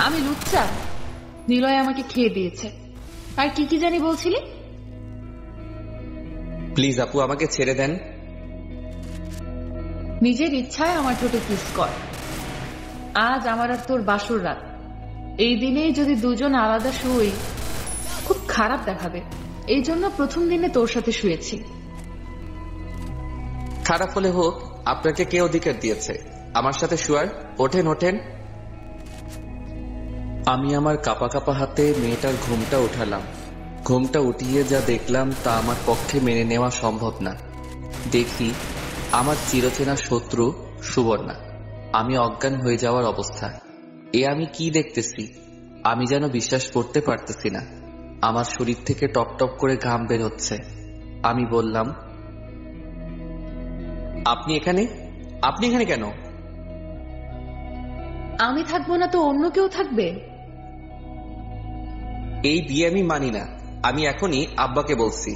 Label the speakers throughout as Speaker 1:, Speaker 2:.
Speaker 1: আমি লুচ্চা? নিলয় আমাকে খেয়ে দিয়েছে। আর কি কি জানি বলছিলি?
Speaker 2: প্লিজ আপু, আমাকে ছেড়ে দেন।
Speaker 1: নিজের ইচ্ছায় আমার ঠোঁটে কিস কর। আজ আমার আর তোর বাসর রাত। এই দিনেই যদি দুজন আলাদা শুই, খুব খারাপ দেখাবে। এই জন্য প্রথম দিনে তোর সাথে শুয়েছি।
Speaker 2: খারাপ হলে হোক, আপনাকে কে অধিকার দিয়েছে আমার সাথে শুয়ার? ওঠেন ওঠেন। আমি আমার কাপা কাপা হাতে মেয়েটার ঘুমটা উঠালাম। ঘুমটা উঠিয়ে যা দেখলাম তা আমার পক্ষে মেনে নেওয়া সম্ভব না। দেখি আমার চিরচেনা শত্রু সুবর্ণা। আমি অজ্ঞান হয়ে যাওয়ার অবস্থা। এ আমি কি দেখতেছি? আমি যেন বিশ্বাস করতে পারতেছি না। আমার শরীর থেকে টপ টপ করে ঘাম বের হচ্ছে। আমি বললাম, আপনি এখানে? আপনি এখানে কেন?
Speaker 1: আমি থাকবো না তো অন্য কেউ থাকবে?
Speaker 2: এই বিয়ে আমি মানি না। আমি এখনই আব্বাকে বলছি।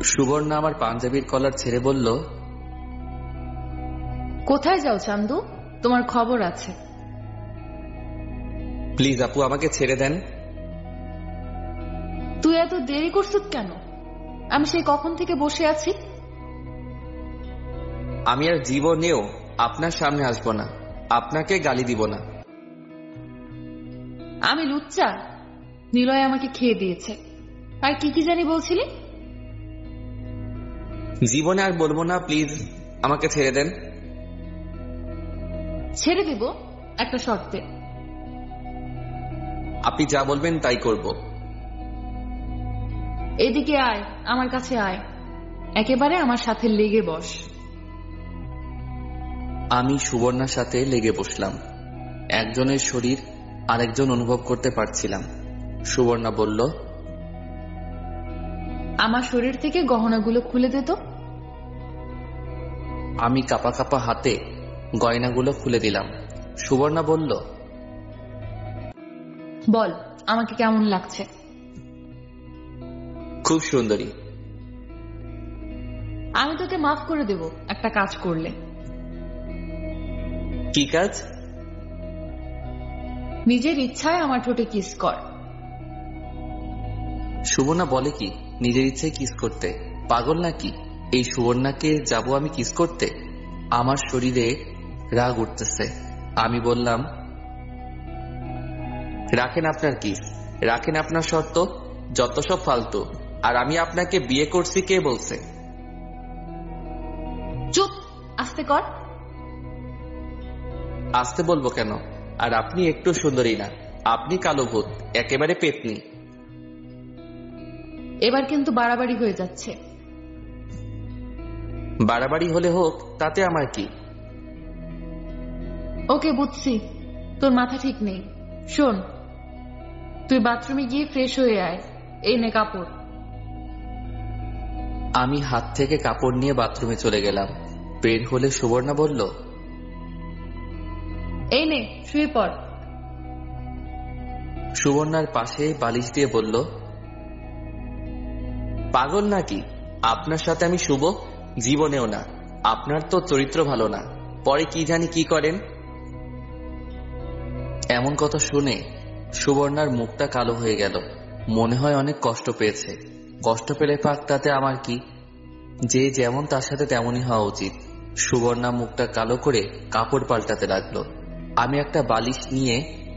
Speaker 2: সুবর্ণা আমার পাঞ্জাবির কলার ছেড়ে বলল,
Speaker 1: কোথায় যাও চান্দু? তোমার খবর আছে।
Speaker 2: প্লিজ আপু, আমাকে ছেড়ে দেন।
Speaker 1: তুই এত দেরি করছিস কেন? আমি সেই কখন থেকে বসে আছি।
Speaker 2: আমি আর জীবনেও আপনার সামনে আসবো না, আপনাকে গালি দিব না।
Speaker 1: আমি লুচ্চা? নিলয় আমাকে খেয়ে দিয়েছে। আর কি কি জানি বলছিলি?
Speaker 2: জীবনে আর বলবো না, প্লিজ আমাকে ছেড়ে দেন।
Speaker 1: ছেড়ে দিব একটা শর্তে।
Speaker 2: আপনি যা বলবেন তাই করব।
Speaker 1: এদিকে আয়, আমার কাছে আয়, একেবারে আমার সাথে লেগে বস।
Speaker 2: আমি সুবর্ণার সাথে লেগে বসলাম। একজনের শরীর আরেকজন অনুভব করতে পারছিলাম। সুবর্ণা বলল,
Speaker 1: আমার শরীর থেকে গহনাগুলো খুলে দে তো।
Speaker 2: আমি কাপা কাপা হাতে গয়নাগুলো খুলে দিলাম। সুবর্ণা বলল,
Speaker 1: বল আমাকে কেমন লাগছে?
Speaker 2: খুব সুন্দরী।
Speaker 1: আমি তোকে মাফ করে দেব একটা কাজ করলে।
Speaker 2: কি কাজ?
Speaker 1: নিজের ইচ্ছায় আমার ঠোঁটে কিস কর।
Speaker 2: সুবর্ণা বলে কি নিজের ইচ্ছায় কিস করতে? পাগল নাকি? এই সুবর্ণাকে যাব আমি কিস করতে? আমার শরীরে রাগ উঠতেছে। আমি বললাম, রাখেন আপনার কিস, রাখেন আপনার শর্ত, যত সব ফালতু। আর আমি আপনাকে বিয়ে করছি কে বলছে?
Speaker 1: চুপ, আস্তে কর।
Speaker 2: আসতে বলবো কেন? আর আপনি একটু সুন্দরী না, আপনি কালো ভূত, একেবারে পেতনি।
Speaker 1: এবার কিন্তু বাড়াবাড়ি হয়ে যাচ্ছে।
Speaker 2: বাড়াবাড়ি হলে হোক, তাতে আমার কি?
Speaker 1: ওকে বুঝছি, তোর মাথা ঠিক নেই। শোন, তুই বাথরুমে গিয়ে ফ্রেশ হয়ে আয়। এই নে কাপড়।
Speaker 2: আমি হাত থেকে কাপড় নিয়ে বাথরুমে চলে গেলাম। বের হলে সুবর্ণা বলল,
Speaker 1: এই নে শুয়ে পড়।
Speaker 2: সুবর্ণার পাশে বালিশ দিয়ে বলল, পাগল নাকি? আপনার সাথে আমি শুভ? জীবনেও না। আপনার তো চরিত্র ভালো না, পরে কি জানি কি করেন। এমন কথা শুনে সুবর্ণার মুখটা কালো হয়ে গেল। মনে হয় অনেক কষ্ট পেয়েছে। কষ্ট পেলে পাক, তাতে আমার কি? যে যেমন তার সাথে তেমনই হওয়া উচিত। সুবর্ণা মুখটা কালো করে কাপড় পাল্টাতে লাগলো। আমি একটা বালিশ নিয়ে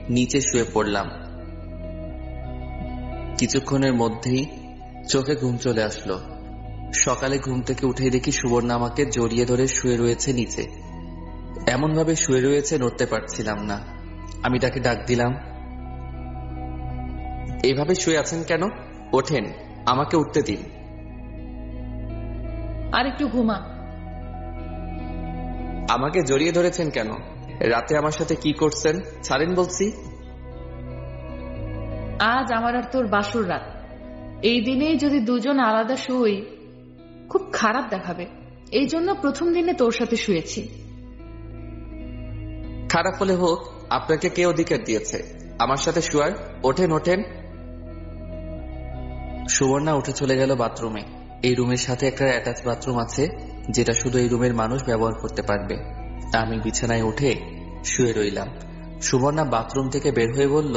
Speaker 2: নিচে শুয়ে পড়লাম। কিছুক্ষণের মধ্যেই চোখে ঘুম চলে আসলো। সকালে ঘুম থেকে উঠে দেখি সুবর্ণা আমাকে জড়িয়ে ধরে শুয়ে রয়েছে নিচে। এমন ভাবে শুয়ে রয়েছে নড়তে পারছিলাম না। আমি তাকে ডাক দিলাম, এভাবে শুয়ে আছেন কেন? ওঠেন, আমাকে উঠতে দিন।
Speaker 1: আর একটু ঘুমা।
Speaker 2: আমাকে জড়িয়ে ধরেছেন কেন? রাতে আমার সাথে কি করছেন? ছাড়েন বলছি।
Speaker 1: আজ আমার আর তোর বাসর রাত। এই দিনেই যদি দুজন আলাদা শুই, খুব খারাপ দেখাবে। এই জন্য প্রথম দিনে তোর সাথে শুয়েছি।
Speaker 2: খারাপ হলে হোক, আপনাকে কে অধিকার দিয়েছে আমার সাথে শুয়ার? ওঠেন ওঠেন। সুবর্ণা উঠে চলে গেল বাথরুমে। এই রুমের সাথে একটা অ্যাটাচ বাথরুম আছে, যেটা শুধু এই রুমের মানুষ ব্যবহার করতে পারবে। আমি বিছানায় উঠে শুয়ে রইলাম। সুবর্ণা বাথরুম থেকে বের হয়ে বলল,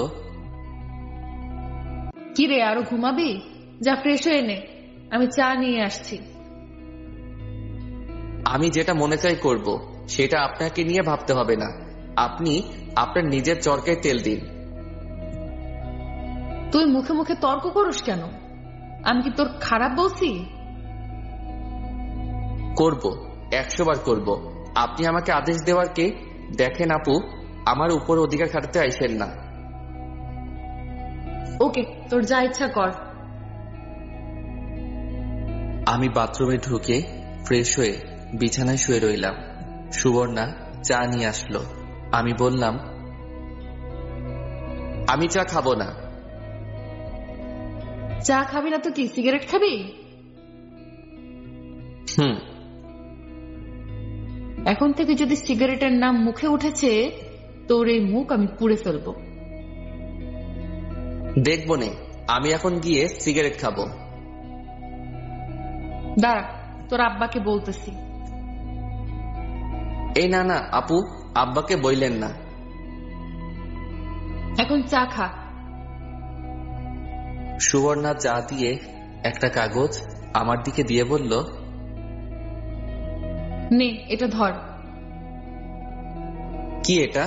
Speaker 1: কি রে, আরো ঘুমাবি? যা ফ্রেশ হয়ে নে, আমি চা নিয়ে আসছি।
Speaker 2: আমি যেটা মনে চাই করব, সেটা আপনাকে নিয়ে ভাবতে হবে না। আপনি আপনার নিজের চরকায় তেল দিন।
Speaker 1: তুই মুখে মুখে তর্ক করিস কেন? আমি কি তোর খারাপ বলছি?
Speaker 2: করব, 100 বার করব। আপনি আমাকে আদেশ দেওয়ার কে? দেখেন আপু, আমার উপর অধিকার খাটাতে আইসেন না।
Speaker 1: ওকে, তোর যা ইচ্ছা কর।
Speaker 2: আমি বাথরুমে ঢুকে ফ্রেশ হয়ে বিছানায় শুয়ে রইলাম। সুবর্ণা চা নিয়ে আসলো। আমি বললাম, আমি চা খাবো না।
Speaker 1: চা খাবি না তো কি সিগারেট খাবি? এখন থেকে যদি সিগারেটের নাম মুখে উঠেছে, তোর এই মুখ আমি পুড়ে ফেলবো।
Speaker 2: দেখবো নে, আমি এখন গিয়ে সিগারেট খাবো।
Speaker 1: দাঁড়া, তোর আব্বাকে বলতেছি।
Speaker 2: এই না না আপু, আব্বাকে বইলেন না।
Speaker 1: এখন চা খা।
Speaker 2: সুবর্ণা চা দিয়ে একটা কাগজ আমার দিকে দিয়ে বলল,
Speaker 1: নে, এটা ধর।
Speaker 2: কি এটা?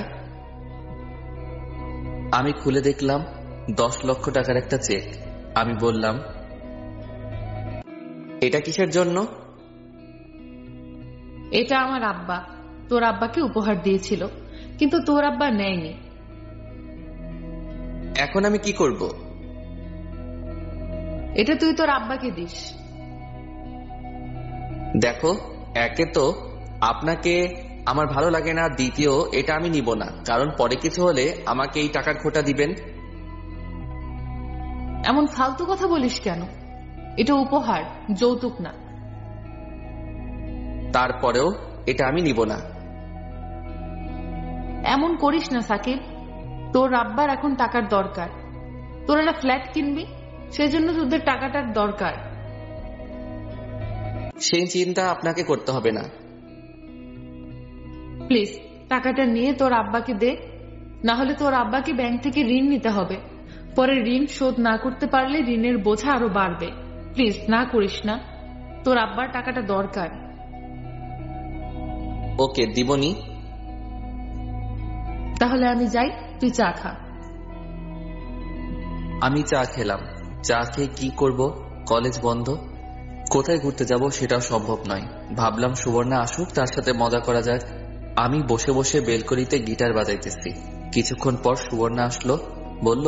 Speaker 2: আমি খুলে দেখলাম 10 লক্ষ টাকার একটা চেক। আমি বললাম, এটা কিসের জন্য?
Speaker 1: এটা আমার আব্বা তোর আব্বাকে উপহার দিয়েছিল, কিন্তু তোর আব্বা নেয়নি।
Speaker 2: এখন আমি কি করব?
Speaker 1: এটা তুই তোর আব্বাকে দিস।
Speaker 2: দেখো, একে তো আপনাকে আমার ভালো লাগে না, দ্বিতীয় এটা আমি নিব না, কারণ পরে কিছু হলে আমাকে এই টাকার খোটা দিবেন।
Speaker 1: এমন ফালতু কথা বলিস কেন? এটা উপহার, যৌতুক না।
Speaker 2: তারপরেও এটা আমি নিব না।
Speaker 1: এমন করিস না সাকিব, তোর আব্বার এখন টাকার দরকার। তোরা না ফ্ল্যাট কিনবি, সেজন্য তোদের টাকাটার দরকার।
Speaker 2: সেই চিন্তা আপনাকে করতে হবে না।
Speaker 1: প্লিজ টাকাটা নিয়ে তোর আব্বাকে দে, না হলে তোর আব্বাকে ব্যাংক থেকে ঋণ নিতে হবে। পরে ঋণ শোধ না করতে পারলে ঋণের বোঝা আরো বাড়বে। প্লিজ না করিস না, তোর আব্বার টাকাটা দরকার।
Speaker 2: ওকে, দিবনি।
Speaker 1: তাহলে আমি যাই, তুই চা খা।
Speaker 2: আমি চা খেলাম। চা খেয়ে কি করব? কলেজ বন্ধ, কোথায় ঘুরতে যাব সেটাও সম্ভব নয়। ভাবলাম সুবর্ণা আসুক, তার সাথে মজা করা যাক। আমি বসে বসে বেলকনিতে গিটার বাজাইতেছি। কিছুক্ষণ পর সুবর্ণা আসলো, বলল,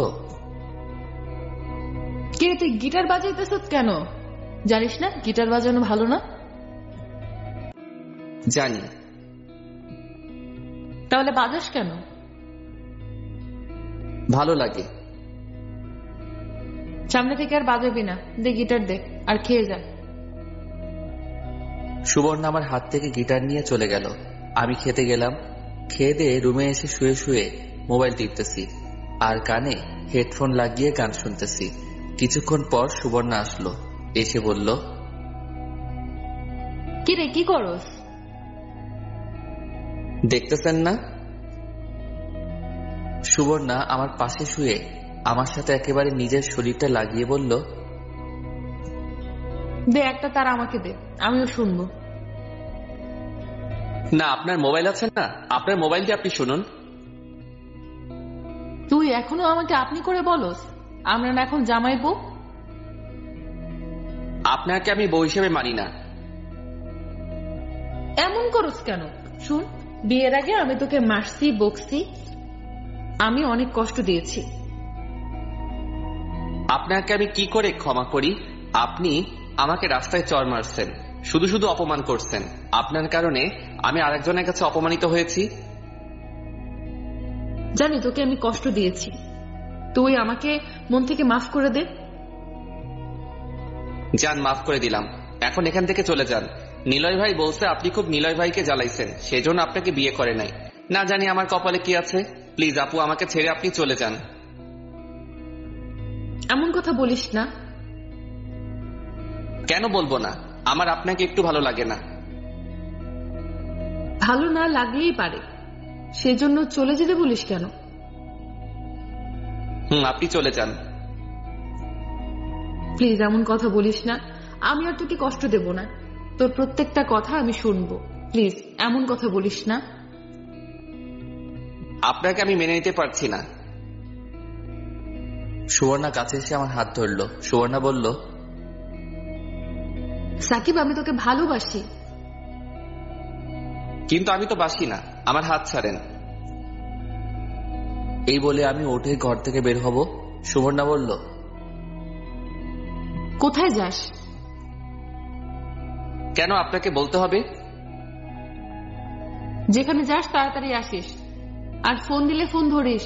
Speaker 1: কে তুই গিটার বাজাইতেছ কেন? জানিস না গিটার বাজানো ভালো না?
Speaker 2: জানি।
Speaker 1: তাহলে বাজাস কেন?
Speaker 2: ভালো লাগে।
Speaker 1: সামনে থেকে আর বাজাবি না, দে গিটার দে, আর খেয়ে যা।
Speaker 2: সুবর্ণা আমার হাত থেকে গিটার নিয়ে চলে গেল। আমি খেতে গেলাম। খেয়ে দিয়ে রুমে এসে শুয়ে শুয়ে মোবাইল টিপতেছি আর কানে হেডফোন লাগিয়ে গান শুনতেছি। কিছুক্ষণ পর সুবর্ণা আসলো, এসে বলল,
Speaker 1: কি রে, কি করস?
Speaker 2: দেখতেছেন না? সুবর্ণা আমার পাশে শুয়ে আমার সাথে একেবারে নিজের শরীরটা লাগিয়ে বলল,
Speaker 1: দে একটা তার আমাকে দে, আমিও শুনবো।
Speaker 2: না, আপনার মোবাইল আছে না, আপনার মোবাইল দিয়ে আপনি শুনুন।
Speaker 1: তুই এখনো আমাকে আপনি করে বলস? আমরা না এখন জামাই বউ?
Speaker 2: আপনাকে আমি বউ হিসেবে মানি না।
Speaker 1: এমন করস কেন? শুন, বিয়ের আগে আমি তোকে মারছি, বকছি, আমি অনেক কষ্ট দিয়েছি।
Speaker 2: আপনাকে আমি কি করে ক্ষমা করি? আপনি আমাকে রাস্তায় চড় মারছেন, শুধু শুধু অপমান করছেন। আপনার কারণে আমি আরেকজনের কাছে অপমানিত হয়েছি।
Speaker 1: জানি তোকে আমি কষ্ট দিয়েছি, তুই আমাকে মন থেকে মাফ করে দে।
Speaker 2: যান, মাফ করে দিলাম। এখন এখান থেকে চলে যান। নিলয় ভাই বলছে আপনি খুব নিলয় ভাইকে জ্বালাইছেন, সেজন্য আপনাকে বিয়ে করে নাই। না জানি আমার কপালে কি আছে। প্লিজ আপু, আমাকে ছেড়ে আপনি চলে যান।
Speaker 1: এমন কথা বলিস না।
Speaker 2: কেন বলবো না? আমার আপনাকে একটু ভালো লাগে না।
Speaker 1: ভালো না লাগলেই পারে, সেজন্য চলে যেতে বলিস কেন?
Speaker 2: আপনি চলে যান।
Speaker 1: প্লিজ এমন কথা বলিস না, আমি আর তোকে কষ্ট দেব না, তোর প্রত্যেকটা কথা আমি শুনবো। প্লিজ এমন কথা বলিস না।
Speaker 2: আপনাকে আমি মেনে নিতে পারছি না। সুবর্ণা কাছে এসে আমার হাত ধরলো। সুবর্ণা বলল,
Speaker 1: সাকিব, আমি তোকে ভালোবাসি।
Speaker 2: কিন্তু আমি তো বাসি না, আমার হাত ছাড়েন। এই বলে আমি উঠে ঘর থেকে বের হব। সুবর্ণা বলল,
Speaker 1: কোথায় যাস?
Speaker 2: কেন আপনাকে বলতে হবে?
Speaker 1: যেখানে যাস তাড়াতাড়ি আসিস, আর ফোন দিলে ফোন ধরিস।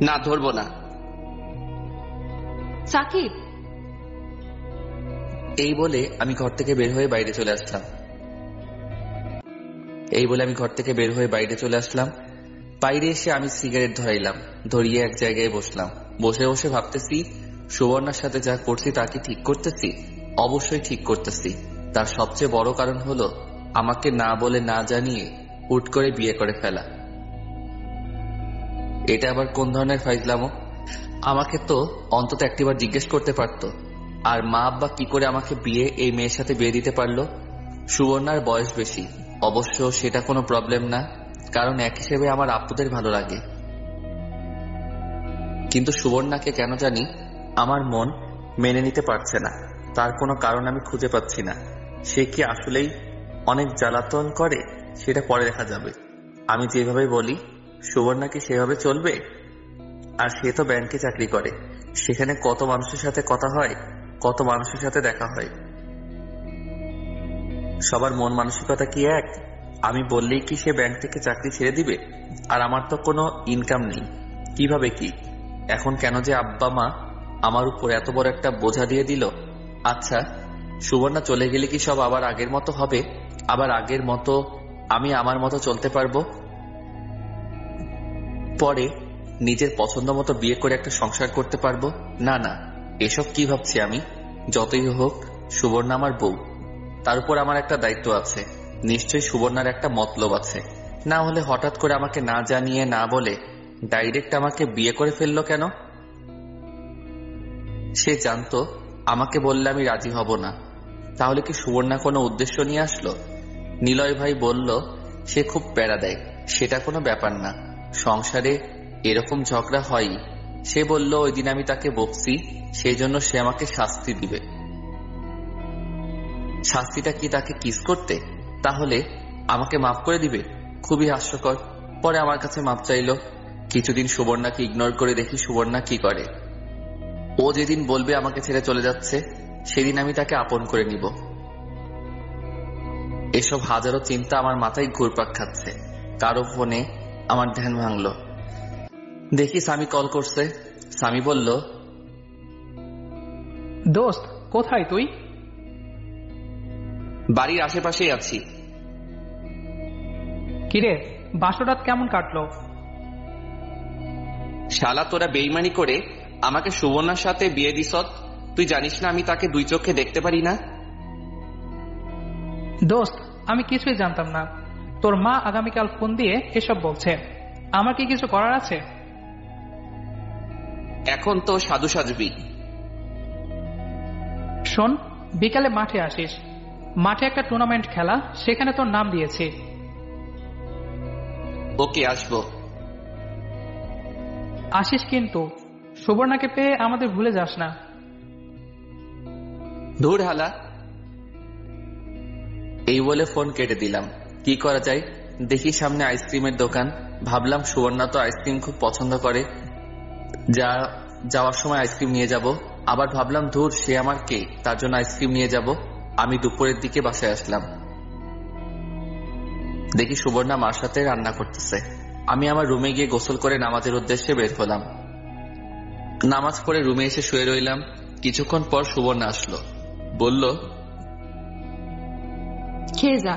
Speaker 2: না, ধরবো না।
Speaker 1: সাকিব।
Speaker 2: এই বলে আমি ঘর থেকে বের হয়ে বাইরে চলে আসলাম। বাইরে এসে আমি সিগারেট ধরাইলাম, ধরিয়ে এক জায়গায় বসলাম। বসে বসে ভাবতেছি, সুবর্ণার সাথে যা করছি তা কি ঠিক করতেছি? অবশ্যই ঠিক করতেছি। তার সবচেয়ে বড় কারণ হলো আমাকে না বলে না জানিয়ে হুট করে বিয়ে করে ফেলা। এটা আবার কোন ধরনের ফাইজলামো? আমাকে তো অন্তত একটিবার জিজ্ঞেস করতে পারতো। আর মা আব্বা কি করে আমাকে এই মেয়ের সাথে বিয়ে দিতে পারলো? সুবর্ণার বয়স বেশি, অবশ্য সেটা কোনো প্রবলেম না, কারণ এক হিসেবে আমার আপুদের ভালো লাগে। কিন্তু সুবর্ণাকে কেন জানি আমার মন মেনে নিতে পারছে না। তার কোনো কারণ আমি খুঁজে পাচ্ছি না। সে কি আসলেই অনেক জ্বালাতন করে সেটা পরে দেখা যাবে। আমি যেভাবে বলি সুবর্ণা কি সেভাবে চলবে? আর সে তো ব্যাংকে চাকরি করে, সেখানে কত মানুষের সাথে কথা হয়, কত মানুষের সাথে দেখা হয়। সবার মন মানসিকতা কি এক? আমি বললেই কি সে ব্যাংক থেকে চাকরি ছেড়ে দিবে? আর আমার তো কোনো ইনকাম নেই, কিভাবে কি? এখন কেন যে আব্বা মা আমার উপর এত বড় একটা বোঝা দিয়ে দিল? আচ্ছা, সুবর্ণা চলে গেলে কি সব আবার আগের মতো হবে? আবার আগের মতো আমি আমার মতো চলতে পারবো? পরে নিজের পছন্দ মতো বিয়ে করে একটা সংসার করতে পারবো? না না, এসব কি ভাবছি আমি? যতই হোক সুবর্ণা আমার বউ, তার উপর আমার একটা দায়িত্ব আছে। নিশ্চয়ই সুবর্ণার একটা মতলব আছে, না হলে হঠাৎ করে আমাকে না জানিয়ে না বলে ডাইরেক্ট আমাকে বিয়ে করে ফেললো কেন? সে জানতো আমাকে বললে আমি রাজি হব না, তাহলে কি সুবর্ণা কোনো উদ্দেশ্য নিয়ে আসলো? নিলয় ভাই বলল সে খুব প্যারা দেয়, সেটা কোনো ব্যাপার না, সংসারে এরকম ঝগড়া হয়ই। সে বলল ওই দিন আমি তাকে বকছি, সেই জন্য সে আমাকে শাস্তি দিবে। শাস্তিটা কি তাকে কিস করতে? তাহলে আমাকে মাফ করে দিবে? খুবই হাস্যকর। পরে আমার কাছে মাফ চাইলো। কিছুদিন সুবর্ণাকে ইগনোর করে দেখি সুবর্ণা কি করে। ও যেদিন বলবে আমাকে ছেড়ে চলে যাচ্ছে, সেদিন আমি তাকে আপন করে নিব। এসব হাজারো চিন্তা আমার মাথায় ঘুরপাক খাচ্ছে। কারো ফোনে আমার ধ্যান ভাঙলো। দেখি স্বামী কল করছে। স্বামী বলল,
Speaker 3: দোস্ত কোথায় তুই?
Speaker 2: বাড়ির আশেপাশেই আছি।
Speaker 3: কিরে, বাসরাত কেমন কাটলো?
Speaker 2: শালা, তোরা বেইমানি করে আমাকে সুবর্ণার সাথে বিয়ে দিছত। তুই জানিস না আমি তাকে দুই চোখে দেখতে পারি না?
Speaker 3: দোস্ত, আমি কিছুই জানতাম না। তোর মা আগামীকাল ফোন দিয়ে এসব বলছে। আমার কি কিছু করার আছে?
Speaker 2: এখন তো সাধু সাজবি।
Speaker 3: শোন, বিকালে মাঠে আসিস। মাঠে একটা টুর্নামেন্ট খেলা, সেখানে তোর নাম দিয়েছি।
Speaker 2: ওকে, আসবো।
Speaker 3: আসিস কিন্তু, সুবর্ণাকে পেয়ে আমাদের ভুলে যাস না।
Speaker 2: ধুর হালা। এই বলে ফোন কেটে দিলাম। কি করা যায়? দেখি সামনে আইসক্রিমের দোকান। ভাবলাম সুবর্ণা তো আইসক্রিম খুব পছন্দ করে, যাওয়ার সময় আইসক্রিম নিয়ে যাব। আবার ভাবলাম ধুর, সে আমার কে, তার জন্য আইসক্রিম নিয়ে যাব। আমি দুপুরের দিকে বাসায় আসলাম। দেখি সুবর্ণা মার সাথে রান্না করতেছে। আমি আমার রুমে গিয়ে গোসল করে নামাজের উদ্দেশ্যে বের হলাম। নামাজ পড়ে রুমে এসে শুয়ে রইলাম। কিছুক্ষণ পর সুবর্ণা আসলো, বলল,
Speaker 1: খেয়ে যা।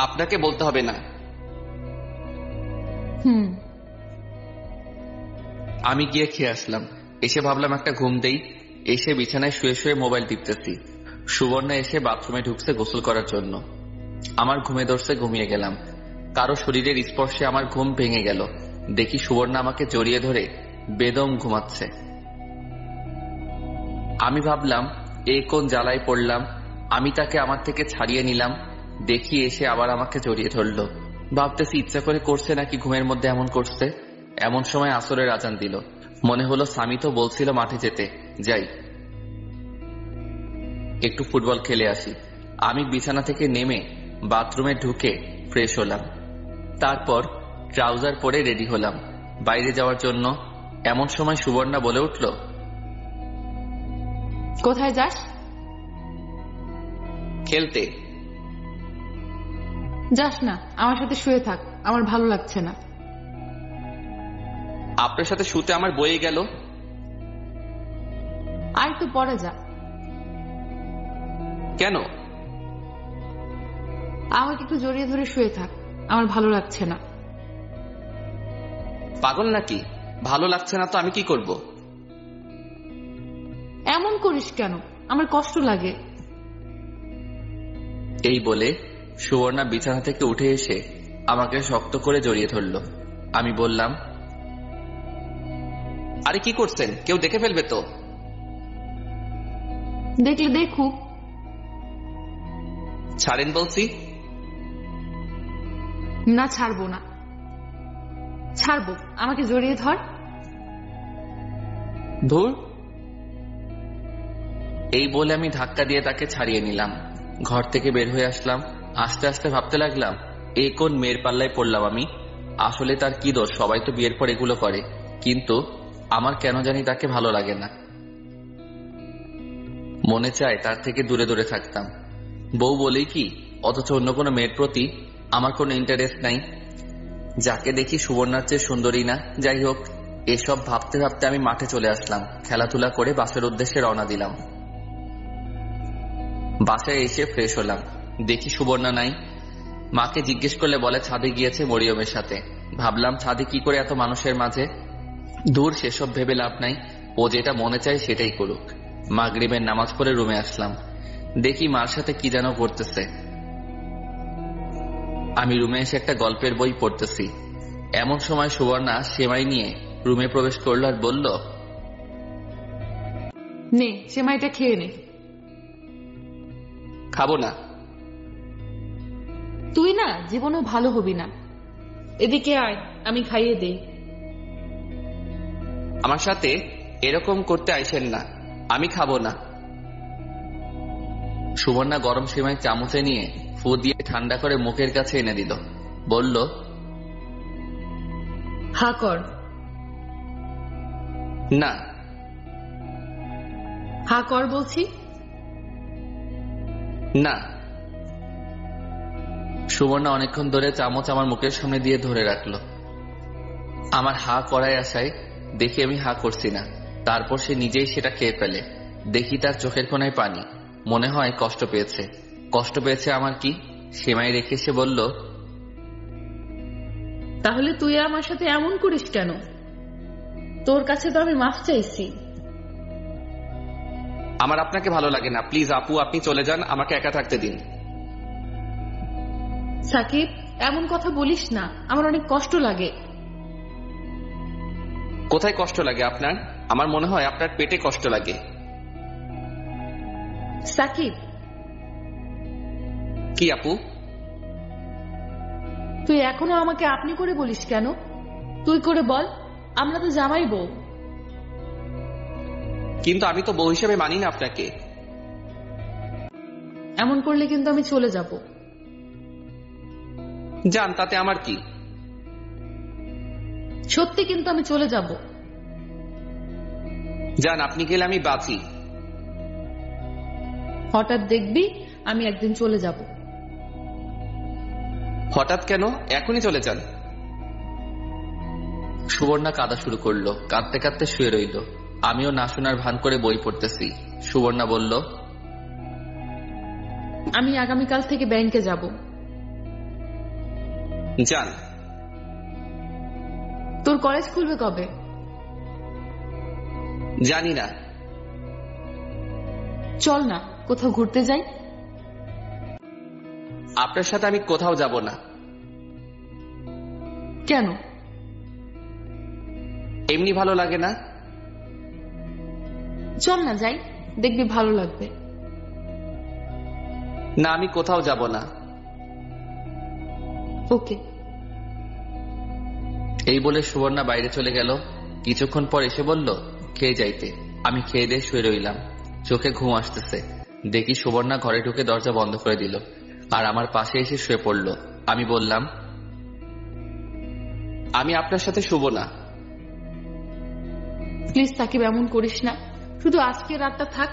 Speaker 2: আপনাকে বলতে হবে না। আমি গিয়ে খেয়ে আসলাম। এসে ভাবলাম একটা ঘুম দেই। এসে বিছানায় শুয়ে শুয়ে মোবাইল টিপতেছি। সুবর্ণা এসে বাথরুমে ঢুকছে গোসল করার জন্য। আমার ঘুমে ধরছে, ঘুমিয়ে গেলাম। কারো শরীরের স্পর্শে আমার ঘুম ভেঙে গেল। দেখি সুবর্ণা আমাকে জড়িয়ে ধরে বেদম ঘুমাচ্ছে। আমি ভাবলাম এই কোন জ্বালায় পড়লাম। আমি তাকে আমার থেকে ছাড়িয়ে নিলাম, দেখি এসে আবার আমাকে জড়িয়ে ধরল। ভাবতেছি ইচ্ছা করে করছে নাকি ঘুমের মধ্যে এমন করছে। এমন সময় আসরের আজান দিল। মনে হলো স্বামী তো বলছিল মাঠে যেতে, যাই একটু ফুটবল খেলে আসি। আমি বিছানা থেকে নেমে বাথরুমে ঢুকে ফ্রেশ হলাম, তারপর ট্রাউজার পরে রেডি হলাম বাইরে যাওয়ার জন্য। এমন সময় সুবর্ণা বলে উঠল,
Speaker 1: কোথায় যাস?
Speaker 2: খেলতে।
Speaker 1: যাস না, আমার সাথে শুয়ে থাক, আমার ভালো লাগছে না।
Speaker 2: আপনার সাথে শুতে আমার বয়ে গেল।
Speaker 1: আর একটু পরে যা।
Speaker 2: কেন?
Speaker 1: আমাকে একটু জড়িয়ে ধরে শুয়ে থাক, আমার ভালো লাগছে না।
Speaker 2: পাগল নাকি? ভালো লাগছে না তো আমি কি করব?
Speaker 1: এমন করিস কেন? আমার কষ্ট লাগে।
Speaker 2: এই বলে সুবর্ণা বিছানা থেকে উঠে এসে আমাকে শক্ত করে জড়িয়ে ধরল। আমি বললাম, আরে কি করছেন? কেউ দেখে ফেলবে তো।
Speaker 1: দেখলে দেখুক।
Speaker 2: ছাড়েন বলছি।
Speaker 1: না, ছাড়বো না। ছাড়বো, আমাকে জড়িয়ে ধর।
Speaker 2: ধুর। এই বলে আমি ধাক্কা দিয়ে তাকে ছাড়িয়ে নিলাম। ঘর থেকে বের হয়ে আসলাম। আস্তে আস্তে ভাবতে লাগলাম, এই কোন মেয়ের পাল্লায় পড়লাম আমি। আসলে তার কি দোষ? সবাই তো বিয়ের পর এগুলো করে, কিন্তু আমার কেন জানি তাকে ভালো লাগে না। মনে চায় তার থেকে দূরে দূরে থাকতাম। বউ বলেই কি, অথচ অন্য কোনো মেয়ের প্রতি আমার কোনো ইন্টারেস্ট নাই। যাকে দেখি সুবর্ণার চেয়ে সুন্দরী না। যাই হোক, এসব ভাবতে ভাবতে আমি মাঠে চলে আসলাম। খেলাধুলা করে বাসের উদ্দেশ্যে রওনা দিলাম। বাসায় এসে ফ্রেশ হলাম, দেখি সুবর্ণা নাই। মাকে জিজ্ঞেস করলে বলে ছাদে গিয়েছে মরিয়মের সাথে। ভাবলাম ছাদে কি করে এত মানুষের মাঝে। দূর, সেসব ভেবে লাভ নাই, ও যেটা মনে চায় সেটাই করুক। মাগরিবের নামাজ পড়ে রুমে আসলাম, দেখি মার সাথে কি যেন করতেছে। আমি রুমে এসে একটা গল্পের বই পড়তেছি। এমন সময় সুবর্ণা সেমাই নিয়ে রুমে প্রবেশ করল আর বলল,
Speaker 1: নে, সেমাইটা খেয়ে নে।
Speaker 2: খাবো না।
Speaker 1: তুই না জীবনেও ভালো হবি না। এদিকে আয়, আমি খাইয়ে দেই।
Speaker 2: আমার সাথে এরকম করতে আইসেন না, আমি খাবো না। সুবর্ণা গরম সেমাই চামচে নিয়ে ফু দিয়ে ঠান্ডা করে মুখের কাছে এনে দিল। বলল,
Speaker 1: হা কর।
Speaker 2: না।
Speaker 1: হা কর বলছি।
Speaker 2: না। সুবর্ণা অনেকক্ষণ ধরে চামচ আমার মুখের সামনে দিয়ে ধরে রাখলো। আমার হা করায় আসায় দেখি আমি হা করছি না। তারপর সে নিজেই সেটা খেয়ে ফেলে। দেখি তার চোখের কোণায় পানি। মনে হয় কষ্ট পেয়েছে। কষ্ট পেয়েছে আমার কি? সেমাই রেখে সে বলল,
Speaker 1: তাহলে তুই আমার সাথে এমন করিস কেন? তোর কাছে তো আমি মাফ চাইছি।
Speaker 2: আমার আপনাকে ভালো লাগে না। প্লিজ আপু, আপনি চলে যান, আমাকে একা থাকতে দিন।
Speaker 1: সাকিব, এমন কথা বলিস না, আমার অনেক কষ্ট লাগে।
Speaker 2: কোথায় কষ্ট লাগে আপনার? আমার মনে হয় আপনার পেটে কষ্ট লাগে।
Speaker 1: সাকিব।
Speaker 2: কি আপু?
Speaker 1: তুই এখনো আমাকে আপনি করে বলিস কেন? তুই করে বল, আমরা তো জামাই বউ।
Speaker 2: কিন্তু আমি তো বউ হিসেবে মানি না আপনাকে।
Speaker 1: এমন করলে কিন্তু আমি চলে যাব।
Speaker 2: যান, তাতে আমার কি?
Speaker 1: সত্যি কিন্তু আমি চলে যাব।
Speaker 2: যান, আপনি গেলে আমি বাঁচি।
Speaker 1: হঠাৎ দেখবি আমি একদিন চলে যাব।
Speaker 2: হঠাৎ কেন? এখনই চলে যান। সুবর্ণা কাঁদা শুরু করলো। কাঁদতে কাঁদতে শুয়ে রইল। আমিও না শোনার ভান করে বই পড়তেছি। সুবর্ণা বলল,
Speaker 1: আমি আগামীকাল থেকে ব্যাংকে যাব।
Speaker 2: যান।
Speaker 1: তোর কলেজ খুলবে কবে?
Speaker 2: জানি না।
Speaker 1: চল না, কোথাও ঘুরতে যাই।
Speaker 2: আপনার সাথে আমি কোথাও যাব না।
Speaker 1: কেন?
Speaker 2: এমনি ভালো লাগে না?
Speaker 1: চল না যাই, দেখবি ভালো লাগবে।
Speaker 2: না, আমি কোথাও যাব না।
Speaker 1: ওকে।
Speaker 2: এই বলে সুবর্ণা বাইরে চলে গেল। কিছুক্ষণ পর এসে বলল খেয়ে যাইতে। আমি খেয়ে দিয়ে শুয়ে রইলাম। চোখে ঘুম আসতেছে। দেখি সুবর্ণা ঘরে ঢুকে দরজা বন্ধ করে দিল আর আমার পাশে এসে শুয়ে পড়ল। আমি বললাম, আমি আপনার সাথে শুব না।
Speaker 1: প্লিজ সাকিব, এমন করিস না, শুধু আজকে রাতটা থাক।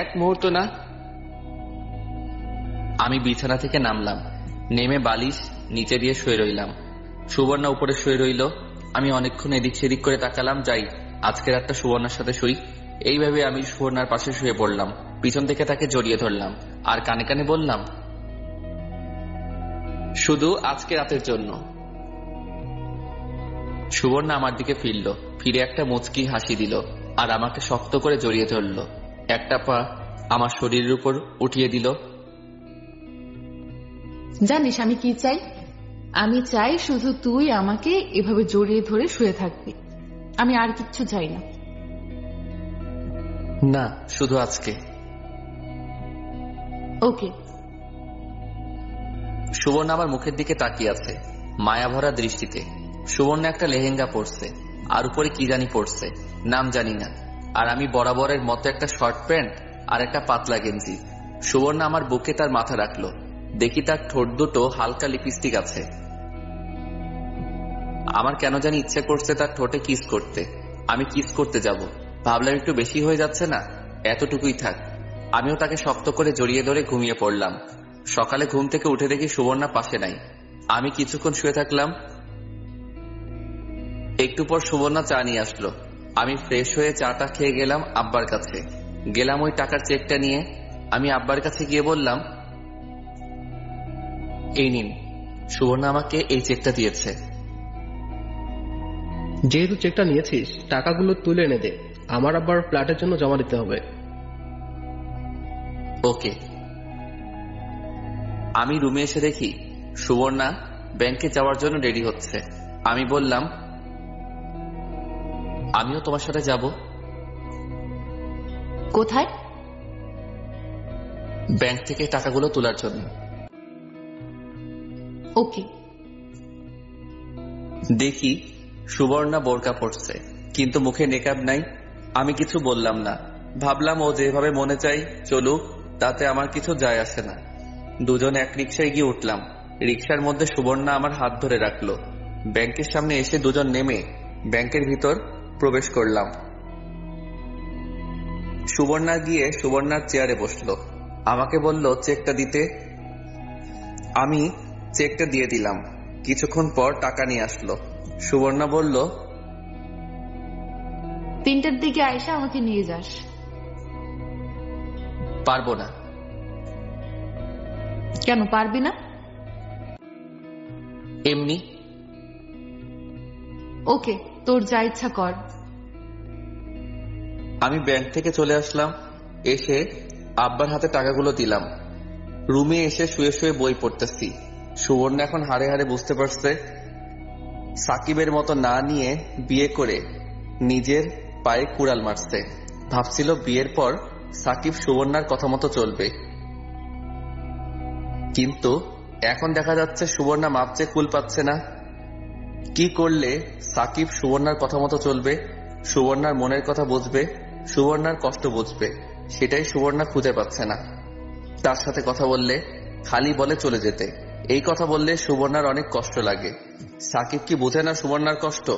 Speaker 2: এক মুহূর্ত না। আমি বিছানা থেকে নামলাম, নেমে বালিশ নিচে দিয়ে শুয়ে রইলাম। সুবর্ণা উপরে শুয়ে রইল। আমি অনেকক্ষণ এদিক সেদিক করে তাকালাম, যাই আজকে রাতটা সুবর্ণার সাথে শুই। এইভাবে আমি সুবর্ণার পাশে শুয়ে পড়লাম। পিছন থেকে তাকে জড়িয়ে ধরলাম আর কানে কানে বললাম, শুধু আজকে রাতের জন্য। সুবর্ণা আমার দিকে ফিরল, ফিরে একটা মুচকি হাসি দিল আর আমাকে শক্ত করে জড়িয়ে ধরল। একটা পা আমার শরীরের উপর উঠিয়ে দিল।
Speaker 1: জানিস আমি কি চাই? আমি চাই শুধু তুই আমাকে এভাবে জড়িয়ে ধরে শুয়ে থাকবি। আমি আর কিচ্ছু চাই না।
Speaker 2: না, শুধু আজকে।
Speaker 1: ওকে।
Speaker 2: সুবর্ণা আমার মুখের দিকে তাকিয়ে আছে মায়াভরা দৃষ্টিতে। সুবর্ণা একটা লেহেঙ্গা পরছে আর উপরে কি জানি পরছে, নাম জানি না। আর আমি বরাবরের মতো একটা শর্ট প্যান্ট আর একটা পাতলা গেঞ্জি। সুবর্ণা আমার বুকে তার মাথা রাখলো। দেখি তার ঠোঁট দুটো হালকা লিপস্টিক আছে। আমার কেন জানি ইচ্ছে করছে তার ঠোঁটে কিস করতে। আমি কিস করতে যাব, ভাবলাম একটু বেশি হয়ে যাচ্ছে না, এতটুকুই থাক। আমিও তাকে শক্ত করে জড়িয়ে ধরে ঘুমিয়ে পড়লাম। সকালে ঘুম থেকে উঠে দেখি সুবর্ণা পাশে নাই। আমি কিছুক্ষণ শুয়ে থাকলাম। একটু পর সুবর্ণা চা নিয়ে আসলো। আমি ফ্রেশ হয়ে চাটা খেয়ে গেলাম আব্বার কাছে। গেলাম ওই টাকার চেকটা নিয়ে। আমি আব্বার কাছে গিয়ে বললাম, এই নিন, সুবর্ণা আমাকে এই চেকটা দিয়েছে।
Speaker 4: যেহেতু চেকটা নিয়েছিস, টাকাগুলো তুলে এনে দে, আমার আবার ফ্ল্যাটের জন্য জমা দিতে হবে।
Speaker 2: ওকে। আমি রুমে এসে দেখি সুবর্ণা ব্যাংকে যাওয়ার জন্য রেডি হচ্ছে। আমি বললাম, আমিও তোমার সাথে যাব।
Speaker 1: কোথায়?
Speaker 2: ব্যাংক থেকে টাকাগুলো তোলার জন্য।
Speaker 1: ওকে।
Speaker 2: দেখি সুবর্ণা বোরকা পরছে, কিন্তু মুখে নেকাব নাই। আমি কিছু বললাম না, ভাবলাম ও যেভাবে মনে চাই চলুক, তাতে আমার কিছু যায় আসে না। দুজন এক রিকশায় গিয়ে উঠলাম। রিকশার মধ্যে সুবর্ণা আমার হাত ধরে রাখলো। ব্যাংকের সামনে এসে দুজন নেমে ব্যাংকের ভিতর প্রবেশ করলাম। সুবর্ণা গিয়ে সুবর্ণার চেয়ারে বসলো। আমাকে বলল চেকটা দিতে। আমি চেকটা দিয়ে দিলাম। কিছুক্ষণ পর টাকা নিয়ে আসলো। সুবর্ণা বলল,
Speaker 1: 3টার দিকে আয়সা আমাকে নিয়ে যাস।
Speaker 2: পারবো না।
Speaker 1: কেন পারবি না?
Speaker 2: এমনি।
Speaker 1: ওকে, তোর যা ইচ্ছা কর।
Speaker 2: আমি ব্যাংক থেকে চলে আসলাম। এসে আব্বার হাতে টাকাগুলো দিলাম। রুমে এসে শুয়ে শুয়ে বই পড়তেছি। সুবর্ণা এখন হাড়ে হাড়ে বুঝতে পারছে সাকিবের মতো না নিয়ে বিয়ে করে নিজের পায়ে কুড়াল মারছে। ভাবছিল বিয়ের পর সাকিব সুবর্ণার কথা মতো চলবে, কিন্তু এখন দেখা যাচ্ছে সুবর্ণা মাপচে কুল পাচ্ছে না। কি করলে সাকিব সুবর্ণার কথা মতো চলবে, সুবর্ণার মনের কথা বুঝবে, সুবর্ণার কষ্ট বুঝবে, সেটাই সুবর্ণা খুঁজে পাচ্ছে না। তার সাথে কথা বললে খালি বলে চলে যেতে। এই কথা বললে সুবর্ণার অনেক কষ্ট লাগে। সাকিব কি বোঝে না সুবর্ণার কষ্ট?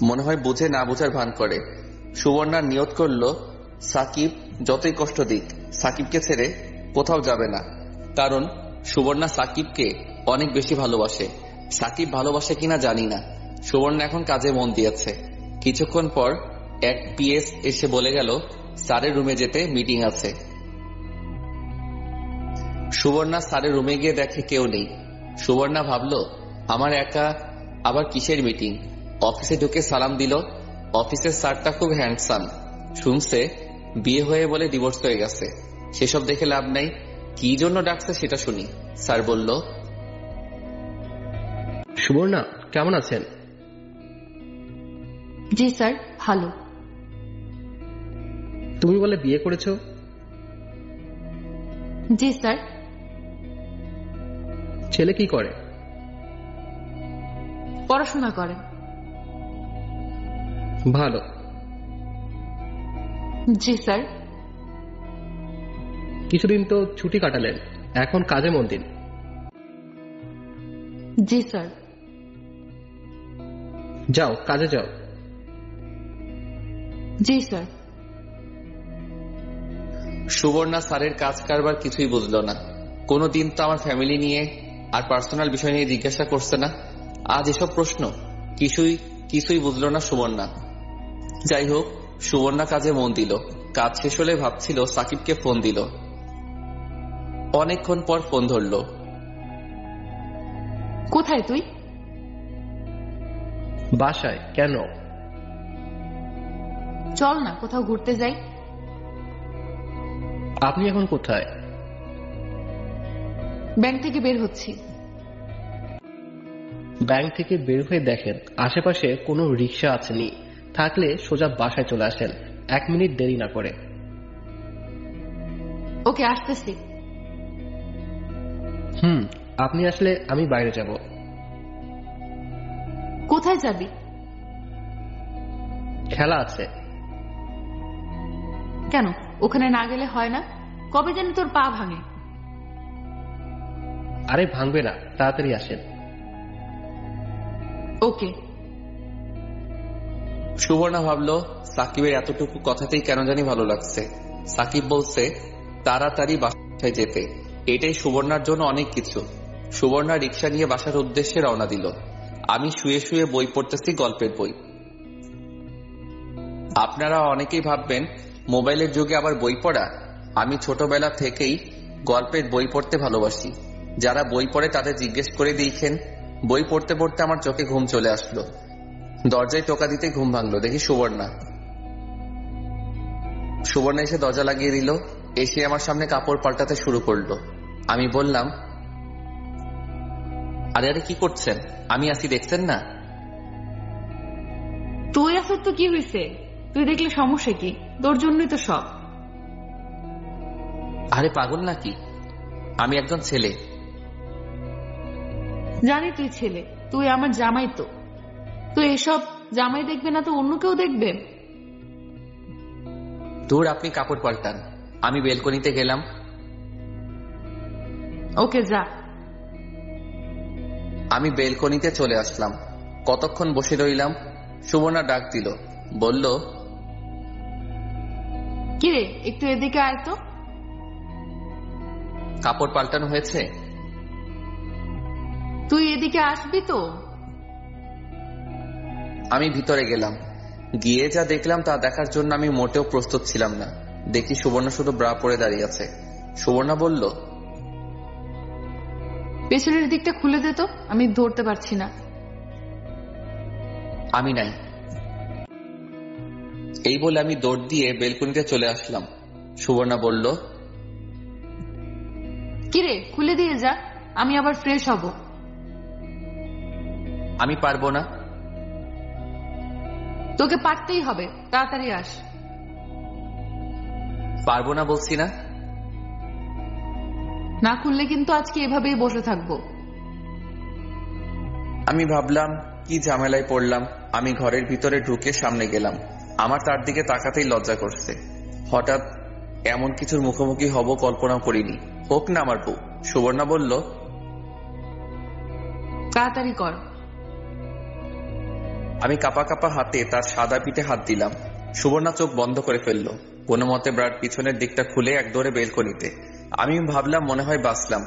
Speaker 2: মনে হয় বুঝে না বোঝার ভান করে। সুবর্ণার নিয়ত করলো সাকিব যতই কষ্ট দিক সাকিবকে ছেড়ে কোথাও যাবে না, কারণ সুবর্ণা সাকিবকে অনেক বেশি ভালোবাসে। সাকিব ভালোবাসে কিনা জানি না। সুবর্ণা এখন কাজে মন দিয়েছে। কিছুক্ষণ পর এক পিএস এসে বলে গেল স্যারের রুমে যেতে, মিটিং আছে। সুবর্ণা স্যারের রুমে গিয়ে দেখে কেউ নেই। সুবর্ণা ভাবলো আমার একা আবার কিসের মিটিং। অফিসে ঢুকে সালাম দিল। অফিসের স্যারটা খুব হ্যান্ডসাম। শুনছে বিয়ে হয়ে বলে ডিভোর্স হয়ে গেছে। সেসব দেখে লাভ নাই, কি জন্য ডাকছে সেটা শুনি। স্যার বলল,
Speaker 4: সুবর্ণা, কেমন আছেন?
Speaker 1: জি স্যার, ভালো।
Speaker 4: তুমি বলে বিয়ে করেছো?
Speaker 1: জি স্যার।
Speaker 4: ছেলে কি করে?
Speaker 1: পড়াশোনা করেন।
Speaker 4: ভালো।
Speaker 1: জি স্যার।
Speaker 4: কিছুদিন তো ছুটি কাটালেন, এখন কাজে মন দিন।
Speaker 1: জি স্যার।
Speaker 4: যাও, কাজে যাও।
Speaker 1: জি স্যার।
Speaker 2: সুবর্ণা স্যারের কাজ কারবার কিছুই বুঝলো না। কোনোদিন তো আমার ফ্যামিলি নিয়ে আর পার্সোনাল বিষয় নিয়ে জিজ্ঞাসা করছে না, আজ এসব প্রশ্ন। কিছুই বুঝলো না সুবর্ণা। যাই হোক, সুবর্ণা কাজে মন দিল। কাজ শেষ হলে ভাবছিল সাকিবকে ফোন দিল। অনেকক্ষণ পর ফোন ধরলো।
Speaker 1: কোথায় তুই?
Speaker 4: বাসায়। কেন?
Speaker 1: চল না কোথাও ঘুরতে যাই।
Speaker 4: আপনি এখন কোথায়?
Speaker 1: ব্যাংক থেকে বের হচ্ছি।
Speaker 4: ব্যাংক থেকে বের হয়ে দেখেন আশেপাশে কোনো রিক্সা আসেনি, থাকলে সোজা বাসায় চলে আসেন, 1 মিনিট দেরি না করে।
Speaker 1: ওকে, আসতেছি।
Speaker 4: আপনি আসলে আমি বাইরে যাব।
Speaker 1: কোথায় যাবি?
Speaker 4: খেলা আছে।
Speaker 1: কেন, ওখানে না গেলে হয় না? কবে জানি তোর পা ভাঙে।
Speaker 4: আরে ভাঙবে না, তাড়াতাড়ি আসেন।
Speaker 1: ওকে।
Speaker 2: সুবর্ণা ভাবলো সাকিবের এতটুকু কথাতেই কেন জানি ভালো লাগছে। সাকিব বলছে তাড়াতাড়ি বাসায় যেতে, এটাই সুবর্ণার জন্য অনেক কিছু। সুবর্ণা রিক্সা নিয়ে বাসার উদ্দেশ্যে রওনা দিল। আমি শুয়ে শুয়ে বই পড়তেছি, গল্পের বই। আপনারা অনেকেই ভাববেন মোবাইলের যুগে আবার বই পড়া। আমি ছোটবেলা থেকেই গল্পের বই পড়তে ভালোবাসি। যারা বই পড়ে তাদের জিজ্ঞেস করে দেখেন। বই পড়তে পড়তে আমার চোখে ঘুম চলে আসলো। দরজায় টোকা দিতে ঘুম ভাঙলো, দেখি সুবর্ণা। সুবর্ণা এসে দরজা লাগিয়ে দিল। এসে আমার সামনে কাপড় পাল্টাতে শুরু করলো। আমি বললাম, আরে আরে কি করছেন? আমি আসি, দেখছেন না?
Speaker 1: তুই আসর তো কি হয়েছে? তুই দেখলে সমস্যা কি? তোর জন্যই তো সব।
Speaker 2: আরে পাগল নাকি? আমি একজন ছেলে।
Speaker 1: জানি তুই ছেলে, তুই আমার জামাই তো। তুই এসব জামাই দেখবে না তো অন্য কেউ দেখবে?
Speaker 2: দূর, আপনি কাপড় পাল্টান, আমি বেলকনিতে গেলাম।
Speaker 1: ওকে, যা।
Speaker 2: আমি বেলকনিতে চলে আসলাম। কতক্ষণ বসে রইলাম। সুবর্ণা ডাক দিল, বলল,
Speaker 1: কিরে, একটু এদিকে আয় তো।
Speaker 2: কাপড় পাল্টানো হয়েছে?
Speaker 1: তুই এদিকে আসবি তো?
Speaker 2: আমি ভিতরে গেলাম। গিয়ে যা দেখলাম তা দেখার জন্য আমি মোটেও প্রস্তুত ছিলাম না। দেখি সুবর্ণা শুধু ব্রা পরে দাঁড়িয়ে আছে। সুবর্ণা বলল,
Speaker 1: পেছনের দিকটা খুলে দে তো, আমি ধরতে পারছি না।
Speaker 2: আমি নাই। এই বলে আমি দৌড় দিয়ে বেলকনিতে চলে আসলাম। সুবর্ণা বলল,
Speaker 1: কিরে, খুলে দিয়ে যা, আমি আবার ফ্রেশ হব।
Speaker 2: আমি পারবো না।
Speaker 1: তোকে পারতেই হবে, তাড়াতাড়ি আস।
Speaker 2: পারবো না বলছি না।
Speaker 1: না খুললে কিন্তু আজকে এভাবেই বসে থাকবো।
Speaker 2: আমি ভাবলাম কি ঝামেলায় পড়লাম। আমি ঘরের ভিতরে ঢুকে সামনে গেলাম। আমার তার দিকে তাকাতেই লজ্জা করছে। হঠাৎ এমন কিছুর মুখোমুখি হব কল্পনা করিনি। হোক না আমার বউ। সুবর্ণা বলল,
Speaker 1: তাড়াতাড়ি কর।
Speaker 2: আমি কাপা কাপা হাতে তার সাদা পিঠে হাত দিলাম। সুবর্ণা চোখ বন্ধ করে ফেলল। কোনো মতে ব্রার পিছনের দিকটা খুলে এক দৌড়ে বেলকনিতে। আমি ভাবলাম মনে হয় বাঁচলাম।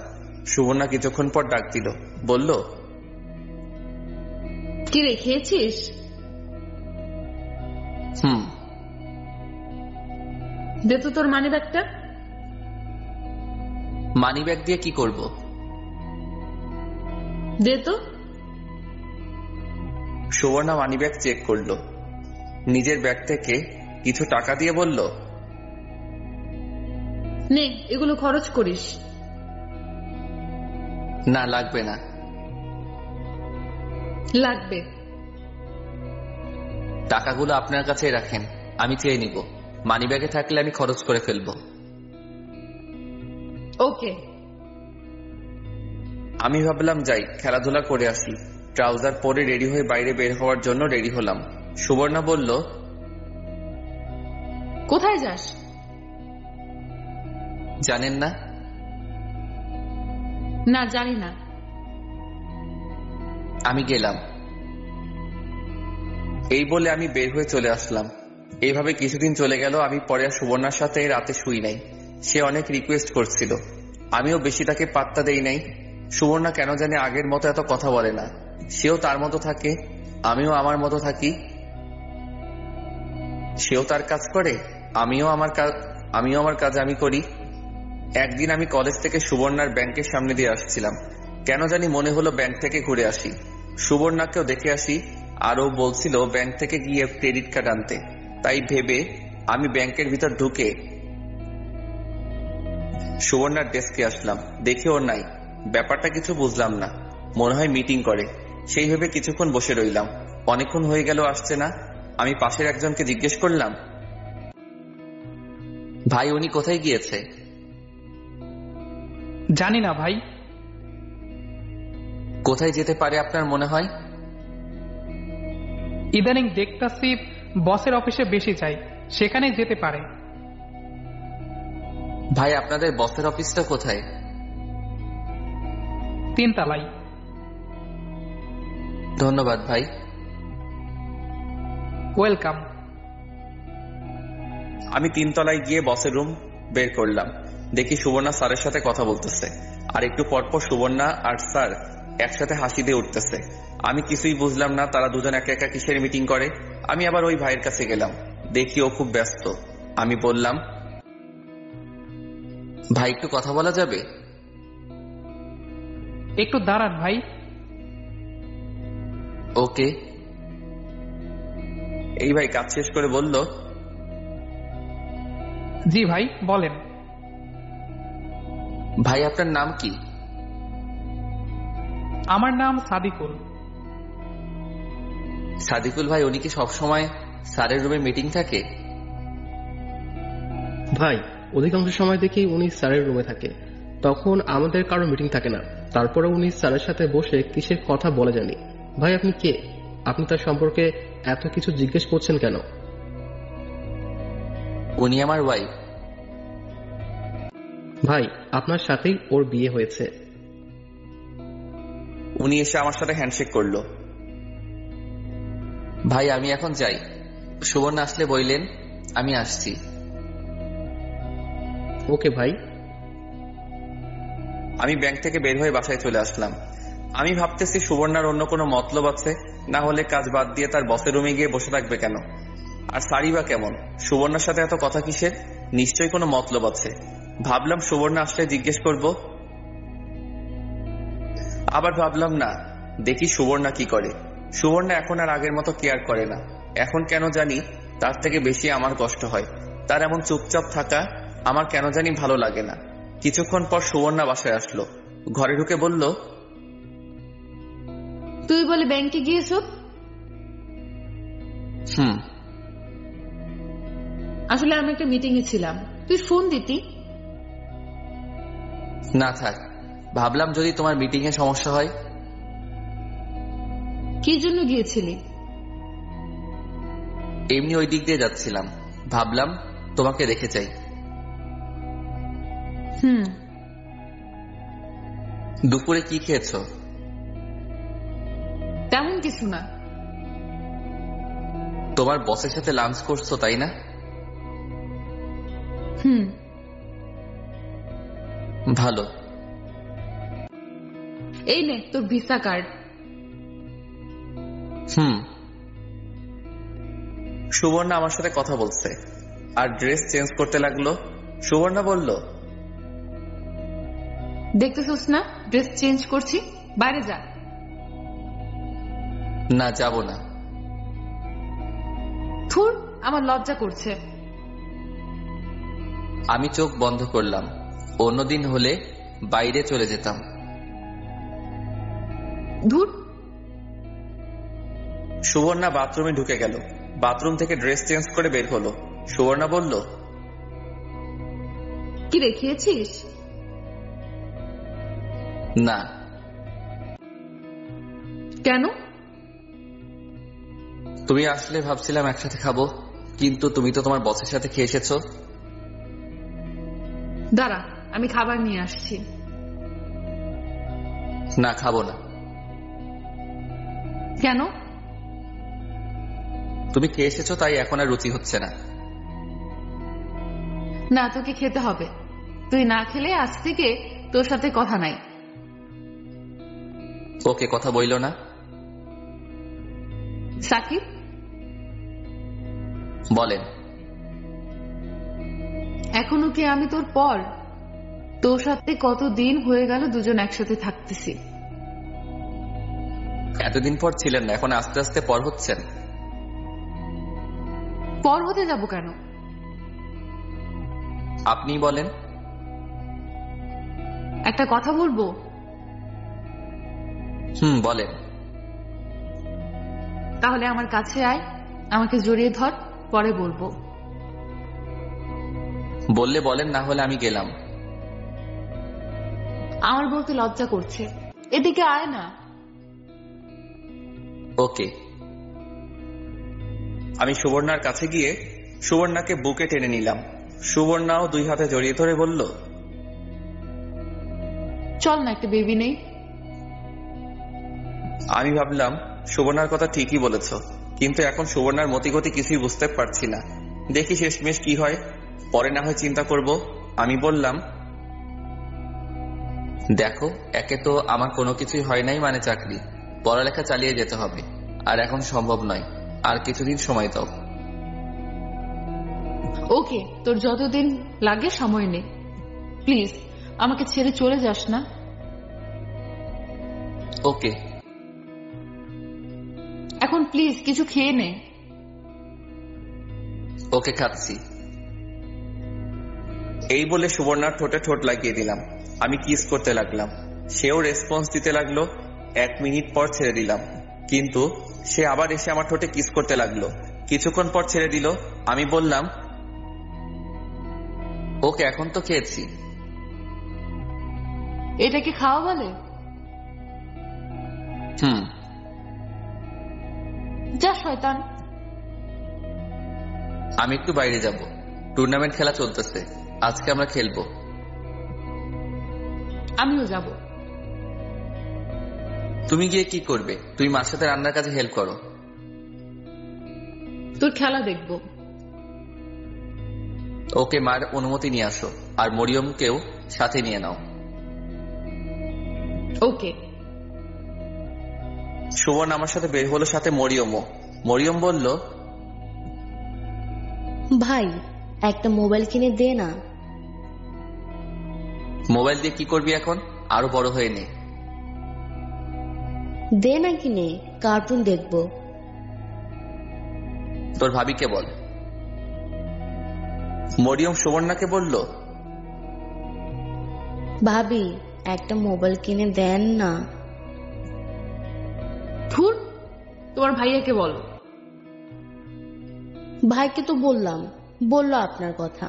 Speaker 2: সুবর্ণা কিছুক্ষণ পর ডাক দিল, বলল,
Speaker 1: কিরে, খেয়েছিস? দে তো তোর মানি ব্যাগটা।
Speaker 2: মানি ব্যাগ দিয়ে কি করব?
Speaker 1: দে তো।
Speaker 2: সুবর্ণা মানি ব্যাগ চেক করলো। নিজের ব্যাগ থেকে কিছু টাকা দিয়ে বলল,
Speaker 1: নে, এগুলো খরচ করিস।
Speaker 2: না লাগবে না।
Speaker 1: লাগবে।
Speaker 2: টাকাগুলো আপনার কাছেই রাখেন, আমি চেয়ে নিব। মানিব্যাগে থাকলে আমি খরচ করে ফেলবো।
Speaker 1: ওকে।
Speaker 2: আমি ভাবলাম যাই, খেলাধুলা করে আসি। ট্রাউজার পরে রেডি হয়ে বাইরে বের হওয়ার জন্য রেডি হলাম। সুবর্ণা বলল,
Speaker 1: কোথায় যাস?
Speaker 2: জানেন না?
Speaker 1: না, জানি না।
Speaker 2: আমি গেলাম। এই বলে আমি বের হয়ে চলে আসলাম। এইভাবে কিছুদিন চলে গেল। আমি পরে আর সুবর্ণার সাথে রাতে শুই নাই। সে অনেক রিকোয়েস্ট করছিল, আমিও বেশি তাকে পাত্তা দেই নাই। সুবর্ণা কেন জানি আগের মতো এত কথা বলে না। সেও তার মতো থাকে, আমিও আমার মতো থাকি। সেও তার কাজ করে, আমিও আমার কাজ আমি করি। একদিন আমি কলেজ থেকে সুবর্ণার ব্যাংকের সামনে দিয়ে আসছিলাম। কেন জানি মনে হলো ব্যাংক থেকে ঘুরে আসি, সুবর্ণাকেও দেখে আসি। আরও বলছিল ব্যাংক থেকে গিয়ে ক্রেডিট কার্ড আনতে। তাই ভেবে আমি ব্যাংকের ভিতর ঢুকে সুবর্ণার ডেস্কে আসলাম। দেখে ও নাই। ব্যাপারটা কিছু বুঝলাম না, মনে হয় মিটিং করে। সেই ভেবে কিছুক্ষণ বসে রইলাম। অনেকক্ষণ হয়ে গেল আসছে না। আমি পাশের একজনকে জিজ্ঞেস করলাম, ভাই উনি কোথায় গিয়েছে?
Speaker 3: জানি না ভাই।
Speaker 2: কোথায় যেতে পারে আপনার মনে হয়?
Speaker 3: ইদানিং দেখতাছি বসের অফিসে বেশি যাই, সেখানে যেতে পারে।
Speaker 2: ভাই আপনাদের বসের অফিসটা কোথায়?
Speaker 3: 3 তলায়।
Speaker 2: ধন্যবাদ ভাই।
Speaker 3: ওয়েলকাম।
Speaker 2: আমি 3 তলায় গিয়ে বসের রুম বের করলাম। দেখি সুবর্ণা স্যারের সাথে কথা বলতেছে, আর একটু পরপর সুবর্ণা আর স্যার একসাথে হাসি দিয়ে উঠতেছে। আমি কিছুই বুঝলাম না তারা দুজন একা একা কিসের মিটিং করে। আমি আবার ওই ভাইয়ের কাছে গেলাম, দেখি ও খুব ব্যস্ত। আমি বললাম, ভাই একটু কথা বলা যাবে?
Speaker 3: একটু দাঁড়ান ভাই।
Speaker 2: ওকে। এই ভাই কাজ শেষ করে বলল,
Speaker 3: জি ভাই বলেন।
Speaker 2: ভাই আপনার নাম কি?
Speaker 3: আমার নাম সাদিকুল।
Speaker 2: সাদিকুল ভাই, উনি কি সবসময় স্যারের রুমে মিটিং থাকে?
Speaker 4: ভাই অধিকাংশ সময় দেখি উনি স্যারের রুমে থাকে, তখন আমাদের কারো মিটিং থাকে না। তারপরে উনি স্যারের সাথে বসে কিসের কথা বলে জানি। ভাই আপনি কে? আপনি তার সম্পর্কে এত কিছু জিজ্ঞেস করছেন কেন?
Speaker 2: উনি আমার ওয়াইফ।
Speaker 4: ভাই আপনার সাথেই ওর বিয়ে হয়েছে।
Speaker 2: উনি এসে আমার সাথে হ্যান্ডশেক করলো। ভাই আমি এখন যাই, সুবর্ণা আসলে বললেন আমি আসছি।
Speaker 4: ওকে ভাই।
Speaker 2: আমি ব্যাংক থেকে বের হয়ে বাসায় চলে আসলাম। আমি ভাবতেছি সুবর্ণার অন্য কোনো মতলব আছে, না হলে কাজ বাদ দিয়ে তার বসের রুমে গিয়ে বসে থাকবে কেন? আর সারি বা কেমন? সুবর্ণার সাথে এত কথা কিসের? নিশ্চয়ই কোনো মতলব আছে। ভাবলাম সুবর্ণা আসলে জিজ্ঞেস করব, আবার ভাবলাম না, দেখি সুবর্ণা কি করে। সুবর্ণা এখন আর আগের মতো কেয়ার করে না। এখন কেন জানি তার থেকে বেশি আমার কষ্ট হয়। তার এমন চুপচাপ থাকা আমার কেন জানি ভালো লাগে না। কিছুক্ষণ পর সুবর্ণা বাসায় আসলো। ঘরে ঢুকে বলল,
Speaker 1: তুই বলে ব্যাংকে গিয়েছ? আসলে আমি একটা মিটিং এ ছিলাম, তুই ফোন দিতি।
Speaker 2: না থাক, ভাবলাম যদি তোমার মিটিং এ সমস্যা হয়।
Speaker 1: কি জন্য গিয়েছিলি?
Speaker 2: এমনি ওই দিক দিয়ে যাচ্ছিলাম, ভাবলাম তোমাকে দেখে যাই। দুপুরে কি খেয়েছো?
Speaker 1: তেমন কিছু না।
Speaker 2: তোমার বসের সাথে লাঞ্চ করছো তাই না? ভালো।
Speaker 1: এই নে তোর ভিসা কার্ড।
Speaker 2: সুবর্ণা আমার সাথে কথা বলছে আর ড্রেস চেঞ্জ করতে লাগলো। সুবর্ণা বলল,
Speaker 1: দেখতেছিস না ড্রেস চেঞ্জ করছি, বাইরে যা।
Speaker 2: না যাব না।
Speaker 1: থুর, আমার লজ্জা করছে।
Speaker 2: আমি চোখ বন্ধ করলাম। অন্যদিন হলে বাইরে চলে যেতাম।
Speaker 1: ধুর,
Speaker 2: সুবর্ণা বাথরুমে ঢুকে গেল। বাথরুম থেকে ড্রেস চেঞ্জ করে বের হলো। সুবর্ণা বলল,
Speaker 1: কি রেখিয়েছিস?
Speaker 2: না।
Speaker 1: কেন?
Speaker 2: তুমি আসলে ভাবছিলাম একসাথে খাবো, কিন্তু তুমি তো তোমার বসের সাথে খেয়ে এসেছো।
Speaker 1: দাঁড়া, আমি খাবার নিয়ে আসছি।
Speaker 2: না, খাবো না।
Speaker 1: কেন?
Speaker 2: তুমি খেয়ে এসেছো, তাই এখন আর রুচি হচ্ছে না।
Speaker 1: না, তোকে খেতে হবে। তুই না খেলে আজ থেকে তোর সাথে কথা নাই।
Speaker 2: ওকে, কথা বইল না।
Speaker 1: সাকিব,
Speaker 2: বলেন।
Speaker 1: এখনো কি আমি তোর পর? তোর সাথে কতদিন হয়ে গেল দুজন একসাথে থাকতেছি।
Speaker 2: এতদিন পর ছিলেন না, এখন আস্তে আস্তে পর হচ্ছেন।
Speaker 1: পর হতে যাব কেন?
Speaker 2: আপনি বলেন।
Speaker 1: একটা কথা বলবো?
Speaker 2: বলেন।
Speaker 1: তাহলে আমার কাছে আয়, আমাকে জড়িয়ে ধর, পরে বলবো।
Speaker 2: বললে বলেন, না হলে আমি গেলাম।
Speaker 1: আমার বলতে লজ্জা করছে, এদিকে আয় না।
Speaker 2: ওকে। আমি সুবর্ণার কাছে গিয়ে সুবর্ণাকে বুকে টেনে নিলাম। সুবর্ণাও 2 হাতে জড়িয়ে ধরে বলল,
Speaker 1: চল না, একটা বেবি নেই।
Speaker 2: আমি ভাবলাম সুবর্ণার কথা ঠিকই বলেছ, কিন্তু এখন সুবর্ণার মতিগতি কিছুই বুঝতে পারছি না। দেখি শেষমেশ কি হয়, পরে না হয় চিন্তা করব। আমি বললাম, দেখো, একে তো আমার কোনো কিছুই হয় নাই, মানে চাকরি, পড়ালেখা চালিয়ে যেতে হবে, আর এখন সম্ভব নয়। আর কিছুদিন সময় দাও।
Speaker 1: ওকে, তোর যতদিন লাগে সময় নে, প্লিজ আমাকে ছেড়ে চলে যাস না।
Speaker 2: ওকে।
Speaker 1: এখন প্লিজ কিছু খেয়ে নে।
Speaker 2: ওকে, খাচ্ছি। এই বলে সুবর্ণার ঠোঁটে ঠোঁট লাগিয়ে দিলাম। আমি কিস করতে লাগলাম, সেও রেসপন্স দিতে লাগলো। 1 মিনিট পর ছেড়ে দিলাম, কিন্তু সে আবার এসে আমার ঠোঁটে কিস করতে লাগলো। কিছুক্ষণ পর ছেড়ে দিল। আমি বললাম, ওকে, এখন তো খেয়েছি।
Speaker 1: এটাকে খাওয়া বলে? যা শয়তান।
Speaker 2: আমি একটু বাইরে যাব, টুর্নামেন্ট খেলা চলতেছে, আজকে আমরা খেলবো।
Speaker 1: আমিও যাব।
Speaker 2: তুমি গিয়ে কি করবে? তুমি মার সাথে রান্নার কাজে হেল্প করো।
Speaker 1: তোর খেলা দেখবো।
Speaker 2: ওকে, মার অনুমতি নিয়ে আসো, আর মরিয়মকেও সাথে নিয়ে নাও।
Speaker 1: ওকে।
Speaker 2: সুবর্ণ আমার সাথে বের হলো, সাথে মরিয়মও। মরিয়ম বলল,
Speaker 5: ভাই, একটা মোবাইল কিনে দে না।
Speaker 2: মোবাইল দিয়ে কি করবি এখন? আরো বড় হয়ে নে।
Speaker 5: দে না কিনে, কার্টুন দেখবো।
Speaker 2: তোর ভাবিকে বল। মরিয়ম সুবর্ণাকে বলল,
Speaker 5: ভাবি, একটা মোবাইল কিনে দেন না।
Speaker 1: ধুর, তোমার ভাইয়াকে বলো।
Speaker 5: ভাইকে তো বললাম, বললো আপনার কথা।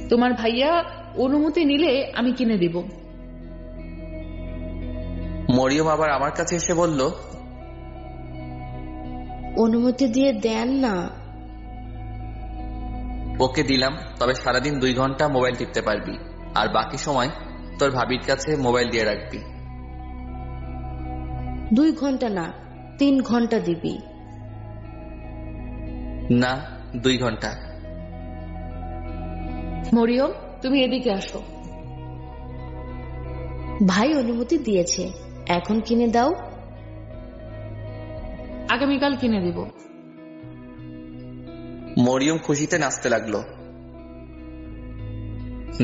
Speaker 1: তোমার ভাইয়া অনুমতি নিলে আমি কিনে দিব।
Speaker 2: মরিয়ম আবার আমার কাছে এসে বলল,
Speaker 5: অনুমতি দিয়ে দেন না।
Speaker 2: ওকে দিলাম, তবে সারাদিন 2 ঘন্টা মোবাইল টিপতে পারবি, আর বাকি সময় তোর ভাবির কাছে মোবাইল দিয়ে রাখবি।
Speaker 5: 2 ঘন্টা না, 3 ঘন্টা দিবি।
Speaker 2: না, 2 ঘন্টা।
Speaker 1: মরিয়ম, তুমি এদিকে আসো।
Speaker 5: ভাই অনুমতি দিয়েছে, এখন কিনে দাও।
Speaker 1: আগামীকাল কিনে দিব।
Speaker 2: মরিয়ম খুশিতে নাচতে লাগলো।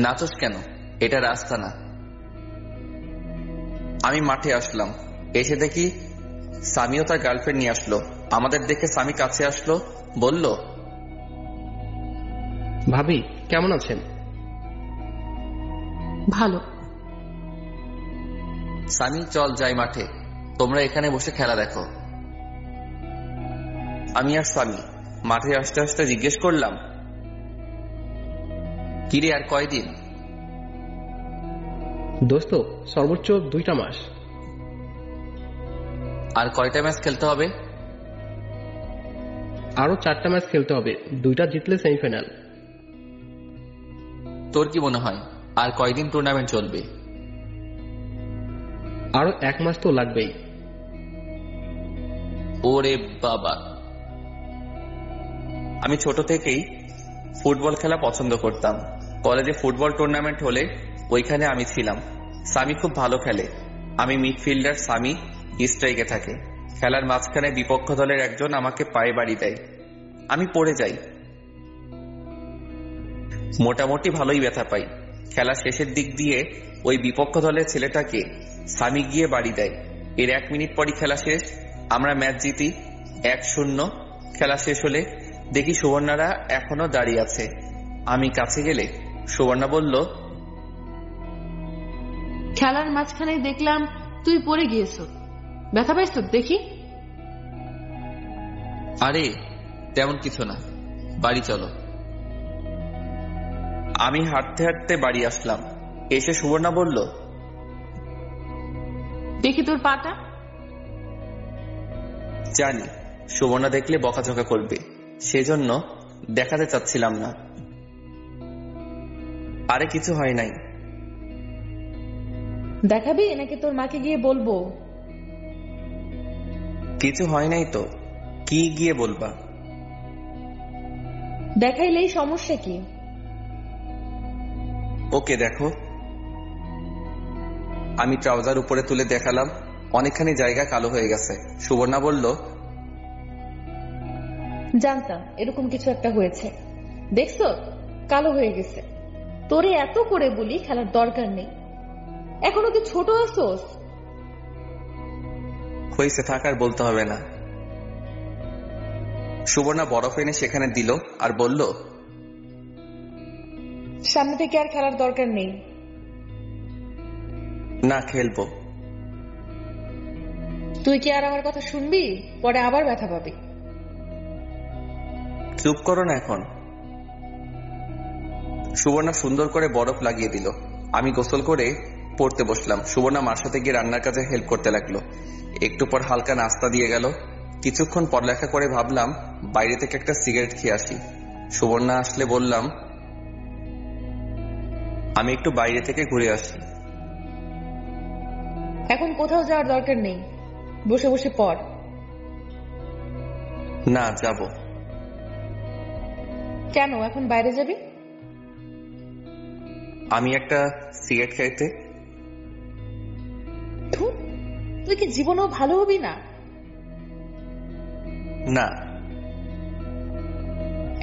Speaker 2: নাচস কেন? এটা রাস্তা না। আমি মাঠে আসলাম, এসে দেখি সামিও তার গার্লফ্রেন্ড নিয়ে আসলো। আমাদের দেখে সামি কাছে আসলো, বলল,
Speaker 4: ভাবি, কেমন আছেন?
Speaker 1: ভালো।
Speaker 2: সামি, চল যাই মাঠে, তোমরা এখানে বসে খেলা দেখো। আমি আর স্বামী মাঠে আসতে আসতে জিজ্ঞেস করলাম, কিরে আর কয়দিন?
Speaker 4: দোস্ত সর্বোচ্চ 2টা মাস।
Speaker 2: আর কয়টা ম্যাচ খেলতে হবে?
Speaker 4: আরো 4টা ম্যাচ খেলতে হবে, 2টা জিতলে সেমিফাইনাল।
Speaker 2: তোর কি মনে হয় আর কয়দিন টুর্নামেন্ট চলবে?
Speaker 4: আরো 1 মাস তো লাগবেই।
Speaker 2: ওরে বাবা, আমি ছোট থেকেই ফুটবল খেলা পছন্দ করতাম। কলেজে ফুটবল টুর্নামেন্ট হলে ওইখানে আমি ছিলাম। সামি খুব ভালো খেলে, আমি মিডফিল্ডার, সামি স্ট্রাইকে থাকে। খেলার মাঝখানে বিপক্ষ দলের একজন আমাকে পায়ে বাড়ি দেয়, আমি পড়ে যাই। মোটামুটি ভালোই ব্যথা পাই। খেলা শেষের দিক দিয়ে ওই বিপক্ষ দলের ছেলেটাকে সামি গিয়ে বাড়ি দেয়। এর 1 মিনিট পরই খেলা শেষ, আমরা ম্যাচ জিতি 1-0। খেলা শেষ হলে দেখি সুবর্ণারা এখনো দাঁড়িয়ে আছে। আমি কাছে গেলে সুবর্ণা বলল,
Speaker 1: খেলার মাঝখানে দেখলাম তুই পড়ে গিয়েছ, ব্যথা পাইছ দেখি।
Speaker 2: আরে তেমন কিছু না, বাড়ি চলো। আমি হাঁটতে হাঁটতে বাড়ি আসলাম। এসে সুবর্ণা বলল,
Speaker 1: দেখি তোর পাটা।
Speaker 2: জানি সুবর্ণা দেখলে বকাঝকা করবে, সেজন্য দেখাতে চাচ্ছিলাম না। আরে কিছু হয় নাই।
Speaker 1: দেখাবি নাকি তোর মাকে গিয়ে বলবো?
Speaker 2: কিছু হয় নাই তো, কি গিয়ে বলবা?
Speaker 1: দেখাইলেই সমস্যা কি?
Speaker 2: ওকে দেখো। আমি ট্রাউজার উপরে তুলে দেখালাম, অনেকখানি জায়গা কালো হয়ে গেছে। সুবর্ণা বলল,
Speaker 1: জানতাম এরকম কিছু একটা হয়েছে। দেখছো কালো হয়ে গেছে। তোরে এত করে বলি খেলার দরকার নেই, এখনো কি ছোট আছোস?
Speaker 2: হয়েছে, থাকার বলতে হবে না। সুবর্ণা বরফ এনে সেখানে দিল আর বলল,
Speaker 1: সামনে থেকে আর খেলার দরকার নেই।
Speaker 2: না খেলবো।
Speaker 1: তুই কি আর আমার কথা শুনবি? পরে আবার ব্যথা পাবি।
Speaker 2: চুপ করো না এখন। সুবর্ণা সুন্দর করে বরফ লাগিয়ে দিল। আমি গোসল করে পড়তে বসলাম। সুবর্ণা মার সাথে গিয়ে রান্নার কাজে হেল্প করতে লাগলো। একটু পর হালকা নাস্তা দিয়ে গেল। কিছুক্ষণ পড়ালেখা করে ভাবলাম বাইরে থেকে একটা সিগারেট খেয়ে আসি। সুবর্ণা আসলে বললাম, আমি একটু বাইরে থেকে ঘুরে আসি।
Speaker 1: এখন কোথাও যাওয়ার দরকার নেই, বসে বসে পড়।
Speaker 2: না, যাব।
Speaker 1: কেন এখন বাইরে যাবি?
Speaker 2: আমি একটা সিগারেট খাইতে।
Speaker 1: ধুর, তুই কি জীবনেও ভালো হবি না?
Speaker 2: না।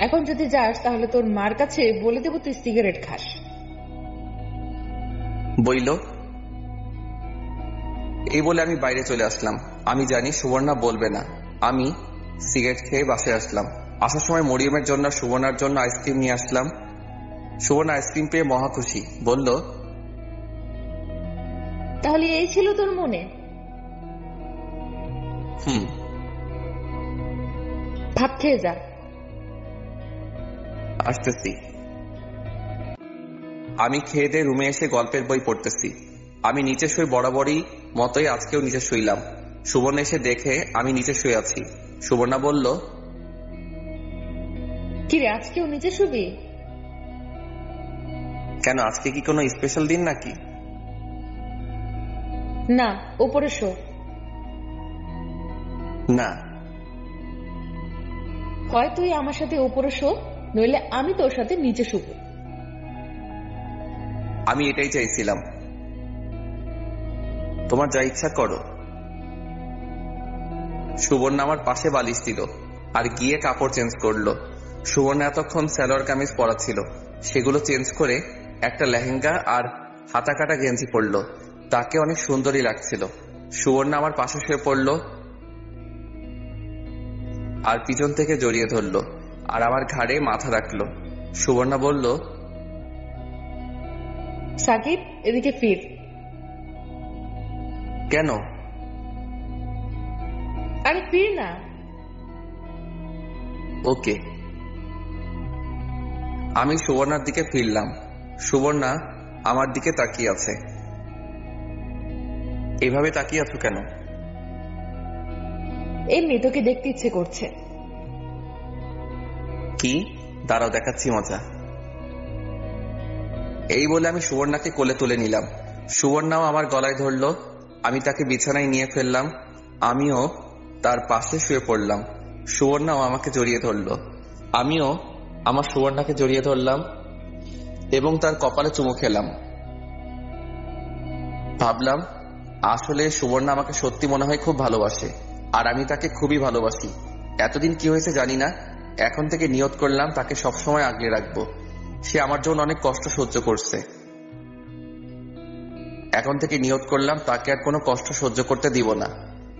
Speaker 1: এখন যদি যাস তাহলে তোর মার কাছে বলে দেবো তুই সিগারেট খাস।
Speaker 2: বইল। এই বলে আমি বাইরে চলে আসলাম। আমি জানি সুবর্ণা বলবে না। আমি সিগারেট খেয়ে বাসায় আসলাম। আসার সময় মরিয়মের জন্য সুবর্ণার জন্য আইসক্রিম নিয়ে আসলাম। সুবর্ণা আইসক্রিম পেয়ে মহা খুশি, বলল,
Speaker 1: তাহলে এই ছিল তোর মনে? ভাত খেয়ে যা।
Speaker 2: আসতেছি। আমি খেয়ে দিয়ে রুমে এসে গল্পের বই পড়তেছি। আমি নিচে শুয়ে বরাবরই মতোই আজকেও নিচে শুইলাম। সুবর্ণা এসে দেখে আমি নিচে শুয়ে আছি। সুবর্ণা বলল,
Speaker 1: কিরে আজকেও নিচে শুবি?
Speaker 2: কেন, আজকে কি কোনো স্পেশাল দিন নাকি?
Speaker 1: না, ওপরে শো।
Speaker 2: না।
Speaker 1: হয় তুই আমার সাথে ওপরে শো, নইলে আমি তোর সাথে নিচে শুবো।
Speaker 2: আমি এটাই চাইছিলাম। তোমার যা ইচ্ছা করো। সুবর্ণা আমার পাশে বালিশ দিল আর গিয়ে কাপড় চেঞ্জ করলো। সুবর্ণা এতক্ষণ সালোয়ার কামিজ পরা ছিল, সেগুলো চেঞ্জ করে একটা লেহেঙ্গা আর হাতা কাটা গেঞ্জি পরলো। তাকে অনেক সুন্দরী লাগছিল। সুবর্ণা আমার পাশে শুয়ে পড়লো আর পিছন থেকে জড়িয়ে ধরলো আর আমার ঘাড়ে মাথা রাখলো। সুবর্ণা বলল,
Speaker 1: সাকিব এদিকে ফির।
Speaker 2: কেন?
Speaker 1: আরে ফির না।
Speaker 2: ওকে। আমি সুবর্ণার দিকে ফিরলাম। সুবর্ণা আমার দিকে তাকিয়ে আছে। এভাবে তাকিয়ে আছো কেন?
Speaker 1: এমনি তোকে দেখতে ইচ্ছে করছে।
Speaker 2: কি? দাঁড়াও, দেখাচ্ছি মজা। এই বলে আমি সুবর্ণাকে কোলে তুলে নিলাম। সুবর্ণাও আমার গলায় ধরলো। আমি তাকে বিছানায় নিয়ে ফেললাম। আমিও তার পাশে শুয়ে পড়লাম। সুবর্ণাও আমাকে জড়িয়ে ধরলো। আমিও আমার সুবর্ণাকে জড়িয়ে ধরলাম এবং তার কপালে চুমু খেলাম। ভাবলাম, আসলে সুবর্ণা আমাকে সত্যি মনে হয় খুব ভালোবাসে, আর আমি তাকে খুবই ভালোবাসি। এতদিন কি হয়েছে জানি না, এখন থেকে নিয়ত করলাম তাকে সবসময় আগলে রাখবো। সে আমার জন্য অনেক কষ্ট সহ্য করছে। এখন থেকে নিয়ত করলাম তাকে আর কোনো কষ্ট সহ্য করতে দিব না।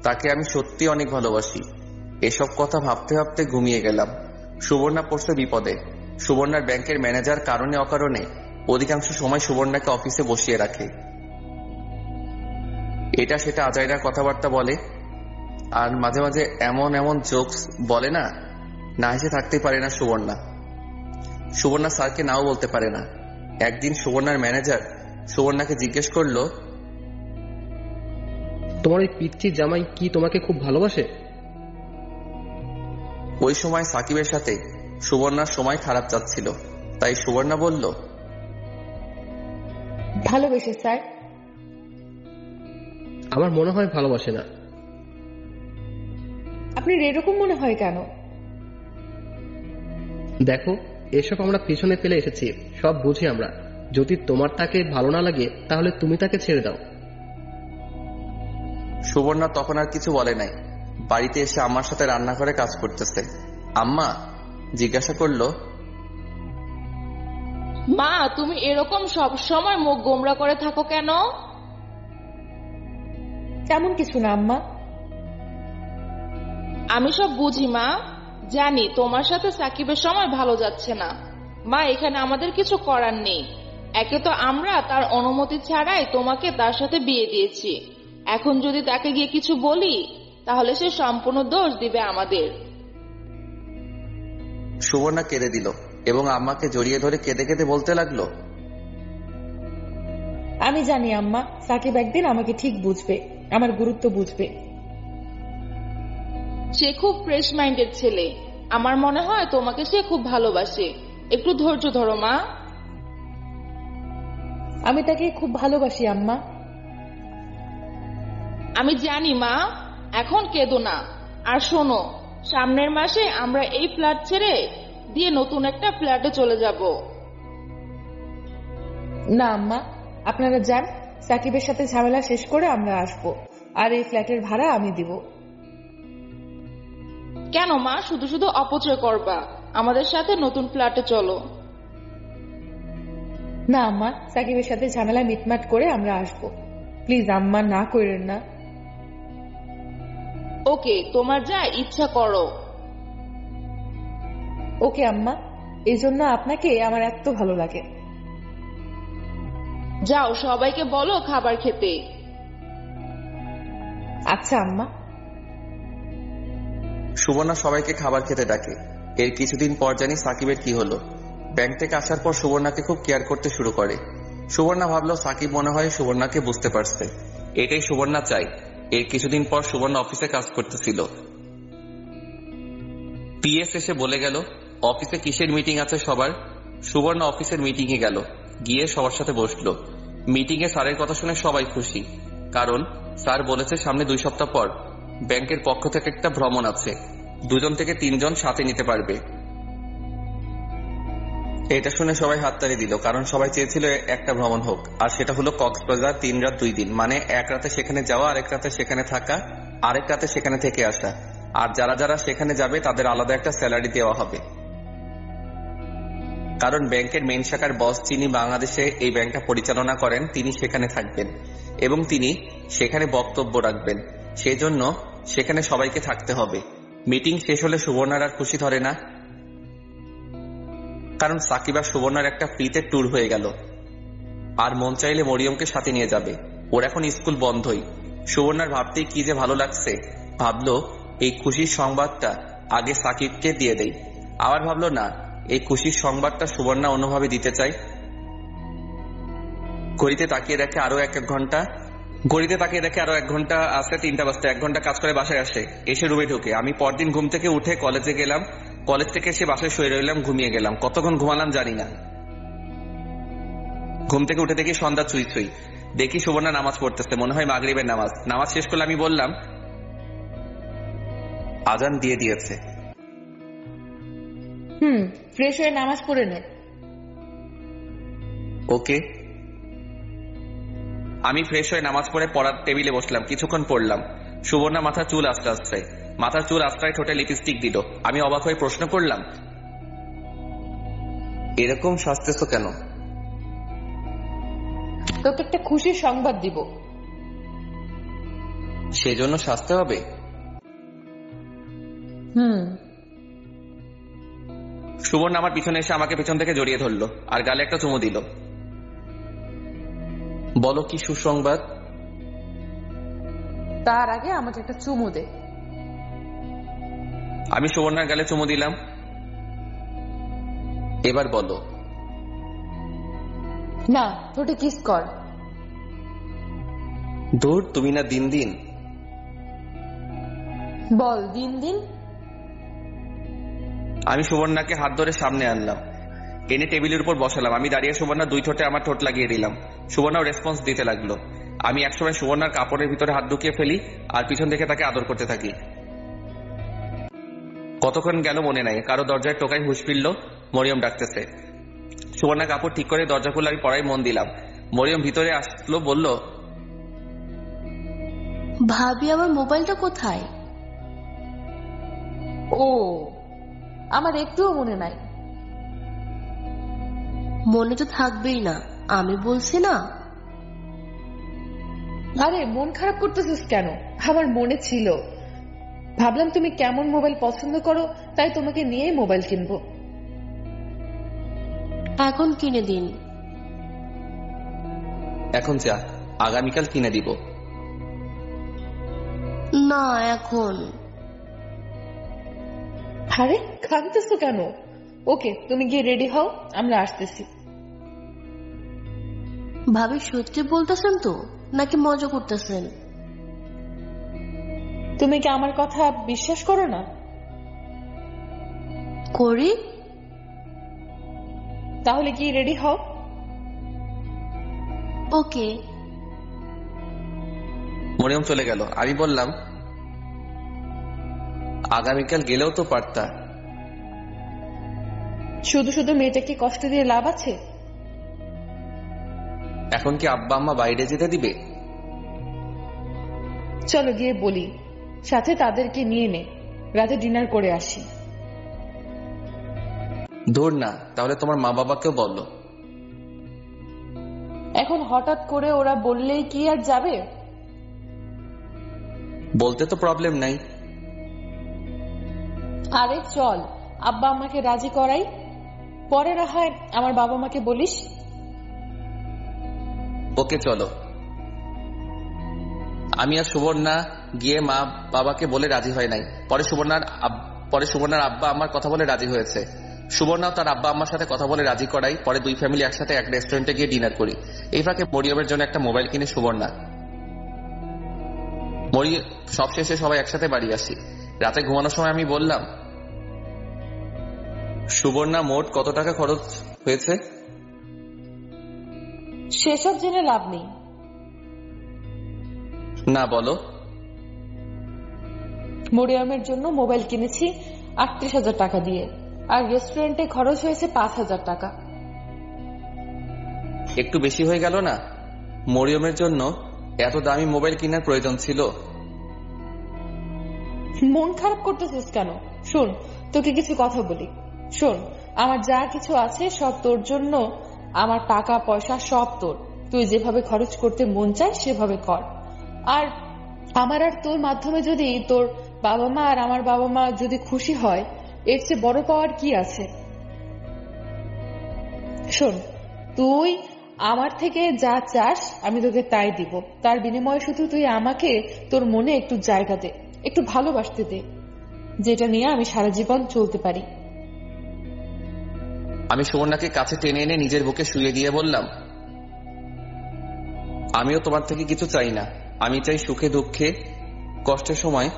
Speaker 2: তাকে আমি সত্যি অনেক ভালোবাসি। এসব কথা ভাবতে ভাবতে ঘুমিয়ে গেলাম। সুবর্ণা পড়ছে বিপদে। সুবর্ণার ব্যাংকের ম্যানেজার কারণে অকারণে অধিকাংশ সময় সুবর্ণাকে অফিসে বসিয়ে রাখে। এটা সেটা আজাইরা কথাবার্তা বলে, আর মাঝে মাঝে এমন এমন জোকস বলে না, না হেসে থাকতে পারে না সুবর্ণা। সুবর্ণা স্যারকে নাও বলতে পারে না। একদিন সুবর্ণার ম্যানেজার সুবর্ণাকে জিজ্ঞেস করলো,
Speaker 4: তোমার ওই পিচ্চি জামাই কি তোমাকে খুব ভালোবাসে?
Speaker 2: ওই সময় সাকিবের সাথে সুবর্ণার সময় খারাপ যাচ্ছিল, তাই সুবর্ণা বলল,
Speaker 1: ভালোবেসে স্যার।
Speaker 4: আমার মনে হয় ভালোবাসে না।
Speaker 1: আপনার এরকম মনে হয় কেন?
Speaker 4: দেখো, এসব আমরা পিছনে ফেলে এসেছি, সব বুঝি আমরা। যদি তোমার তাকে ভালো না লাগে তাহলে তুমি তাকে ছেড়ে দাও।
Speaker 2: সুবর্ণা তখন আর কিছু বলে নাই। বাড়িতে এসে আম্মার সাথে রান্নাঘরে কাজ করতেছে। আম্মা জিজ্ঞাসা করলো,
Speaker 6: মা, তুমি এরকম সব সময় মুখ গোমরা করে থাকো কেন?
Speaker 1: তেমন কিছু না আম্মা।
Speaker 6: আমি সব বুঝি মা, জানি তোমার সাথে সাকিবের সময় ভালো যাচ্ছে না। মা, এখানে আমাদের কিছু করার নেই। একে তো আমরা তার অনুমতি ছাড়াই তোমাকে তার সাথে বিয়ে দিয়েছি। এখন যদি তাকে গিয়ে কিছু বলি তাহলে সে সম্পূর্ণ দোষ দিবে আমাদের।
Speaker 2: সুবর্ণা কেঁদে দিল এবং আম্মাকে জড়িয়ে ধরে কেঁদে কেঁদে বলতে লাগলো,
Speaker 1: আমি জানি আম্মা, সাকিব একদিন আমাকে ঠিক বুঝবে, আমার গুরুত্ব বুঝবে।
Speaker 6: সে খুব ফ্রেশ মাইন্ডের ছেলে। আমার মনে হয় তোমাকে সে খুব ভালোবাসে। একটু ধৈর্য ধরো মা।
Speaker 1: আমি তাকে খুব ভালোবাসি আম্মা।
Speaker 6: আমি জানি মা, এখন কেঁদো না। আর শোনো, সামনের মাসে আমরা এই ফ্ল্যাট ছেড়ে দিয়ে নতুন একটা ফ্ল্যাটে চলে যাব।
Speaker 1: না আম্মা, আপনারা যান, সাকিবের সাথে ঝামেলা শেষ করে আমরা আসবো, আর এই ফ্ল্যাটের ভাড়া আমি দিব।
Speaker 6: কেন মা শুধু শুধু অপচয় করবা? আমাদের সাথে নতুন ফ্ল্যাটে চলো।
Speaker 1: না আম্মা, সাকিবের সাথে ঝামেলা মিটমাট করে আমরা আসবো। প্লিজ আম্মা, না করেন না।
Speaker 6: ওকে, তোমার যা ইচ্ছা করো।
Speaker 1: ওকে আম্মা, এই জন্য আপনাকে আমার এত ভালো লাগে।
Speaker 6: যাও, সবাইকে বলো খাবার খেতে।
Speaker 1: আচ্ছা আম্মা।
Speaker 2: সুবর্ণা সবাইকে খাবার খেতে ডাকে। এর কিছুদিন পর জানি সাকিবের কি হলো। ব্যাংক থেকে আসার পর সুবর্ণাকে খুব কেয়ার করতে শুরু করে। সুবর্ণা ভাবলো সাকিব মনে হয় সুবর্ণাকে বুঝতে পারছে। এটাই সুবর্ণা চাই। এর কিছুদিন পর সুবর্ণা অফিসে কাজ করতেছিল। পিএস এসে বলে গেল, অফিসে কিসের মিটিং আছে সবার। সুবর্ণা অফিসের মিটিং এ গেল, গিয়ে সবার সাথে বসলো। মিটিং এ স্যারের কথা শুনে সবাই খুশি, কারণ স্যার বলেছে সামনে 2 সপ্তাহ পর ব্যাংকের পক্ষ থেকে একটা ভ্রমণ আছে। 2 থেকে 3 জন সাথে নিতে পারবে। এটা শুনে সবাই হাততালি দিল, কারণ সবাই চেয়েছিল একটা ভ্রমণ হোক, আর সেটা হলো কক্সবাজার 3 রাত 2 দিন, মানে 1 রাতে সেখানে যাওয়া, আরেক রাতে সেখানে থাকা, আরেক রাতে সেখানে থেকে আসা। আর যারা যারা সেখানে যাবে তাদের আলাদা একটা স্যালারি দেওয়া হবে। কারণ ব্যাংকের মেইন শাখার বস যিনি বাংলাদেশে এই ব্যাংকটা পরিচালনা করেন, তিনি সেখানে থাকবেন এবং তিনি সেখানে বক্তব্য রাখবেন। সেই জন্য সেখানে সবাইকে থাকতে হবে। মিটিং শেষ হলে সুবর্ণার আর খুশি ধরে না, কারণ সাকিব আর সুবর্ণার একটা ফ্রিতে ট্যুর হয়ে গেল। আর মন চাইলে মরিয়মকে সাথে নিয়ে যাবে। ওর এখন স্কুল বন্ধই। সুবর্ণার ভাবতেই কি যে ভালো লাগছে। ভাবলো এই খুশির সংবাদটা আগে সাকিবকে দিয়ে দেই, আবার ভাবলো না এই খুশির সংবাদটা সুবর্ণা অন্যভাবে দিতে চাই। ঘড়িতে তাকিয়ে দেখে আরো এক ঘন্টা আসতে 3টা বাজতে। 1 ঘন্টা কাজ করে বাসায় আসে, এসে রুমে ঢুকে। আমি পরদিন ঘুম থেকে উঠে কলেজে গেলাম। কলেজ থেকে এসে বাসায় শুয়ে রইলাম, ঘুমিয়ে গেলাম। কতক্ষণ ঘুমালাম জানি না। ঘুম থেকে উঠে দেখি সন্ধ্যা ছুঁই ছুঁই। দেখি সুবর্ণা নামাজ পড়তেছে, মনে হয় মাগরিবের নামাজ। নামাজ শেষ করলে আমি বললাম, আজান দিয়ে দিয়েছে।
Speaker 1: ফ্রেশ হয়ে নামাজ পড়ে নে।
Speaker 2: ওকে। আমি ফ্রেশ হয়ে নামাজ পড়ে পড়ার টেবিলে বসলাম, কিছুক্ষণ পড়লাম। সুবর্ণা মাথার চুল আস্তে ঠোঁটে লিপস্টিক দিল। আমি অবাক হয়ে প্রশ্ন করলাম, এরকম সাজতেছ কেন?
Speaker 1: তোকে একটা খুশির সংবাদ দিব।
Speaker 2: সেজন্য সাজতে হবে? সুবর্ণা আমার পিছনে এসে আমাকে পেছন থেকে জড়িয়ে ধরলো আর গালে একটা চুমু দিল। বলো কি সুসংবাদ?
Speaker 1: তার আগে আমাকে একটা চুমু দে।
Speaker 2: আমি সুবর্ণার গালে চুমু দিলাম। এবার বলো।
Speaker 1: না, ঠোঁটে কিস কর।
Speaker 2: দূর, তুমি না দিন দিন।
Speaker 1: বল দিন দিন।
Speaker 2: আমি সুবর্ণাকে হাত ধরে সামনে আনলাম, টেনে টেবিলের উপর বসালাম। আমি দাঁড়িয়ে সুবর্ণা 2 ঠোঁটে আমার ঠোঁট লাগিয়ে দিলাম। সুবর্ণাও রেসপন্স দিতে লাগলো। আমি একসময় সুবর্ণার কাপড়ের ভিতরে হাত ঢুকিয়ে ফেলি আর পিছন থেকে তাকে আদর করতে থাকি। কতক্ষণ গেল মনে নাই। কারো দরজায় টোকাই হুঁশ ফিরল, মরিয়ম ডাকতেছে। সুবর্ণা কাপড় ঠিক করে দরজা খুলে আমি পড়ায় মন দিলাম। মরিয়ম ভিতরে আসলো, বলল,
Speaker 5: ভাবি আমার মোবাইলটা কোথায়?
Speaker 1: ও, আমার একটুও মনে নাই।
Speaker 5: মনে তো থাকবেই না, আমি বলছি না।
Speaker 1: আরে মন খারাপ করতেছিস কেন? আমার মনে ছিল। ভাবলাম তুমি কেমন মোবাইল পছন্দ করো, তাই তোমাকে নিয়েই মোবাইল কিনবো।
Speaker 5: এখন কিনে দিন।
Speaker 2: এখন যা, আগামীকাল কিনে দিব।
Speaker 5: না এখন।
Speaker 1: আরে কাঁদতেছো কেন? ওকে, তুমি গিয়ে রেডি হও, আমরা আসতেছি।
Speaker 5: ভাবি সত্যি বলতেছেন তো নাকি মজা করতেছেন?
Speaker 1: তুমি কি আমার কথা বিশ্বাস করো না?
Speaker 5: করি।
Speaker 1: তাহলে গিয়ে রেডি হও।
Speaker 5: ওকে।
Speaker 2: মরিয়ম চলে গেল। আমি বললাম, আগামীকাল গেলেও তো পারতা।
Speaker 1: শুধু শুধু মেয়েটাকে কষ্ট দিয়ে লাভ আছে?
Speaker 2: এখন কি আব্বা আম্মা বাইরে যেতে দিবে?
Speaker 1: চলো গিয়ে বলি, সাথে তাদেরকে নিয়ে নে, রাতে ডিনার করে আসি।
Speaker 2: দূর না, তাহলে তোমার মা বাবাকেও বলো।
Speaker 1: এখন হঠাৎ করে ওরা বললেই কি আর যাবে?
Speaker 2: বলতে তো প্রবলেম নাই।
Speaker 1: আরে চল, আব্বা আমাকে রাজি করাই, পরে না হয় আমার বাবা মাকে বলিস।
Speaker 2: ওকে চলো। আমি আর সুবর্ণা গিয়ে মা বাবাকে বলে রাজি হয় নাই। পরে সুবর্ণার আব্বা আম্মার কথা বলে রাজি হয়েছে। সুবর্ণাও তার আব্বা আম্মার সাথে কথা বলে রাজি করাই। পরে 2 ফ্যামিলি একসাথে এক রেস্টুরেন্টে গিয়ে ডিনার করি। এই ফাঁকে মরিয়মের জন্য একটা মোবাইল কিনে সুবর্ণা। সবশেষে সবাই একসাথে বাড়ি আসি। রাতে ঘুমানোর সময় আমি বললাম, সুবর্ণা মোট কত টাকা খরচ হয়েছে?
Speaker 1: সেসব জেনে লাভ নেই।
Speaker 2: না, বলো।
Speaker 1: মরিয়মের জন্য মোবাইল কিনেছি 38,000 টাকা দিয়ে, আর রেস্টুরেন্টে খরচ হয়েছে 5,000 টাকা।
Speaker 2: একটু বেশি হয়ে গেল না? মরিয়মের জন্য এত দামি মোবাইল কেনার প্রয়োজন ছিল?
Speaker 1: মন খারাপ করতেছিস কেন? শোন, তোকে কিছু কথা বলি। শোন, আমার যা কিছু আছে সব তোর জন্য। আমার টাকা পয়সা সব তোর। তুই যেভাবে খরচ করতে মন চায় সেভাবে কর। আর আমার আর তোর মাধ্যমে যদি তোর বাবা মা আর আমার বাবা মা যদি খুশি হয়, এর চেয়ে বড় পাওয়ার কি আছে? শোন, তুই আমার থেকে যা চাস আমি তোকে তাই দিব। তার বিনিময়ে শুধু তুই আমাকে তোর মনে একটু জায়গা দে, একটু ভালোবাসতে দে, যেটা নিয়ে আমি সারা জীবন চলতে পারি।
Speaker 2: আমি সুবর্ণাকে কাছে টেনে এনে নিজের বুকে শুয়ে দিয়ে বললাম, আমিও তোমার থেকে কিছু চাই না। আমি চাই সুখে দুঃখে কষ্টের সময়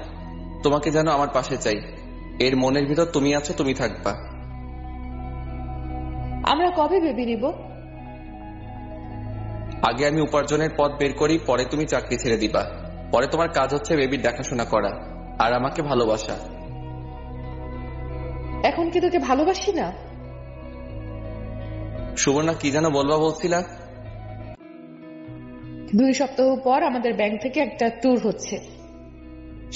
Speaker 2: তোমাকে যেন আমার পাশে চাই। এর মনের ভিতর তুমি আছো, তুমি থাকবা।
Speaker 1: আমরা কবে বেবি নিব?
Speaker 2: আগে আমি উপার্জনের পথ বের করি, পরে তুমি চাকরি ছেড়ে দিবা। পরে তোমার কাজ হচ্ছে বেবির দেখাশোনা করা আর আমাকে ভালোবাসা।
Speaker 1: এখন কি তোকে ভালোবাসি না?
Speaker 2: সুবর্ণা কি যেন বলবা বলছিলা?
Speaker 1: 2 সপ্তাহ পর আমাদের ব্যাংক থেকে একটা ট্যুর হচ্ছে,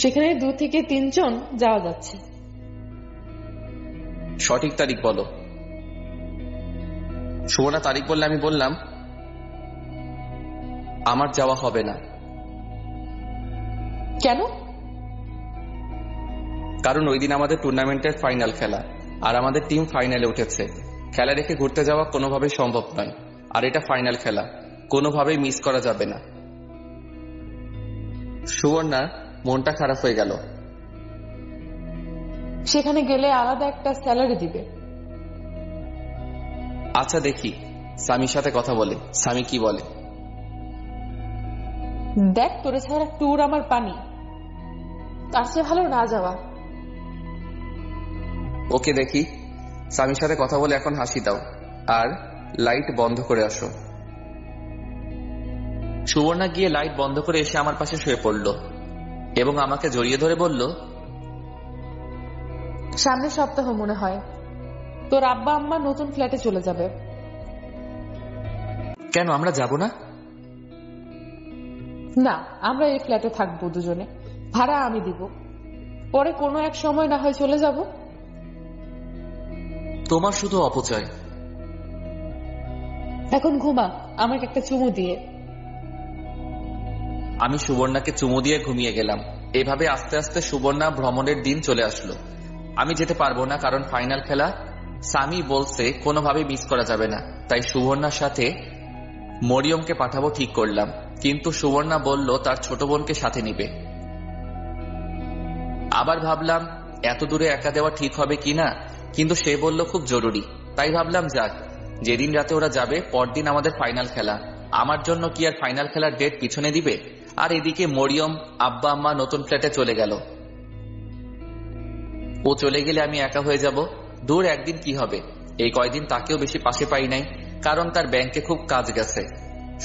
Speaker 1: সেখানে 2 থেকে 3 জন যাওয়া যাচ্ছে।
Speaker 2: সঠিক তারিখ বলো। সুবর্ণা তারিখ বললে আমি বললাম, আমার যাওয়া হবে না।
Speaker 1: কেন?
Speaker 2: কারণ ওই দিন আমাদের টুর্নামেন্টের ফাইনাল খেলা, আর আমাদের টিম ফাইনালে উঠেছে। খেলা রেখে ঘুরতে যাওয়া কোনোভাবেই সম্ভব নয়, আর এটা ফাইনাল খেলা, কোনোভাবেই মিস করা যাবে না। সুবর্ণার মনটা খারাপ হয়ে গেল।
Speaker 1: সেখানে গেলে আলাদা একটা স্যালারি দিবে।
Speaker 2: আচ্ছা দেখি স্বামীর সাথে কথা বলে, স্বামী কি বলে।
Speaker 1: দেখ, তোরে ছাড়া ট্যুর আমার পানি, তার চেয়ে ভালো না যাওয়া।
Speaker 2: ওকে দেখি, স্বামীর সাথে কথা বলে এখন হাসি দাও আর লাইট বন্ধ করে আসো। সুবর্ণা গিয়ে লাইট বন্ধ করে এসে আমার পাশে শুয়ে পড়ল এবং আমাকে জড়িয়ে ধরে বলল,
Speaker 1: সামনের সপ্তাহ মনে হয় তোর আব্বা আম্মা নতুন ফ্ল্যাটে চলে যাবে।
Speaker 2: কেন আমরা যাব না?
Speaker 1: না, আমরা এই ফ্ল্যাটে থাকবো দুজনে, ভাড়া আমি দিব, পরে কোনো এক সময় না হয় চলে যাব।
Speaker 2: তোমার শুধু অপচয়।
Speaker 1: এখন ঘুমা, আমাকে একটা চুমু দিয়ে।
Speaker 2: আমি সুবর্ণাকে চুমু দিয়ে ঘুমিয়ে গেলাম। এভাবে আস্তে আস্তে সুবর্ণা ভ্রমণের দিন চলে আসলো। আমি যেতে পারবো না, কারণ ফাইনাল খেলা। স্বামী বলছে কোনোভাবেই মিস করা যাবে না, তাই সুবর্ণার সাথে মরিয়মকে পাঠাবো ঠিক করলাম। কিন্তু সুবর্ণা বলল তার ছোট বোনকে সাথে নিবে। আবার ভাবলাম এত দূরে একা দেওয়া ঠিক হবে কিনা, কিন্তু সে বলল খুব জরুরি, তাই ভাবলাম যাক। যেদিন রাতে ওরা যাবে পরদিন আমাদের ফাইনাল খেলা, আমার জন্য কি আর ফাইনাল খেলার ডেট পিছনে দিবে? আর এদিকে মরিয়ম আব্বা আম্মা নতুন ফ্ল্যাটে চলে গেল। ও চলে গেলে আমি একা হয়ে যাব। দূর একদিন কি হবে, এই কয়দিন তাকেও বেশি পাশে পাই নাই, কারণ তার ব্যাংকে খুব কাজ গেছে।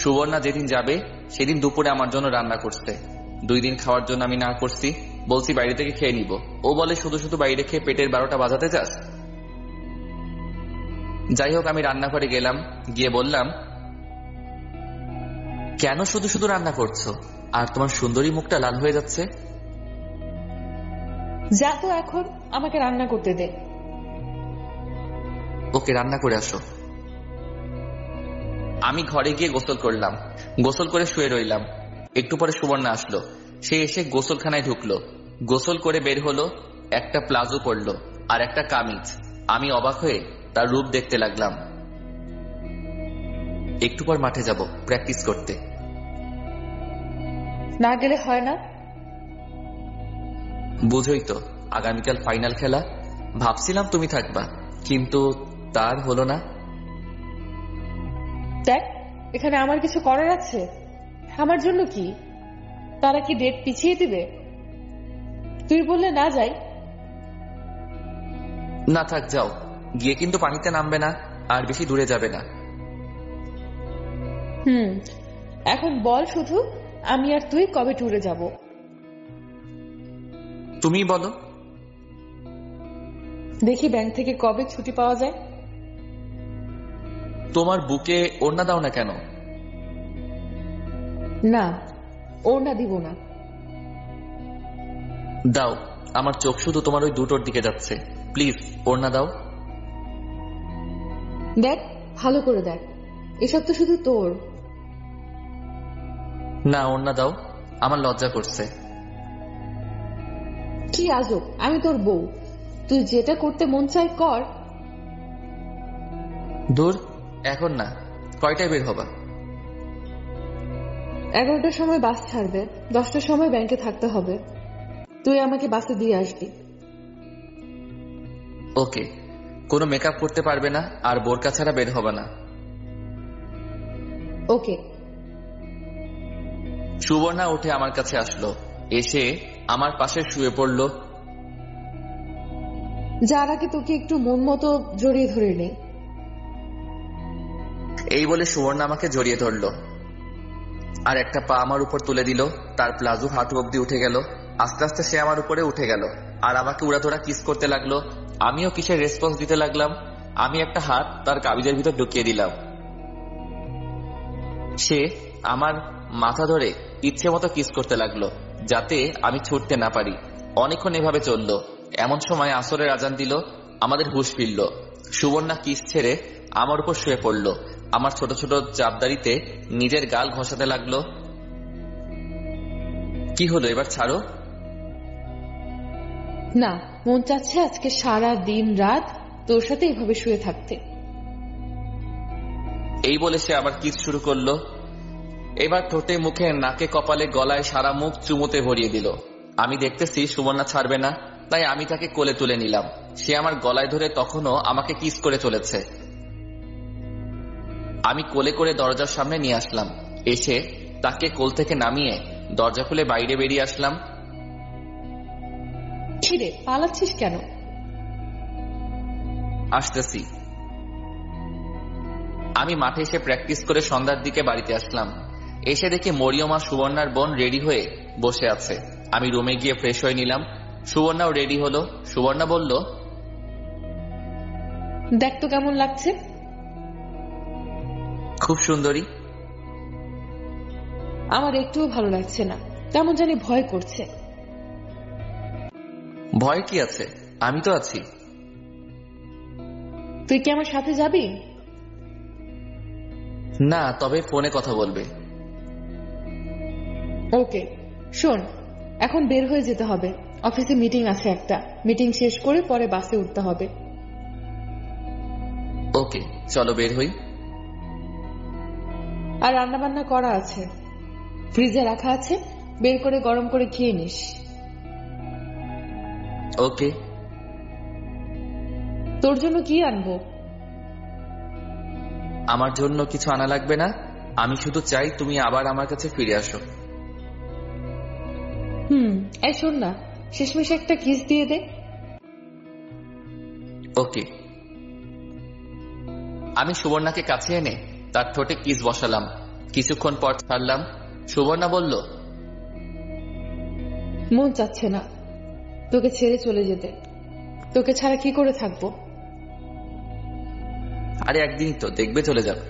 Speaker 2: সুবর্ণা যেদিন যাবে সেদিন দুপুরে আমার জন্য রান্না করছে। 2 দিন খাওয়ার জন্য আমি না করছি, বলছি বাইরে থেকে খেয়ে নিব। ও বলে শুধু শুধু বাইরে খেয়ে পেটের 12টা বাজাতে চাস? যাই হোক, আমি রান্নাঘরে গেলাম, গিয়ে বললাম, কেন শুধু শুধু রান্না করছো আর তোমার সুন্দরী মুখটা লাল হয়ে যাচ্ছে?
Speaker 1: যা তো, এখন আমাকে রান্না করতে দে।
Speaker 2: ওকে, রান্না করে আসো। আমি ঘরে গিয়ে গোসল করলাম, গোসল করে শুয়ে রইলাম। একটু পরে সুবর্ণা আসলো। সে এসে গোসলখানায় ঢুকলো, গোসল করে বের হলো, একটা প্লাজো পরলো আর একটা কামিজ। আমি অবাক হয়ে তার রূপ দেখতে লাগলাম। একটু পর মাঠে যাব প্র্যাকটিস করতে।
Speaker 1: না গেলে হয় না?
Speaker 2: বুঝোই তো, আগামীকাল ফাইনাল খেলা। ভাবছিলাম তুমি থাকবা, কিন্তু তার হলো না।
Speaker 1: দেখ, এখানে আমার কিছু করার আছে? আমার জন্য কি? তারা কি ডেট পিছিয়ে দিবে? তুই বললে না যাই?
Speaker 2: না থাক, যাও। গিয়ে কিন্তু পানিতে নামবে না আর বেশি দূরে যাবে না।
Speaker 1: এখন বল শুধু, আমি আর তুই কবে ট্যুরে যাব?
Speaker 2: তুমি বলো।
Speaker 1: দেখি ব্যাংক থেকে কবে ছুটি পাওয়া যায়।
Speaker 2: তোমার বুকে ওড়না দাও না কেন?
Speaker 1: না, ওড়না দিব না।
Speaker 2: দাও, আমার চোখ শুধু তোমার ওই দুটোর দিকে যাচ্ছে। প্লিজ ওড়না দাও।
Speaker 1: দেখ, ভালো করে দেখ, এসব তো শুধু তোর।
Speaker 2: না, ওড়না দাও, আমার লজ্জা করছে।
Speaker 1: কি আজব, আমি তোর বউ, তুই যেটা করতে মন চাই কর।
Speaker 2: দূর, এখন না। কয়টায় বের হবা?
Speaker 1: 11টার সময় বাস ছাড়বে, 10টার সময় ব্যাংকে থাকতে হবে। তুই আমাকে বাসে দিয়ে আসবি।
Speaker 2: ওকে, কোনো মেকআপ করতে পারবে না আর বোরকা ছাড়া বের হবে না।
Speaker 1: ওকে।
Speaker 2: সুবর্ণা উঠে আমার কাছে আসলো, এসে আমার পাশে শুয়ে পড়ল।
Speaker 1: যার আগে তোকে একটু মন মতো জড়িয়ে ধরে নেই।
Speaker 2: এই বলে সুবর্ণা আমাকে জড়িয়ে ধরলো আর একটা পা আমার উপর তুলে দিল। তার প্লাজো হাঁটু অব্দি উঠে গেল। আস্তে আস্তে সে আমার উপরে উঠে গেল আর আমাকে উড়াধরা কিস করতে লাগলো। আমিও কিসের রেসপন্স দিতে লাগলাম। আমি একটা হাত তার কাবিজের ভিতর ঢুকিয়ে দিলাম। সে আমার মাথা ধরে ইচ্ছে মতো কিস করতে লাগলো যাতে আমি ছুটতে না পারি। অনেকক্ষণ এভাবে চললো। এমন সময় আসরের আজান দিল, আমাদের হুঁশ ফিরল। সুবর্ণা কিস ছেড়ে আমার উপর শুয়ে পড়ল। আমার ছোট ছোট চাপদারিতে নিজের গাল ঘষাতে লাগলো। কি হলো, এবার ছাড়ো।
Speaker 1: না, মন চাচ্ছে আজকে সারা দিন রাত তোর সাথে এভাবে শুয়ে থাকতে।
Speaker 2: এই বলে সে আবার কিস শুরু করলো। এবার ঠোঁটে, মুখে, নাকে, কপালে, গলায় সারা মুখ চুমুতে ভরিয়ে দিল। আমি দেখতেছি সুবর্ণা ছাড়বে না, তাই আমি তাকে কোলে তুলে নিলাম। সে আমার গলায় ধরে তখনও আমাকে কিস করে চলেছে। আমি কোলে করে দরজার সামনে নিয়ে আসলাম। এসে তাকে কোল থেকে নামিয়ে দরজা খুলে বাইরে বেরিয়ে আসলাম।
Speaker 1: ছিড়ে পালাচ্ছিস কেন?
Speaker 2: আসতেছি। আমি মাঠে এসে প্র্যাকটিস করে সন্ধ্যার দিকে বাড়িতে আসলাম। এসে দেখি মরিয়ম আর সুবর্ণার বোন রেডি হয়ে বসে আছে। আমি রুমে গিয়ে ফ্রেশ হয়ে নিলাম। সুবর্ণাও রেডি হলো। সুবর্ণা বলল,
Speaker 1: দেখ তো কেমন লাগছে।
Speaker 2: খুব সুন্দরী।
Speaker 1: আমার একটুও ভালো লাগছে না, কেমন জানি ভয় করছে।
Speaker 2: ভয় কি আছে, আমি তো আছি।
Speaker 1: তুই কি আমার সাথে যাবি?
Speaker 2: না, তবে ফোনে কথা বলবে।
Speaker 1: ওকে। শোন, এখন বের হয়ে যেতে হবে। অফিসে মিটিং আছে একটা। মিটিং শেষ করে পরে বাসে উঠতে হবে।
Speaker 2: ওকে, চলো বের হই।
Speaker 1: আর রান্না বান্না করা আছে, ফ্রিজে রাখা আছে, বের করে গরম করে খেয়ে নিস।
Speaker 2: ওকে।
Speaker 1: তোর জন্য কি আনবো?
Speaker 2: আমার জন্য কিছু আনা লাগবে না। আমি শুধু চাই তুমি আবার আমার কাছে ফিরে আসো।
Speaker 1: এই শোন না, শেষমেশ একটা কিস দিয়ে দে।
Speaker 2: ওকে। আমি সুবর্ণাকে কাছে এনে তার ঠোঁটে কিস বসালাম। কিছুক্ষণ পর ছাড়লাম। সুবর্ণা বলল,
Speaker 1: মন চাচ্ছে না তোকে ছেড়ে চলে যেতে। তোকে ছাড়া কি করে থাকবো?
Speaker 2: আরে একদিন তো দেখবে চলে যাবে।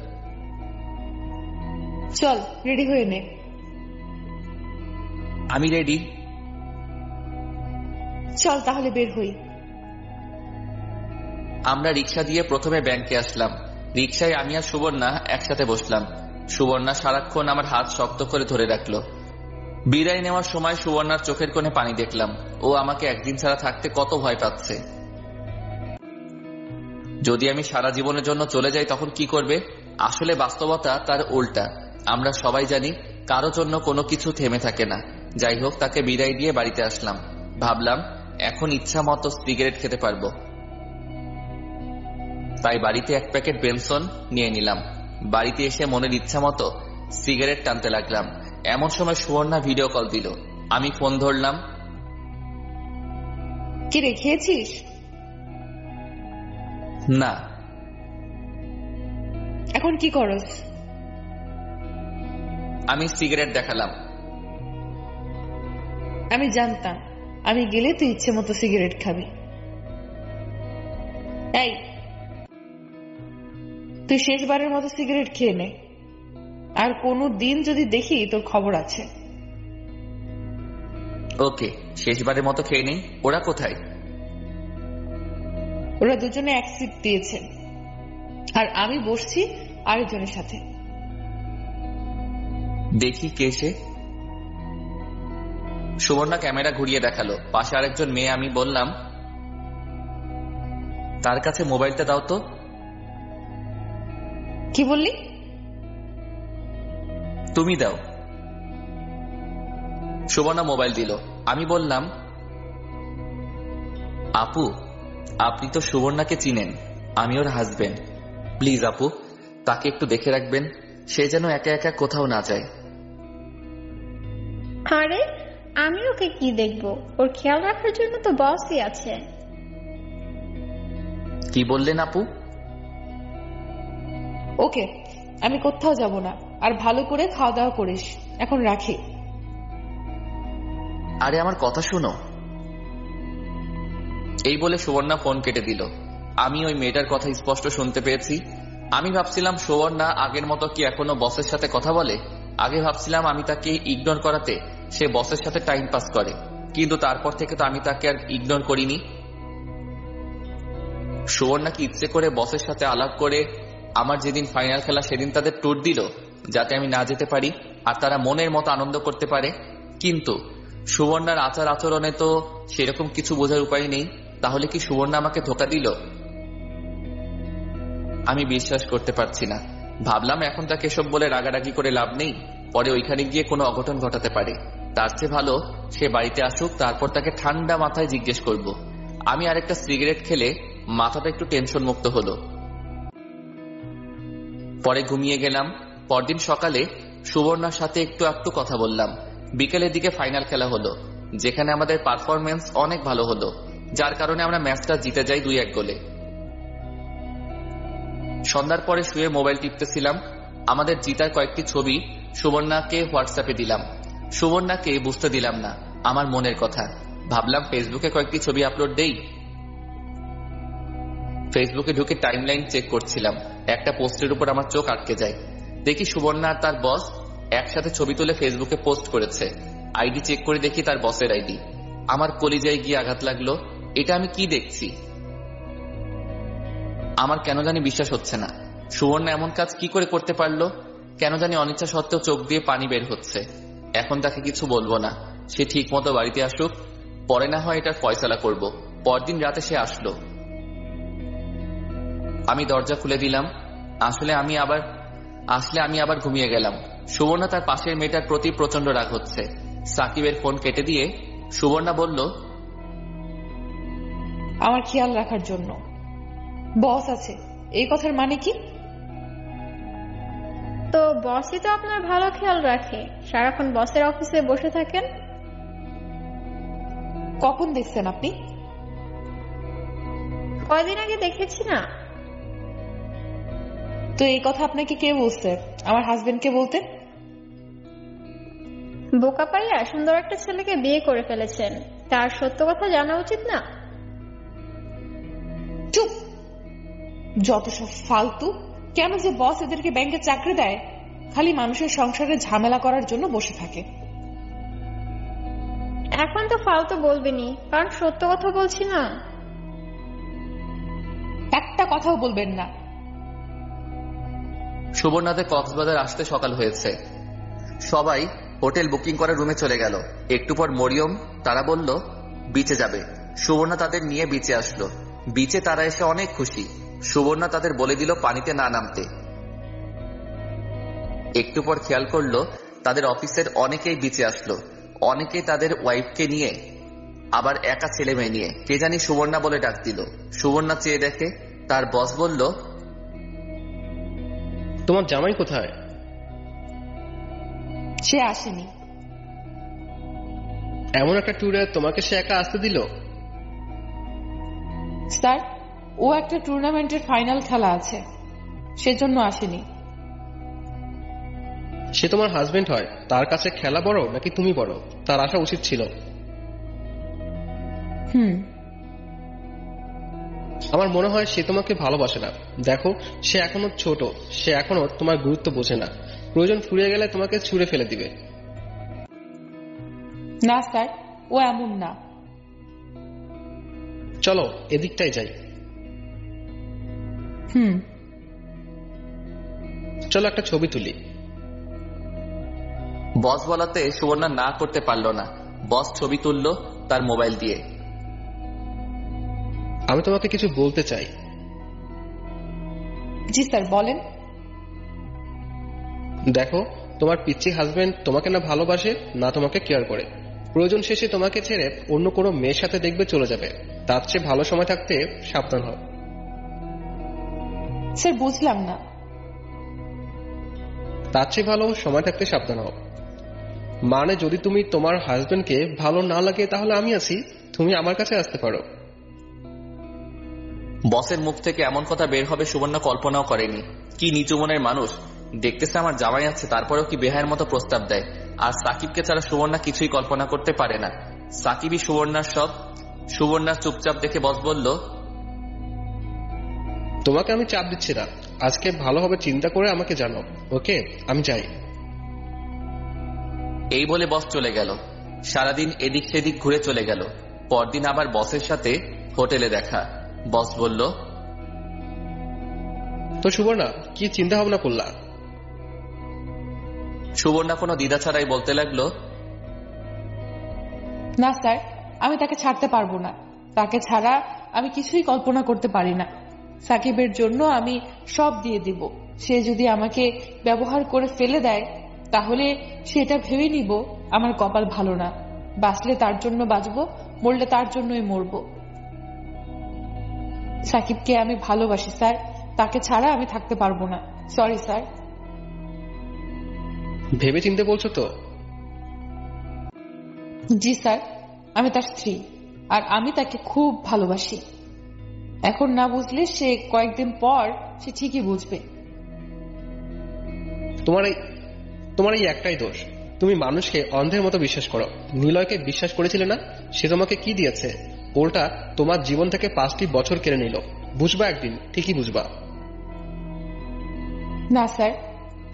Speaker 1: চল রেডি হয়ে নে।
Speaker 2: আমি রেডি।
Speaker 1: চল তাহলে বের হই।
Speaker 2: আমরা রিক্সা দিয়ে প্রথমে ব্যাংকে আসলাম। রিক্সায় আমি আর সুবর্ণা একসাথে বসলাম। সুবর্ণা সারাক্ষণ আমার হাত শক্ত করে ধরে রাখলো। বিদায় নেওয়ার সময় সুবর্ণার চোখের কোণে পানি দেখলাম। ও আমাকে একদিন ছাড়া থাকতে কত ভয় পাচ্ছে। যদি আমি সারা জীবনের জন্য চলে যাই তখন কি করবে? আসলে বাস্তবতা তার উল্টা। আমরা সবাই জানি কারো জন্য কোনো কিছু থেমে থাকে না। যাই হোক, তাকে বিদায় দিয়ে বাড়িতে আসলাম। ভাবলাম এখন ইচ্ছা মতো সিগারেট খেতে পারবো, তাই বাড়িতে এক প্যাকেট বেনসন নিয়ে নিলাম। বাড়িতে এসে মনের ইচ্ছা মতো সিগারেট টানতে লাগলাম। এমন সময় সুবর্ণা ভিডিও কল দিল। আমি ফোন ধরলাম।
Speaker 1: কি রে, খেয়েছিস?
Speaker 2: না।
Speaker 1: এখন কি করস?
Speaker 2: আমি সিগারেট দেখালাম।
Speaker 1: আমি জানতাম আমি গেলে তুই ইচ্ছে মতো সিগারেট খাবি। এই, তুই শেষবারের মতো সিগারেট খেয়ে নে। আর কোনো দিন যদি দেখি তোর খবর আছে।
Speaker 2: ওকে, শেষবারের মতো খেয়ে নেই। ওরা কোথায়?
Speaker 1: ওরা দুজনে এক সিট দিয়েছে আর আমি বসছি আরেকজনের সাথে।
Speaker 2: দেখি কে সে। সুবর্ণা ক্যামেরা ঘুরিয়ে দেখালো। পাশে আরেকজন মেয়ে। আমি বললাম, তার কাছে মোবাইলটা দাও তো।
Speaker 1: কি বললি?
Speaker 2: তুমি দাও। সুবর্ণা মোবাইল দিল। আমি বললাম, আপু, আপনি তো সুবর্ণাকে চিনেন, আমি ওর হাজবেন্ড। প্লিজ আপু, তাকে একটু দেখে রাখবেন, সে যেন একা একা কোথাও না যায়।
Speaker 7: আরে আমি ওকে কি দেখবো, ওর খেয়াল রাখার জন্য তো বসই আছে।
Speaker 2: কি বললেন আপু?
Speaker 1: ওকে, আমি কোথাও যাব না, আর ভালো করে খাওয়া দাওয়া করিস। এখন রাখি।
Speaker 2: আরে আমার কথা শোনো। এই বলে সুবর্ণা ফোন কেটে দিল। আমি ওই মেয়েটার কথা স্পষ্ট শুনতে পেয়েছি। আমি ভাবছিলাম সুবর্ণা আগের মতো কি এখনো বসের সাথে কথা বলে। আগে ভাবছিলাম আমি তাকে ইগনোর করাতে সে বসের সাথে টাইম পাস করে, কিন্তু তারপর থেকে তো আমি তাকে আর ইগনোর করিনি। সুবর্ণা কি ইচ্ছে করে বসের সাথে আলাপ করে আমার যেদিন ফাইনাল খেলা সেদিন তাদের ট্যুর দিল, যাতে আমি না যেতে পারি আর তারা মনের মতো আনন্দ করতে পারে। কিন্তু সুবর্ণার আচার আচরণে তো সেরকম কিছু বোঝার উপায় নেই। তাহলে কি সুবর্ণা আমাকে ধোঁকা দিল? আমি বিশ্বাস করতে পারছি না। ভাবলাম এখন তাকে এসব বলে রাগারাগি করে লাভ নেই, পরে ওইখানে গিয়ে কোনো অঘটন ঘটাতে পারে। তার চেয়ে ভালো সে বাড়িতে আসুক, তারপর তাকে ঠান্ডা মাথায় জিজ্ঞেস করব। আমি আরেকটা সিগারেট খেলে মাথাটা একটু টেনশন মুক্ত হলো। পরে ঘুমিয়ে গেলাম। পরদিন সকালে সুবর্ণার সাথে একটু কথা বললাম। বিকেলের দিকে ফাইনাল খেলা হলো, যেখানে আমাদের পারফরমেন্স অনেক ভালো হলো, যার কারণে আমরা ম্যাচটা জিতে যাই 2-1 গোলে। সন্ধ্যার পরে শুয়ে মোবাইল টিপতেছিলাম। আমাদের জিতার কয়েকটি ছবি সুবর্ণাকে হোয়াটসঅ্যাপে দিলাম। সুবর্ণাকে বুঝতে দিলাম না আমার মনের কথা। ভাবলাম ফেসবুকে কয়েকটি ছবি আপলোড দেই। ফেসবুকে ঢুকে টাইমলাইন চেক করছিলাম। একটা পোস্টের উপর আমার চোখ আটকে যায়। দেখি সুবর্ণা আর তার বস একসাথে ছবি তুলে ফেসবুকে পোস্ট করেছে। আইডি চেক করে দেখি তার বসের আইডি। আমার কলিজায় গিয়ে আঘাত লাগলো। এটা আমি কি দেখছি? আমার কেন জানি বিশ্বাস হচ্ছে না। সুবর্ণা এমন কাজ কি করে করতে পারলো? কেন জানি অনিচ্ছা সত্ত্বেও চোখ দিয়ে পানি বের হচ্ছে। এখন তাকে কিছু বলবো না, সে ঠিক মতো বাড়িতে আসুক, পরে না হয় এটার ফয়সালা করব। পরদিন রাতে সে আসলো। আমি দরজা খুলে দিলাম। আসলে আমি আবার ঘুমিয়ে গেলাম। সুবর্ণা তার পাশের মেয়েটার প্রতি প্রচন্ড রাগ হচ্ছে। সাকিবের ফোন কেটে দিয়ে সুবর্ণা বলল,
Speaker 1: আমার খেয়াল রাখার জন্য বস আছে, এই কথার মানে কি?
Speaker 7: তো বসই তো আপনার ভালো খেয়াল রাখে, সারাক্ষণ বসের অফিসে বসে থাকেন।
Speaker 1: কখন দেখছেন আপনি?
Speaker 7: কয়দিন আগে দেখেছি না।
Speaker 1: তো এই কথা আপনাকে কে বলছে? আমার হাজবেন্ডকে বলতে।
Speaker 7: বোকা পাইয়া সুন্দর একটা ছেলেকে বিয়ে করে ফেলেছেন, তার সত্য কথা জানা উচিত না?
Speaker 1: চুপ! যত সব ফালতু। কেন যে বস এদেরকে ব্যাংকে চাকরি দেয়? খালি মানুষের সংসারে ঝামেলা করার জন্য বসে থাকে।
Speaker 7: এখন তো ফালতু বলবেনি, কারণ সত্য কথা বলছি না।
Speaker 1: একটা কথাও বলবেন না।
Speaker 2: সুবর্ণাদের কক্সবাজার আসতে সকাল হয়েছে। সবাই হোটেল বুকিং করে রুমে চলে গেল। একটু পর মরিয়ম তারা বলল বিচে যাবে। সুবর্ণা তাদের নিয়ে বিচে আসলো। বিচে তারা এসে অনেক খুশি। সুবর্ণা তাদের বলে দিল পানিতে না নামতে। একটু পর খেয়াল করলো তাদের অফিসের অনেকেই বিচে আসলো। অনেকেই তাদের ওয়াইফকে নিয়ে, আবার একা ছেলে মেয়ে নিয়ে। কে জানি সুবর্ণা বলে ডাক দিল। সুবর্ণা চেয়ে দেখে তার বস বলল,
Speaker 4: তোমার জামাই কোথায়?
Speaker 1: সে আসেনি।
Speaker 4: এমন একটা ট্যুরে তোমাকে সে একা আসতে দিল?
Speaker 1: স্যার, ও একটা টুর্নামেন্টের ফাইনাল খেলা আছে, সেজন্য আসেনি।
Speaker 4: সে তোমার হাজবেন্ড হয়, তার কাছে খেলা বড় নাকি তুমি বড়? তার আসা উচিত ছিল। আমার মনে হয় সে তোমাকে ভালোবাসে না। দেখো, সে এখনো ছোট, সে এখনো তোমার গুরুত্ব বোঝে না। প্রয়োজন ফুরিয়ে গেলে তোমাকে ছুঁড়ে ফেলে দিবে।
Speaker 1: না স্যার, ও এমন না।
Speaker 4: চলো এদিকটাই যাই। চলো একটা ছবি তুলি।
Speaker 2: বস বলাতে সুবর্ণা না করতে পারল না। বস ছবি তুললো তার মোবাইল দিয়ে।
Speaker 4: আমি তোমাকে কিছু বলতে চাই।
Speaker 1: জি স্যার, বলেন।
Speaker 4: দেখো, তোমার পিচ্চি হাজবেন্ড তোমাকে না ভালোবাসে না তোমাকে কেয়ার করে। প্রয়োজন শেষে তোমাকে ছেড়ে অন্য কোনো মেয়ের সাথে দেখবে চলে যাবে। তার চেয়ে ভালো সময় থাকতে সাবধান হও।
Speaker 1: স্যার বুঝলাম না।
Speaker 4: তার চেয়ে ভালো সময় থাকতে সাবধান হও। মানে যদি তুমি তোমার হাজবেন্ডকে ভালো না লাগে তাহলে আমি আছি, তুমি আমার কাছে আসতে পারো।
Speaker 2: বসের মুখ থেকে এমন কথা বের হবে সুবর্ণা কল্পনাও করেনি। কি নিচু মনের মানুষ, দেখতেছে আমার জামাই আছে তারপরেও কি বেহায়ের মতো প্রস্তাব দেয়। আর সাকিবকে ছাড়া সুবর্ণা কিছুই কল্পনা করতে পারে না। সাকিবই সুবর্ণার সব। সুবর্ণার চুপচাপ দেখে বস বলল,
Speaker 4: তোমাকে আমি চাপ দিচ্ছি না, আজকে ভালোভাবে চিন্তা করে আমাকে জানাও। ওকে, আমি যাই।
Speaker 2: এই বলে বস চলে গেল। সারাদিন এদিক সেদিক ঘুরে চলে গেল। পরদিন আবার বসের সাথে হোটেলে দেখা। বস বলল,
Speaker 4: তো সুবর্ণা, কি চিন্তা ভাবনা করলা?
Speaker 2: সুবর্ণা কোনো দ্বিধা ছাড়াই বলতে লাগলো,
Speaker 1: না স্যার, আমি তাকে ছাড়তে পারবো না। তাকে ছাড়া আমি কিছুই কল্পনা করতে পারি না। সাকিবের জন্য আমি সব দিয়ে দিব। সে যদি আমাকে ব্যবহার করে ফেলে দেয় তাহলে সেটা ভেবে নিব আমার কপাল ভালো না। বাঁচলে তার জন্য বাঁচবো, মরলে তার জন্যই মরবো। সাকিবকে আমি ভালোবাসি স্যার, তাকে ছাড়া আমি থাকতে পারবো না। Sorry sir.
Speaker 4: ভেবে চিনতে বলছো তো?
Speaker 1: জি স্যার, আমি তার স্ত্রী আর আমি তাকে খুব ভালোবাসি। এখন না বুঝলে সে কয়েকদিন পর সে ঠিকই বুঝবে।
Speaker 4: তোমার এই একটাই দোষ, তুমি মানুষকে অন্ধের মতো বিশ্বাস করো। নিলয়কে বিশ্বাস করেছিলে না? সে তোমাকে কি দিয়েছে? ওটা তোমার জীবন থেকে 5টি বছর কেড়ে নিল। বুঝবা একদিন, ঠিকই বুঝবা।
Speaker 1: না স্যার,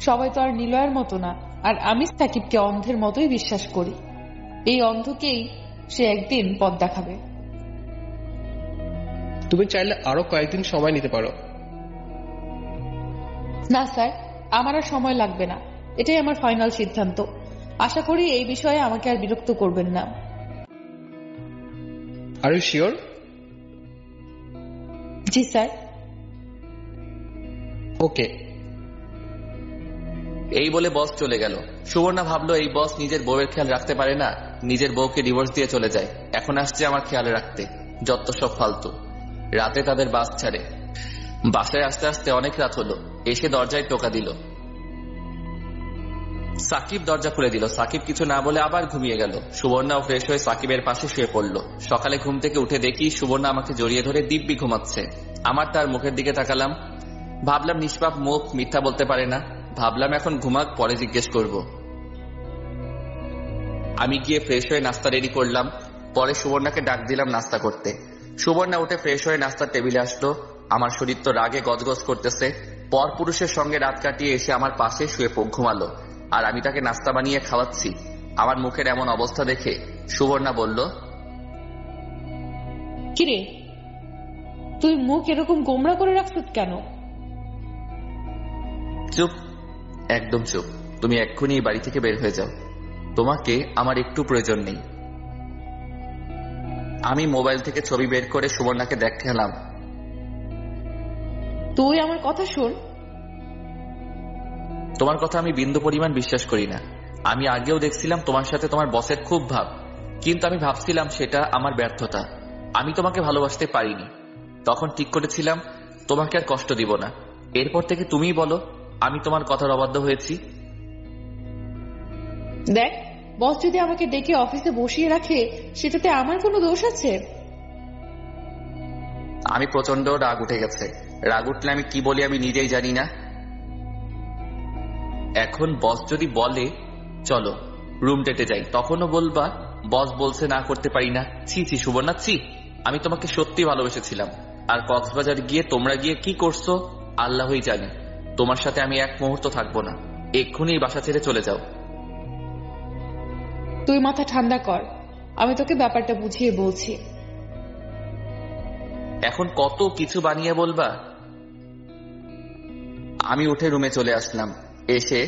Speaker 1: সবাই তো আর নিলয়ের মতো না। আর আমি সাকিবকে অন্ধের মতোই বিশ্বাস করি। এই অন্ধকেই সে একদিন পথ দেখাবে।
Speaker 4: তুমি চাইলে আরো কয়েকদিন সময় নিতে পারো।
Speaker 1: না স্যার, আমার আর সময় লাগবে না। এটাই আমার ফাইনাল সিদ্ধান্ত। আশা করি এই বিষয়ে আমাকে আর বিরক্ত করবেন না।
Speaker 4: Are you sure?
Speaker 1: জি স্যার।
Speaker 4: ওকে।
Speaker 2: এই বলে বস চলে গেল। সুবর্ণা ভাবলো এই বস নিজের বউয়ের খেয়াল রাখতে পারে না, নিজের বউকে ডিভোর্স দিয়ে চলে যায়। এখন আসছে আমার খেয়াল রাখতে। যত সব ফালতু। রাতে তাদের বাস ছাড়ে। বাসায় আসতে আসতে অনেক রাত হলো। এসে দরজায় টোকা দিল। সাকিব দরজা খুলে দিল। সাকিব কিছু না বলে আবার ঘুমিয়ে গেল। সুবর্ণাও ফ্রেশ হয়ে সাকিবের পাশে শুয়ে পড়ল। সকালে ঘুম থেকে উঠে দেখি সুবর্ণা আমাকে জড়িয়ে ধরে দিব্যি ঘুমাচ্ছে। আমার তার মুখের দিকে তাকালাম। ভাবলাম নিষ্পাপ মুখ, মিথ্যা বলতে পারে না। ভাবলাম এখন ঘুমাক, পরে জিজ্ঞেস করব। আমি গিয়ে ফ্রেশ হয়ে নাস্তা রেডি করলাম। পরে সুবর্ণাকে ডাক দিলাম নাস্তা করতে। সুবর্ণা উঠে ফ্রেশ হয়ে নাস্তার টেবিলে আসলো। আমার শরীর তো রাগে গজগজ করতেছে। পর পুরুষের সঙ্গে রাত কাটিয়ে এসে আমার পাশে শুয়ে ঘুমালো। আর আমি তাকে নাস্তা বানিয়ে খাওয়াচ্ছি। আমার মুখের এমন অবস্থা দেখে সুবর্ণা বলল,
Speaker 1: কিরে, তুই মুখ এরকম গোমড়া করে রাখছিস কেন?
Speaker 2: চুপ, একদম চুপ। তুমি এক্ষুনি এই বাড়ি থেকে বের হয়ে যাও। তোমাকে আমার একটু প্রয়োজন নেই। আমি মোবাইল থেকে ছবি বের করে সুবর্ণাকে দেখালাম।
Speaker 1: তুই আমার কথা শোন।
Speaker 2: তোমার কথা আমি বিন্দু পরিমাণ বিশ্বাস করি না। আমি আগেও দেখছিলাম তোমার সাথে তোমার বসের খুব ভাব, কিন্তু আমি ভাবছিলাম সেটা আমার ব্যর্থতা। আমি তোমাকে ভালোবাসতে পারিনি। তখন ঠিক করেছিলাম তোমাকে আর কষ্ট দিব না। এরপর থেকে তুমিই বলো আমি তোমার কথার অবাধ্য হয়েছি।
Speaker 1: দেখ, বস যদি আমাকে ডেকে অফিসে বসিয়ে রাখে সেটাতে আমার কোনো দোষ আছে?
Speaker 2: আমি প্রচন্ড রাগ উঠে গেছে। রাগ উঠলে আমি কি বলি আমি নিজেই জানি না। এখন বস যদি বলে চলো রুম ডেটে যাই, তখনও বলবা বস বলছে না করতে পারি না। ছি ছি সুবর্ণা, ছি। আমি তোমাকে সত্যি ভালোবেসেছিলাম। আর কক্সবাজার গিয়ে তোমরা গিয়ে কি করছো আল্লাহই জানে। তোমার সাথে আমি এক মুহূর্ত থাকবো না। এক্ষুনি বাসা ছেড়ে চলে যাও।
Speaker 1: তুই মাথা ঠান্ডা কর, আমি তোকে ব্যাপারটা বুঝিয়ে বলছি।
Speaker 2: এখন কত কিছু বানিয়ে বলবা। আমি উঠে রুমে চলে আসলাম। এসে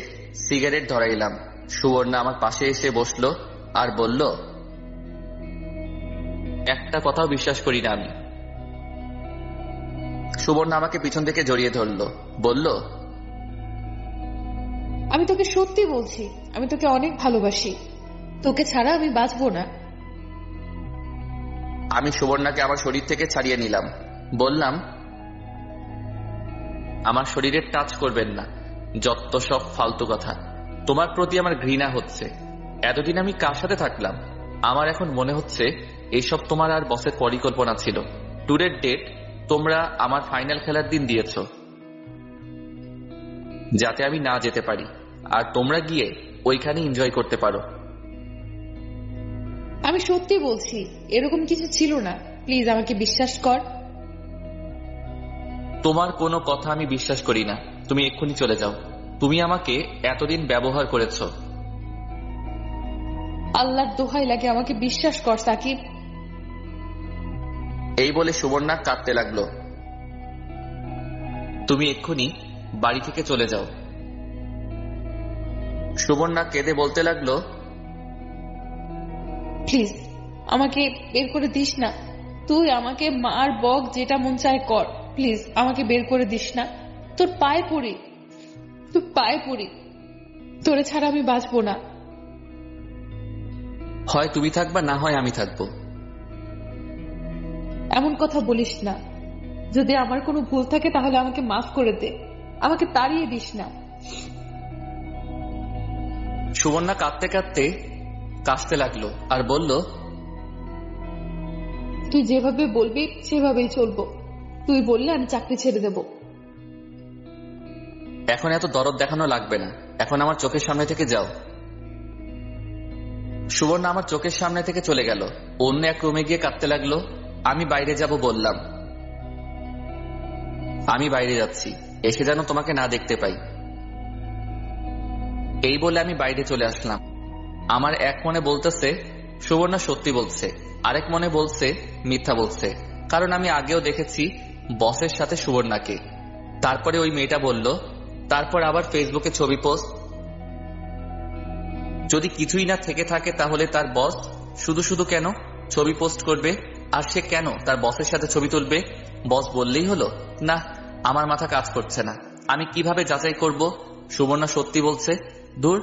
Speaker 2: সিগারেট ধরাইলাম। সুবর্ণা আমার পাশে এসে বসলো আর বলল, একটা কথাও বিশ্বাস করি না আমি। সুবর্ণা আমাকে পিছন থেকে জড়িয়ে ধরলো, বলল,
Speaker 1: আমি তোকে সত্যি বলছি, আমি তোকে অনেক ভালোবাসি। তোকে ছাড়া আমি বাঁচবো না।
Speaker 2: আমি সুবর্ণাকে আমার শরীর থেকে ছাড়িয়ে নিলাম। বললাম, আমার শরীরে টাচ করবেন না। যত সব ফালতু কথা। তোমার প্রতি আমার ঘৃণা হচ্ছে। এতদিন আমি কার সাথে থাকলাম? আমার এখন মনে হচ্ছে এসব তোমার আর বসের পরিকল্পনা ছিল। ট্যুরের ডেট তোমরা আমার ফাইনাল খেলার দিন দিয়েছ, যাতে আমি না যেতে পারি আর তোমরা গিয়ে ওইখানে এনজয় করতে পারো।
Speaker 1: আমি সত্যি বলছি, এরকম কিছু ছিল না। প্লিজ আমাকে বিশ্বাস কর।
Speaker 2: তোমার কোনো কথা আমি বিশ্বাস করি না। তুমি এক্ষুনি চলে যাও। তুমি আমাকে এতদিন ব্যবহার করেছ।
Speaker 1: আল্লাহর দোহাই লাগে, আমাকে বিশ্বাস কর সাকিব।
Speaker 2: এই বলে সুবর্ণা কাঁদতে লাগলো। তুমি এক্ষুনি বাড়ি থেকে চলে যাও। সুবর্ণা কেঁদে বলতে লাগলো,
Speaker 1: প্লিজ আমাকে বের করে দিস না। তুই আমাকে মার বক যেটা মন চায় কর, প্লিজ আমাকে বের করে দিস না। তোর পায়ে পড়ি, তোর পায়ে পড়ি। তোরে ছাড়া আমি বাঁচবো না।
Speaker 2: হয় তুমি থাকবা, না হয় আমি থাকবো।
Speaker 1: এমন কথা বলিস না। যদি আমার কোনো ভুল থাকে তাহলে আমাকে মাফ করে দে, আমাকে তাড়িয়ে দিস না।
Speaker 2: সুবর্ণা কাঁদতে কাঁদতে কাশতে লাগলো আর বলল,
Speaker 1: তুই যেভাবে বলবি সেভাবেই চলবো। তুই বললে আমি চাকরি ছেড়ে দেব।
Speaker 2: এখন এত দরদ দেখানো লাগবে না। এখন আমার চোখের সামনে থেকে যাও। সুবর্ণা আমার চোখের সামনে থেকে চলে গেল। অন্য এক রুমে গিয়ে কাঁদতে লাগলো। আমি বাইরে যাব বললাম। আমি বাইরে যাচ্ছি, এসে যেন তোমাকে না দেখতে পাই। এই বলে আমি বাইরে চলে আসলাম। আমার এক মনে বলতেছে সুবর্ণা সত্যি বলছে, আরেক মনে বলছে মিথ্যা বলছে। কারণ আমি আগেও দেখেছি বসের সাথে সুবর্ণাকে। তারপরে ওই মেয়েটা বলল, তারপর আবার ফেসবুকে ছবি পোস্ট। যদি কিছুই না থেকে থাকে তাহলে তার বস শুধু শুধু কেন ছবি পোস্ট করবে? আর সে কেন তার বসের সাথে ছবি তুলবে? বস বললেই হলো? না, আমার মাথা কাজ করছে না। আমি কিভাবে যাচাই করব সুবর্ণা সত্যি বলছে? দূর,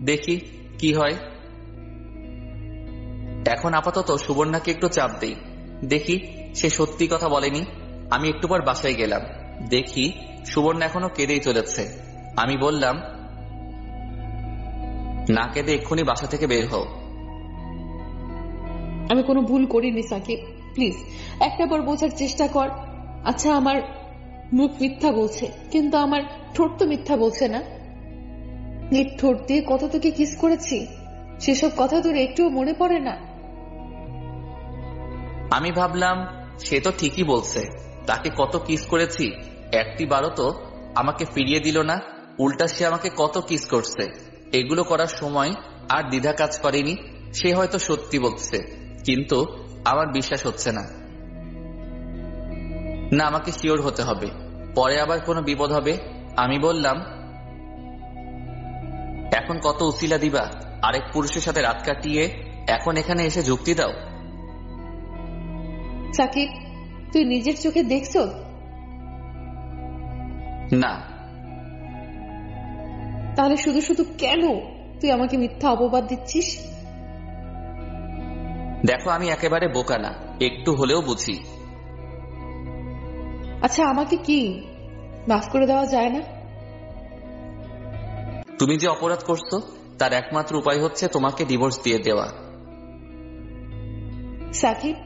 Speaker 2: দেখি কি হয়। এখন আপাতত সুবর্ণাকে একটু চাপ দেই, দেখি সে সত্যি কথা বলেনি। আমি একটু পর বাসায় গেলাম, দেখি সুবর্ণা এখনো কেঁদেই চলেছে। আমি বললাম, না কেঁদে এক্ষুনি বাসা থেকে বের হও।
Speaker 1: আমি কোনো ভুল করিনি সাকিব, প্লিজ একটা বার বোঝার চেষ্টা কর। আচ্ছা, আমার মুখ মিথ্যা বলছে, কিন্তু আমার ঠোঁট তো মিথ্যা বলছে না। এই ঠোঁট দিয়ে কত তোকে কিস করেছি, সেসব কথা তোর একটুও মনে পড়ে না?
Speaker 2: আমি ভাবলাম সে তো ঠিকই বলছে, তাকে কত কিস করেছি। একটি বারও তো আমাকে ফিরিয়ে দিল না, উল্টা সে আমাকে কত কিস করছে। এগুলো করার সময় আর দ্বিধা কাজ করেনি। সে হয়তো সত্যি বলছে, কিন্তু আমার বিশ্বাস হচ্ছে না। না, আমাকে শিওর হতে হবে, পরে আবার কোনো বিপদ হবে। আমি বললাম, এখন কত উসিলা দিবা? আরেক পুরুষের সাথে রাত কাটিয়ে এখন এখানে এসে যুক্তি দাও?
Speaker 1: সাকিব, তুই নিজের চোখে দেখছ?
Speaker 2: না।
Speaker 1: তাহলে শুধু শুধু কেন তুই আমাকে মিথ্যা অপবাদ দিচ্ছিস?
Speaker 2: দেখো, আমি একেবারে বোকা না, একটু হলেও বুঝি।
Speaker 1: আচ্ছা, আমাকে কি মাফ করে দেওয়া যায় না?
Speaker 2: তুমি যে অপরাধ করছো তার একমাত্র উপায় হচ্ছে তোমাকে ডিভোর্স দিয়ে দেওয়া।
Speaker 1: সাকিব,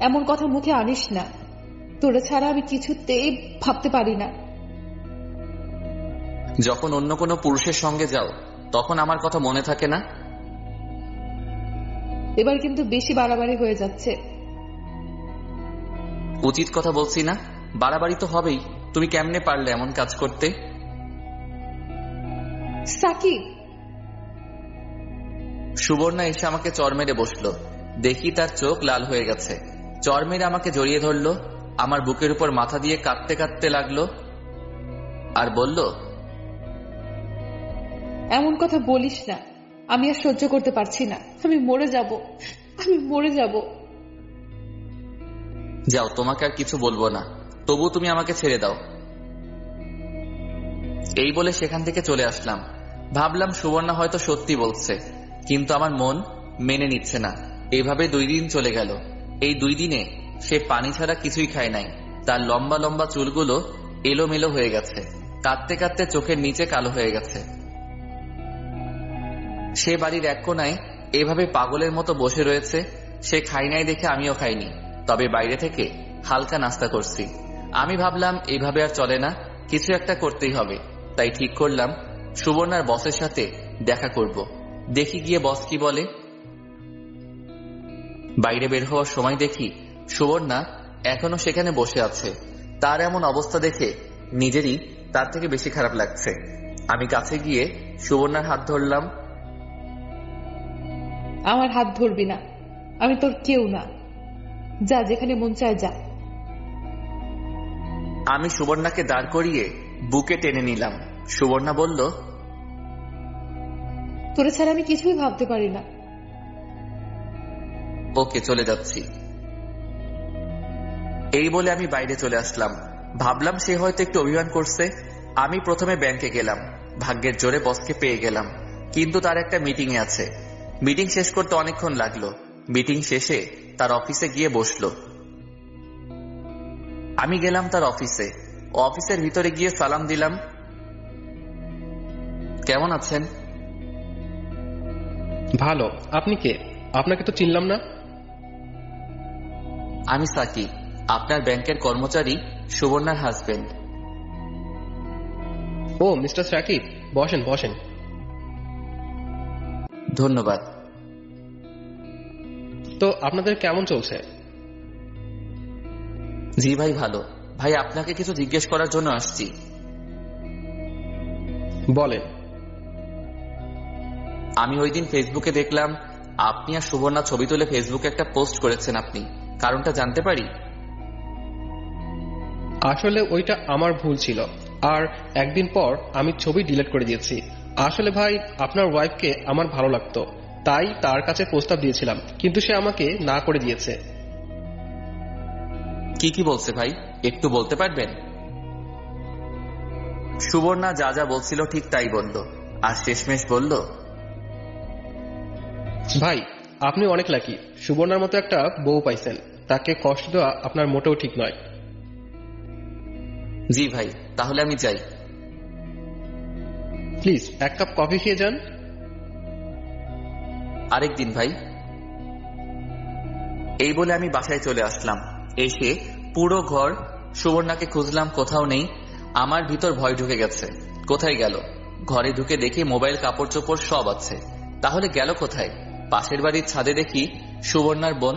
Speaker 1: এমন কথা মুখে আনিস না। তোরে ছাড়া আমি কিছুতেই ভাবতে পারি না।
Speaker 2: যখন অন্য কোনো পুরুষের সঙ্গে যাও তখন আমার কথা মনে থাকে না?
Speaker 1: এবার কিন্তু বেশি বাড়াবাড়ি হয়ে যাচ্ছে।
Speaker 2: উচিত কথা বলছি না? বাড়াবাড়ি তো হবেই। তুমি কেমনে পারলে এমন কাজ করতে?
Speaker 1: সাকিব।
Speaker 2: সুবর্ণা এসে আমাকে চড় মেরে বসলো। দেখি তার চোখ লাল হয়ে গেছে। চড় মেরে আমাকে জড়িয়ে ধরলো, আমার বুকের উপর মাথা দিয়ে কাঁদতে কাঁদতে লাগলো আর বলল,
Speaker 1: এমন কথা বলিস না। আমি আর সহ্য করতে পারছি না। আমি মরে যাব, আমি মরে যাব।
Speaker 2: যাও, তোমাকে আর কিছু বলবো না, তবু তুমি আমাকে ছেড়ে দাও। এই বলে সেখান থেকে চলে আসলাম। ভাবলাম সুবর্ণা হয়তো সত্যি বলছে, কিন্তু আমার মন মেনে নিচ্ছে না। এইভাবে 2 দিন চলে গেল। এই 2 দিনে সে পানি ছাড়া কিছুই খায় নাই। তার লম্বা লম্বা চুলগুলো এলোমেলো হয়ে গেছে, কাঁদতে কাঁদতে চোখের নিচে কালো হয়ে গেছে। সে বাড়ির এক কোনায় এভাবে পাগলের মতো বসে রয়েছে। সে খাই নাই দেখে আমিও খাইনি, তবে বাইরে থেকে হালকা নাস্তা করছি। আমি ভাবলাম এইভাবে আর চলে না, কিছু একটা করতেই হবে। তাই ঠিক করলাম সুবর্ণার বসের সাথে দেখা করব, দেখি গিয়ে বস কি বলে। বাইরে বের হওয়ার সময় দেখি সুবর্ণা এখনো সেখানে বসে আছে। তার এমন অবস্থা দেখে নিজেরই তার থেকে বেশি খারাপ লাগছে। আমি কাছে গিয়ে সুবর্ণার হাত ধরলাম।
Speaker 1: আমার হাত ধরবি না, আমি তোর কেউ না, যা যেখানে মন চায় যা।
Speaker 2: আমি সুবর্ণাকে দাঁড় করিয়ে বুকে টেনে নিলাম। সুবর্ণা বলল,
Speaker 1: তোরে ছাড়া আমি কিছুই ভাবতে পারি না।
Speaker 2: ওকে, চলে যাচ্ছি। এই বলে আমি বাইরে চলে আসলাম। ভাবলাম সে হয়তো একটু অভিমান করছে। আমি প্রথমে ব্যাংকে গেলাম, ভাগ্যের জোরে বসকে পেয়ে গেলাম, কিন্তু তার একটা মিটিং এ আছে। মিটিং শেষ করতে অনেকক্ষণ লাগলো। মিটিং শেষে তার অফিসে গিয়ে বসলো। আমি গেলাম তার অফিসে। অফিসের ভিতরে গিয়ে সালাম দিলাম। কেমন আছেন?
Speaker 4: ভালো। আপনি কে? আপনাকে তো চিনলাম না।
Speaker 2: আমি সাকিব, আপনার ব্যাংকের কর্মচারী, সুবর্ণার হাজবেন্ড।
Speaker 4: ও মিস্টার সাকিব, বসেন বসেন।
Speaker 2: ধন্যবাদ।
Speaker 4: তো আপনাদের কেমন চলছে?
Speaker 2: জি ভাই, ভালো। ভাই, আপনাকে কিছু জিজ্ঞেস করার জন্য আসছি।
Speaker 4: বলেন।
Speaker 2: আমি ওই দিন ফেসবুকে দেখলাম আপনি আর সুবর্ণা ছবি তুলে ফেসবুকে একটা পোস্ট করেছেন। আপনি কারণটা জানতে পারি?
Speaker 4: আসলে ওইটা আমার ভুল ছিল, আর একদিন পর আমি ছবি ডিলিট করে দিয়েছি। আসলে ভাই, আপনার ওয়াইফকে আমার ভালো লাগতো, তাই তার কাছে প্রস্তাব দিয়েছিলাম, কিন্তু সে আমাকে না করে দিয়েছে।
Speaker 2: কি কি বলছে ভাই, একটু বলতে পারবেন? সুবর্ণা যা যা বলছিল ঠিক তাই বলল, আর শেষমেশ বলল,
Speaker 4: ভাই, আপনি অনেক লাকি, সুবর্ণার মতো একটা বউ পাইছেন। তাকে কষ্ট দেওয়া আপনার মোটেও ঠিক নয়।
Speaker 2: জি ভাই, তাহলে আমি যাই।
Speaker 4: প্লিজ এক কাপ কফি খেয়ে যান।
Speaker 2: আরেকদিন ভাই। এই বলে আমি বাসায় চলে আসলাম। এসে পুরো ঘর সুবর্ণাকে খুঁজলাম, কোথাও নেই। আমার ভিতর ভয় ঢুকে গেছে। কোথায় গেল? ঘরে ঢুকে দেখি মোবাইল, কাপড় চোপড় সব আছে। তাহলে গেল কোথায়? পাশের বাড়ির ছাদে দেখি সুবর্ণার বোন।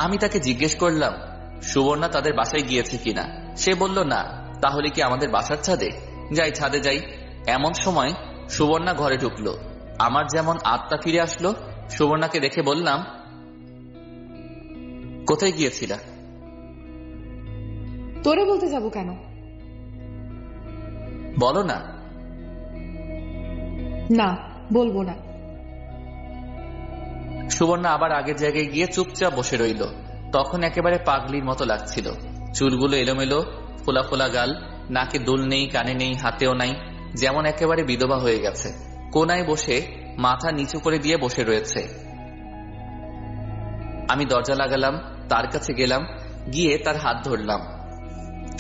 Speaker 2: আমি তাকে জিজ্ঞেস করলাম সুবর্ণা তাদের বাসায় গিয়েছে কিনা। সে বলল না। তাহলে কি আমাদের বাসার ছাদে? যাই, ছাদে যাই। এমন সময় সুবর্ণা ঘরে ঢুকলো। আমার যেমন আত্মা ফিরে আসলো। সুবর্ণাকে দেখে বললাম, কোথায় গিয়েছিলা?
Speaker 1: তোরে বলতে যাব কেন?
Speaker 2: বলো না।
Speaker 1: না, বলবো না।
Speaker 2: সুবর্ণা আবার আগের জায়গায় গিয়ে চুপচাপ বসে রইল। তখন একেবারে পাগলির মতো লাগছিল। চুলগুলো এলোমেলো, ফোলা ফোলা গাল, নাকে দুল নেই, কানে নেই, হাতেও নাই, যেমন একেবারে বিধবা হয়ে গেছে। কোনায় বসে মাথা নিচু করে দিয়ে বসে রয়েছে। আমি দরজা লাগালাম, তার কাছে গেলাম, গিয়ে তার হাত ধরলাম।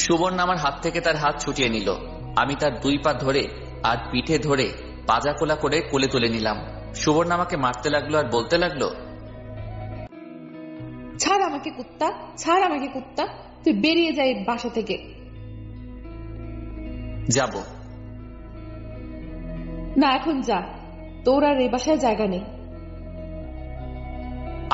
Speaker 2: সুবর্ণা আমার হাত থেকে তার হাত ছুটিয়ে নিল। আমি তার দুই পা ধরে আর পিঠে ধরে পাজা কোলা করে কোলে তুলে নিলাম। সুবর্ণা আমাকে মারতে লাগলো আর বলতে লাগলো,
Speaker 1: ছাড় আমাকে কুত্তা, ছাড় আমাকে কুত্তা, তুই বেরিয়ে যাই বাসা থেকে।
Speaker 2: যাব
Speaker 1: না, এখন যা, তোর আর এই বাসায় জায়গা নেই।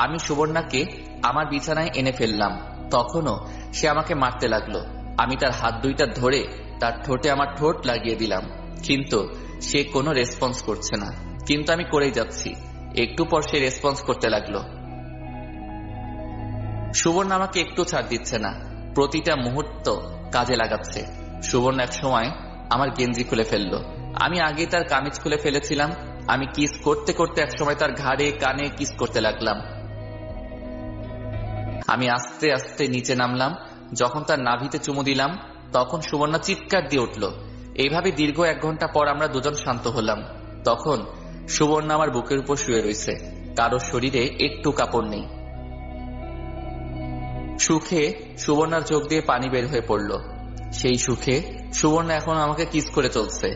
Speaker 2: আমি সুবর্ণাকে আমার বিছানায় এনে ফেললাম। তখনও সে আমাকে মারতে লাগলো। আমি তার হাত দুইটা ধরে তার ঠোঁটে আমার ঠোঁট লাগিয়ে দিলাম, কিন্তু সে কোনো রেসপন্স করছে না। কিন্তু আমি করেই যাচ্ছি। একটু পর সে রেসপন্স করতে লাগলো। সুবর্ণা আমাকে একটু ছাড় দিচ্ছে না, প্রতিটা মুহূর্ত কাজে লাগাচ্ছে। সুবর্ণা এক সময় আমার গেঞ্জি খুলে ফেললো। আমি আগে তার কামিজ খুলে ফেলেছিলাম। আমি কিস করতে করতে একসময় তার ঘাড়ে, কানে কিস করতে লাগলাম। আমি আস্তে আস্তে নিচে নামলাম। যখন তার নাভিতে চুমু দিলাম, তখন সুবর্ণা চিৎকার দিয়ে উঠল। এইভাবে দীর্ঘ 1 ঘন্টা পর আমরা দুজন শান্ত হলাম। তখন সুবর্ণা আমার বুকের উপর শুয়ে রয়েছে, কারো শরীরে একটু কাপড় নেই। সুখে সুবর্ণার চোখ দিয়ে পানি বের হয়ে পড়ল। সেই সুখে সুবর্ণা এখন আমাকে কিস করে চলছে।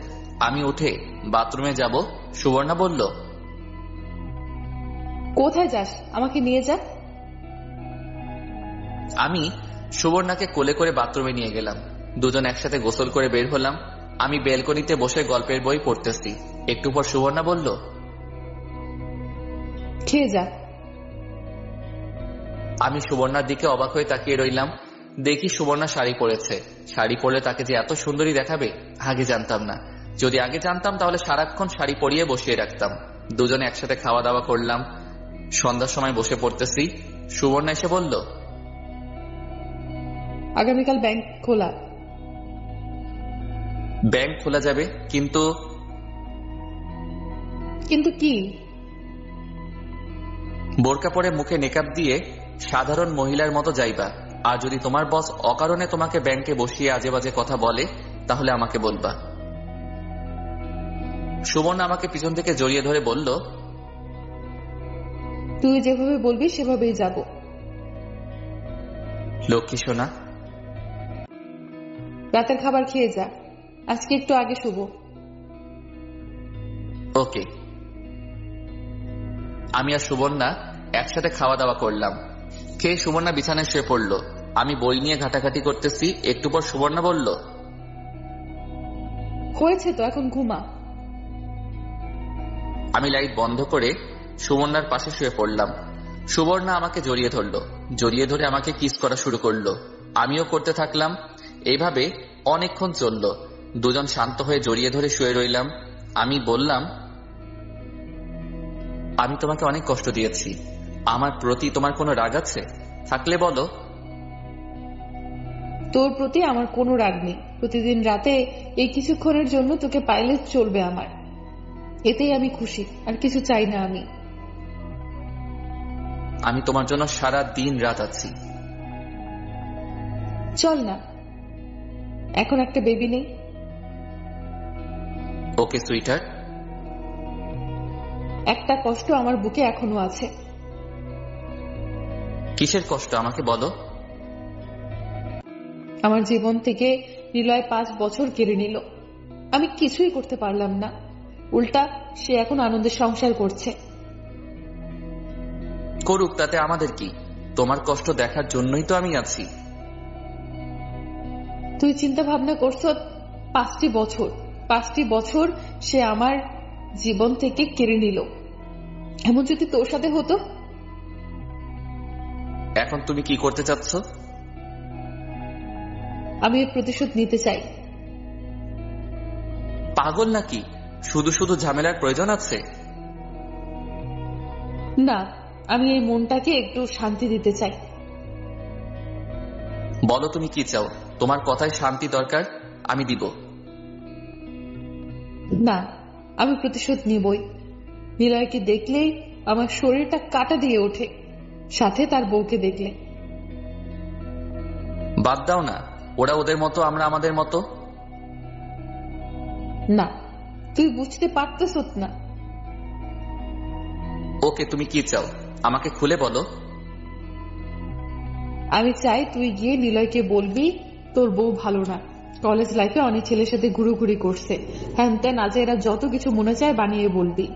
Speaker 2: আমি উঠে বাথরুমে যাব, সুবর্ণা বলল,
Speaker 1: কোথায় যাস? আমাকে নিয়ে যা।
Speaker 2: আমি সুবর্ণাকে কোলে করে বাথরুমে নিয়ে গেলাম। দুজন একসাথে গোসল করে বের হলাম। আমি বেলকনিতে বসে গল্পের বই পড়তেছি। একটু পর সুবর্ণা বলল,
Speaker 1: খেয়ে যা।
Speaker 2: আমি সুবর্ণার দিকে অবাক হয়ে তাকিয়ে রইলাম। দেখি সুবর্ণা শাড়ি পরেছে। শাড়ি পরলে তাকে যে এত সুন্দরী দেখাবে আগে জানতাম না। যদি আগে জানতাম তাহলে সারাক্ষণ শাড়ি পরিয়ে বসিয়ে রাখতাম। দুজনে একসাথে খাওয়া দাওয়া করলাম। সন্ধ্যার সময় বসে পড়তেছি, সুবর্ণা এসে বলল,
Speaker 1: আগামীকাল ব্যাংক খোলা।
Speaker 2: ব্যাংক খোলা যাবে, কিন্তু
Speaker 1: কিন্তু কি?
Speaker 2: বোরকা পরে মুখে মেকআপ দিয়ে সাধারণ মহিলার মতো যাইবা। আর যদি তোমার বস অকারণে তোমাকে ব্যাংকে বসিয়ে আজে বাজে কথা বলে তাহলে আমাকে বলবা। সুবর্ণা আমাকে পিছন থেকে জড়িয়ে ধরে বলল,
Speaker 1: তুই যেভাবে বলবি সেভাবেই যাব।
Speaker 2: লক্ষ্মী সোনা।
Speaker 1: রাতের খাবার খেয়ে যা, আজকে একটু আগে শুভ।
Speaker 2: ওকে। আমি আর সুবর্ণা একসাথে খাওয়া দাওয়া করলাম। খেয়ে সুবর্ণা বিছানায় শুয়ে পড়ল। আমি বই নিয়ে ঘাটাঘাটি করতেছি। একটু পর সুবর্ণা বলল,
Speaker 1: হয়েছে তো, এখন ঘুমা।
Speaker 2: আমি লাইট বন্ধ করে সুবর্ণার পাশে শুয়ে পড়লাম। সুবর্ণা আমাকে জড়িয়ে ধরল। জড়িয়ে ধরে আমাকে কিস করা শুরু করলো। আমিও করতে থাকলাম। এইভাবে অনেকক্ষণ চলল। দুজন শান্ত হয়ে জড়িয়ে ধরে শুয়ে রইলাম। আমি বললাম, আমি তোমাকে অনেক কষ্ট দিয়েছি। আমার প্রতি তোমার কোনো রাগ আছে? থাকলে বলো।
Speaker 1: তোর প্রতি আমার কোনো রাগ নেই। প্রতিদিন রাতে এই কিছুক্ষণের জন্য তোকে পাইলে চলবে আমার। এতেই আমি খুশি, আর কিছু চাই না আমি।
Speaker 2: আমি তোমার জন্য সারা দিন রাত আছি।
Speaker 1: চল না, এখন একটা বেবি নেই?
Speaker 2: ওকে সুইটার।
Speaker 1: একটা কষ্ট আমার বুকে এখনো আছে।
Speaker 2: কিসের কষ্ট আমাকে বলো।
Speaker 1: আমার জীবন থেকে নিলয় 5 বছর কেড়ে নিল। আমি কিছুই করতে পারলাম না। উল্টা সে এখন আনন্দের সংসার করছে।
Speaker 2: করুক, তাতে আমাদের কি? তোমার কষ্ট দেখার জন্যই তো আমি আছি।
Speaker 1: তুই চিন্তা ভাবনা করছ 5টি বছর সে আমার জীবন থেকে কেড়ে নিল। এমন যদি তোর সাথে হতো?
Speaker 2: এখন তুমি কি করতে চাচ্ছ?
Speaker 1: আমি এর প্রতিশোধ নিতে চাই।
Speaker 2: পাগল নাকি? শুধু শুধু ঝামেলার প্রয়োজন আছে?
Speaker 1: না, আমি এই মনটাকে একটু শান্তি দিতে চাই।
Speaker 2: বলো তুমি কি চাও। তোমার কথায় শান্তি দরকার, আমি দিব।
Speaker 1: না, আমি প্রতিশোধ নিবই। নিলয়কে দেখলেই আমার শরীরটা কাটা দিয়ে ওঠে, সাথে তার বউকে দেখলে।
Speaker 2: বাদ দাও না, ওরা ওদের মতো, আমরা আমাদের মতো।
Speaker 1: না, তুই বুঝতে পারতেছ না।
Speaker 2: ওকে, তুমি কি চাও আমাকে খুলে বলো।
Speaker 1: আমি চাই তুই গিয়ে নিলয়কে বলবি তোর বউ ভালো না, কলেজ লাইফে অনেক ছেলের সাথে ঘুরোঘুরি করছে, হ্যান ত্যান আজে এরা যত কিছু মনে চায় বানিয়ে বলবি।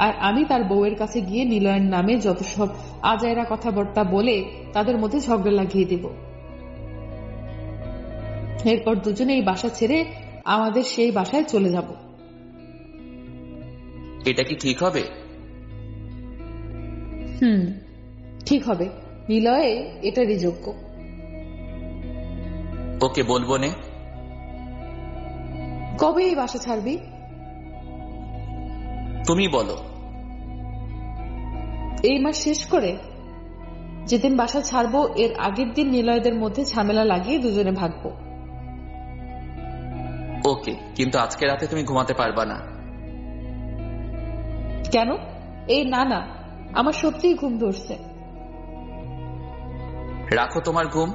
Speaker 1: আর আমি তার বউয়ের কাছে গিয়ে নিলয়ের নামে যত সব আজায়রা কথাবার্তা বলে তাদের মধ্যে ঝগড়া লাগিয়ে দিব। এরপর দুজনে এই বাসা ছেড়ে আমাদের সেই বাসায় চলে যাব।
Speaker 2: এটা কি ঠিক হবে?
Speaker 1: ঠিক হবে। নিলয়ে এটারই যোগ্য।
Speaker 2: ওকে, বলবো নে।
Speaker 1: কবে এই বাসা ছাড়বি?
Speaker 2: তুমি বলো।
Speaker 1: এই মাস শেষ করে। যেদিন বাসা ছাড়বো এর আগের দিন নিলয়দের মধ্যে ঝামেলা লাগিয়ে দুজনে ভাগবো।
Speaker 2: ওকে, কিন্তু আজকে রাতে তুমি ঘুমাতে পারবা না।
Speaker 1: কেন? এই না না, আমার সত্যিই ঘুম ধরছে।
Speaker 2: রাখো তোমার ঘুম।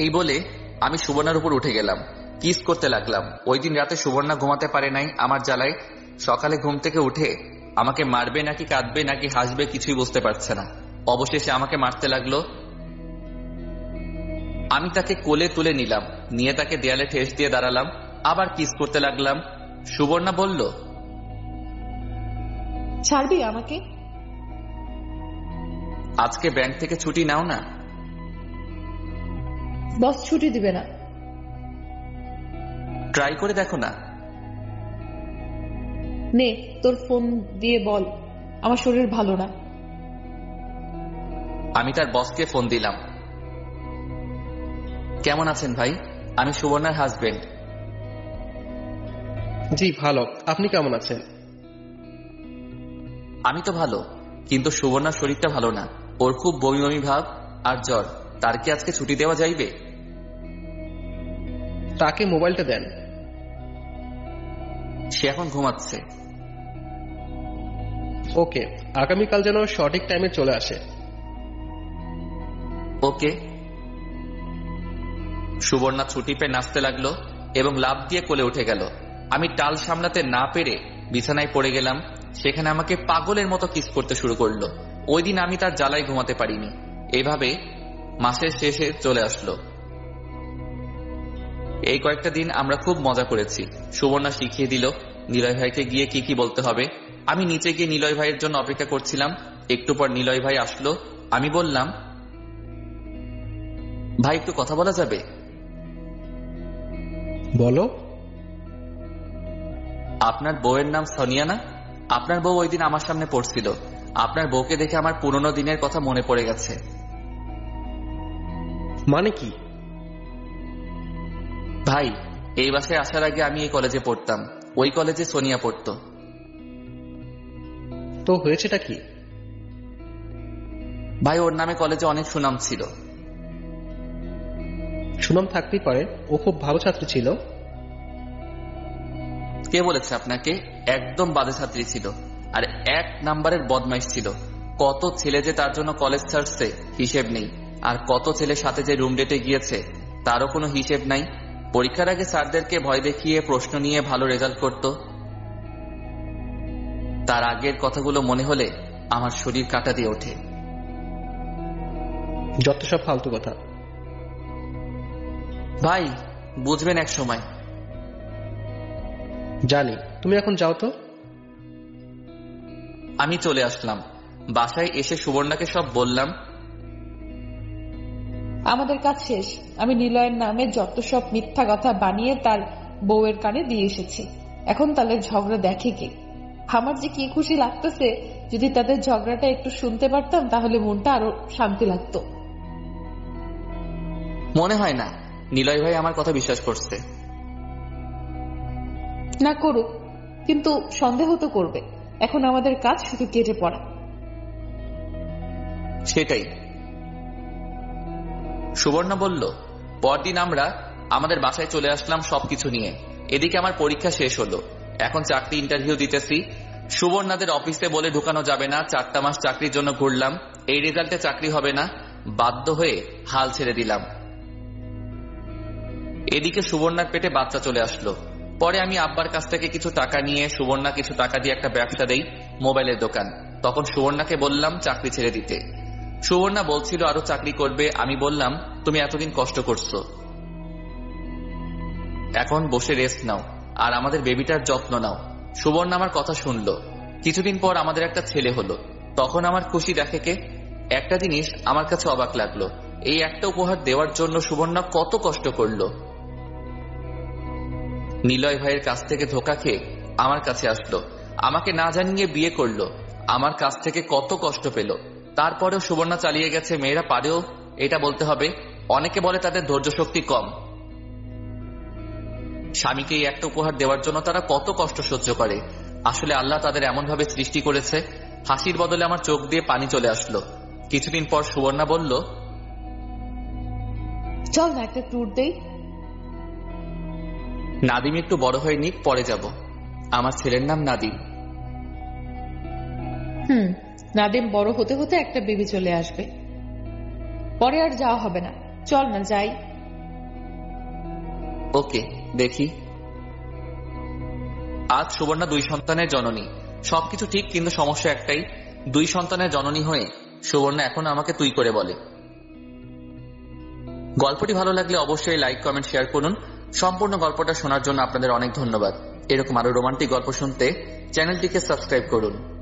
Speaker 2: এই বলে আমি সুবর্ণার উপর উঠে গেলাম, কিস করতে লাগলাম। ওই দিন রাতে সুবর্ণা ঘুমাতে পারে নাই আমার জ্বালায়। সকালে ঘুম থেকে উঠে আমাকে মারবে নাকি কাঁদবে নাকি হাসবে কিছুই বুঝতে পারছে না। অবশেষে আমাকে মারতে লাগলো। আমি তাকে কোলে তুলে নিলাম, নিয়ে তাকে দেয়ালে ঠেস দিয়ে দাঁড়ালাম, আবার কিস করতে লাগলাম। সুবর্ণা বলল,
Speaker 1: ছাড়বি আমাকে?
Speaker 2: আজকে ব্যাংক থেকে ছুটি নাও না।
Speaker 1: বস ছুটি দিবে না।
Speaker 2: ট্রাই করে দেখো না।
Speaker 1: নে তোর ফোন দিয়ে বল আমার শরীর ভালো না।
Speaker 2: আমি তার বসকে ফোন দিলাম। কেমন আছেন ভাই? আমি সুবর্ণার হাজবেন্ড।
Speaker 4: জি ভালো, আপনি কেমন আছেন?
Speaker 2: আমি তো ভালো, কিন্তু সুবর্ণার শরীরটা ভালো না। ওর খুব বমি বমি ভাব আর জ্বর। তার কি আজকে ছুটি দেওয়া যাইবে?
Speaker 4: তাকে মোবাইলটা দেন।
Speaker 2: সে এখন ঘুমাচ্ছে।
Speaker 4: ওকে, আগামীকাল যেন সঠিক টাইমে চলে আসে।
Speaker 2: ওকে। সুবর্ণা ছুটি পেয়ে নাচতে লাগলো এবং লাফ দিয়ে কোলে উঠে গেল। আমি টাল সামলাতে না পেরে বিছানায় পড়ে গেলাম। সেখানে আমাকে পাগলের মতো কিস করতে শুরু করলো। ওই দিন আমি তার জ্বালায় ঘুমাতে পারিনি। এভাবে মাসের শেষে চলে আসলো। এই কয়েকটা দিন আমরা খুব মজা করেছি। সুবর্ণা শিখিয়ে দিল নিলয় ভাইকে গিয়ে কি কি বলতে হবে। আমি নিচে গিয়ে নিলয় ভাইয়ের জন্য অপেক্ষা করছিলাম। একটু পর নিলয় ভাই আসলো। আমি বললাম, ভাই একটু কথা বলা যাবে?
Speaker 4: বলো।
Speaker 2: আপনার বউয়ের নাম সোনিয়া না? আপনার বউ ওই দিন আমার সামনে পড়ছিল। আপনার বউকে দেখে আমার পুরনো দিনের কথা মনে পড়ে গেছে।
Speaker 4: মানে কি?
Speaker 2: ভাই, এই বাসায় আসার আগে আমি এই কলেজে পড়তাম। ওই কলেজে সোনিয়া পড়তো।
Speaker 4: তো হয়েছেটা কি?
Speaker 2: ভাই, ওর নামে কলেজে অনেক সুনাম ছিল।
Speaker 4: সুনাম থাকতেই পারে, ও খুব ভালো ছাত্রী ছিল।
Speaker 2: কে বলেছে আপনাকে? একদম বাজে ছাত্রী ছিল, আর 1 নাম্বারের বদমাইশ ছিল। কত ছেলে যে তার জন্য কলেজ ছাড়ছে হিসেব নেই। আর কত ছেলের সাথে যে রুম ডেটে গিয়েছে তারও কোনো হিসেব নাই। পরীক্ষার আগে স্যারদেরকে ভয় দেখিয়ে প্রশ্ন নিয়ে ভালো রেজাল্ট করত। তার আগের কথাগুলো মনে হলে আমার শরীর কাঁটা দিয়ে ওঠে।
Speaker 4: যত সব ফালতু কথা।
Speaker 2: ভাই, বুঝবেন এক সময়।
Speaker 4: জানি, তুমি এখন যাও তো।
Speaker 2: আমি চলে আসলাম। বাসায় এসে সুবর্ণাকে সব বললাম।
Speaker 1: আমাদের কাজ শেষ। আমি নিলয়ের নামে যত সব মিথ্যা কথা বানিয়ে তার বউয়ের কানে দিয়ে এসেছি। এখন তাদের ঝগড়া দেখে কে? আমার যে কি খুশি লাগতেছে। যদি তাদের ঝগড়াটা একটু শুনতে পারতাম তাহলে মনটা আরো শান্তি লাগতো।
Speaker 2: মনে হয় না নিলয় ভাই আমার কথা বিশ্বাস করছে।
Speaker 1: না করুক, কিন্তু সন্দেহ তো করবে। এখন আমাদের কাজ শুধু কেটে পড়া।
Speaker 2: সেটাই। সুবর্ণা বলল, পরদিন আমরা আমাদের বাসায় চলে আসলাম সবকিছু নিয়ে। এদিকে আমার পরীক্ষা শেষ হলো। এখন চাকরি ইন্টারভিউ দিতেছি। সুবর্ণাদের অফিসে বলে ঢুকানো যাবে না। 4টা মাস চাকরির জন্য ঘুরলাম। এই রেজাল্টে চাকরি হবে না। বাধ্য হয়ে হাল ছেড়ে দিলাম। এদিকে সুবর্ণার পেটে বাচ্চা চলে আসলো। পরে আমি আব্বার কাছ থেকে কিছু টাকা নিয়ে সুবর্ণা কিছু টাকা দিয়ে একটা ব্যবসা দেই, মোবাইলের দোকান। তখন সুবর্ণাকে বললাম চাকরি ছেড়ে দিতে। সুবর্ণা বলছিল আরো চাকরি করবে। আমি বললাম, তুমি এতদিন কষ্ট করছো, এখন বসে রেস্ট নাও আর আমাদের বেবিটার যত্ন নাও। সুবর্ণা আমার কথা শুনলো। কিছুদিন পর আমাদের একটা ছেলে হলো। তখন আমার খুশি দেখে কে? একটা জিনিস আমার কাছে অবাক লাগলো। এই একটা উপহার দেওয়ার জন্য সুবর্ণা কত কষ্ট করলো। নিলয় ভাইয়ের কাছ থেকে ধোকা খেয়ে আমার কাছে আসলো। আমাকে না জানিয়ে বিয়ে করলো। আমার কাছ থেকে কত কষ্ট পেল। তারপরেও সুবর্ণা চালিয়ে গেছে। মেয়েরা পারেও, এটা বলতে হবে। অনেকে বলে তাদের ধৈর্য শক্তি কম। স্বামীকে এই একটা উপহার দেওয়ার জন্য তারা কত কষ্ট সহ্য করে। আসলে আল্লাহ তাদের এমন ভাবে সৃষ্টি করেছে। হাসির বদলে আমার চোখ দিয়ে পানি চলে আসলো। কিছুদিন পর সুবর্ণা বলল,
Speaker 1: চল না একটা ট্যুর দেই।
Speaker 2: নাদিম একটু বড় হয়ে নিক, পরে যাব। আমার ছেলের নাম নাদিম।
Speaker 1: নাদিম বড় হতে হতে একটা বেবি চলে আসবে। পরে আর যাওয়া হবে না। চল না যাই।
Speaker 2: ওকে, দেখি। আজ সুবর্ণা 2 সন্তানের জননী। সবকিছু ঠিক, কিন্তু সমস্যা একটাই, 2 সন্তানের জননী হয়ে সুবর্ণা এখন আমাকে তুই করে বলে। গল্পটি ভালো লাগলে অবশ্যই লাইক, কমেন্ট, শেয়ার করুন। সম্পূর্ণ গল্পটা শোনার জন্য আপনাদের অনেক ধন্যবাদ। এরকম আরো রোমান্টিক গল্প শুনতে চ্যানেলটিকে সাবস্ক্রাইব করুন।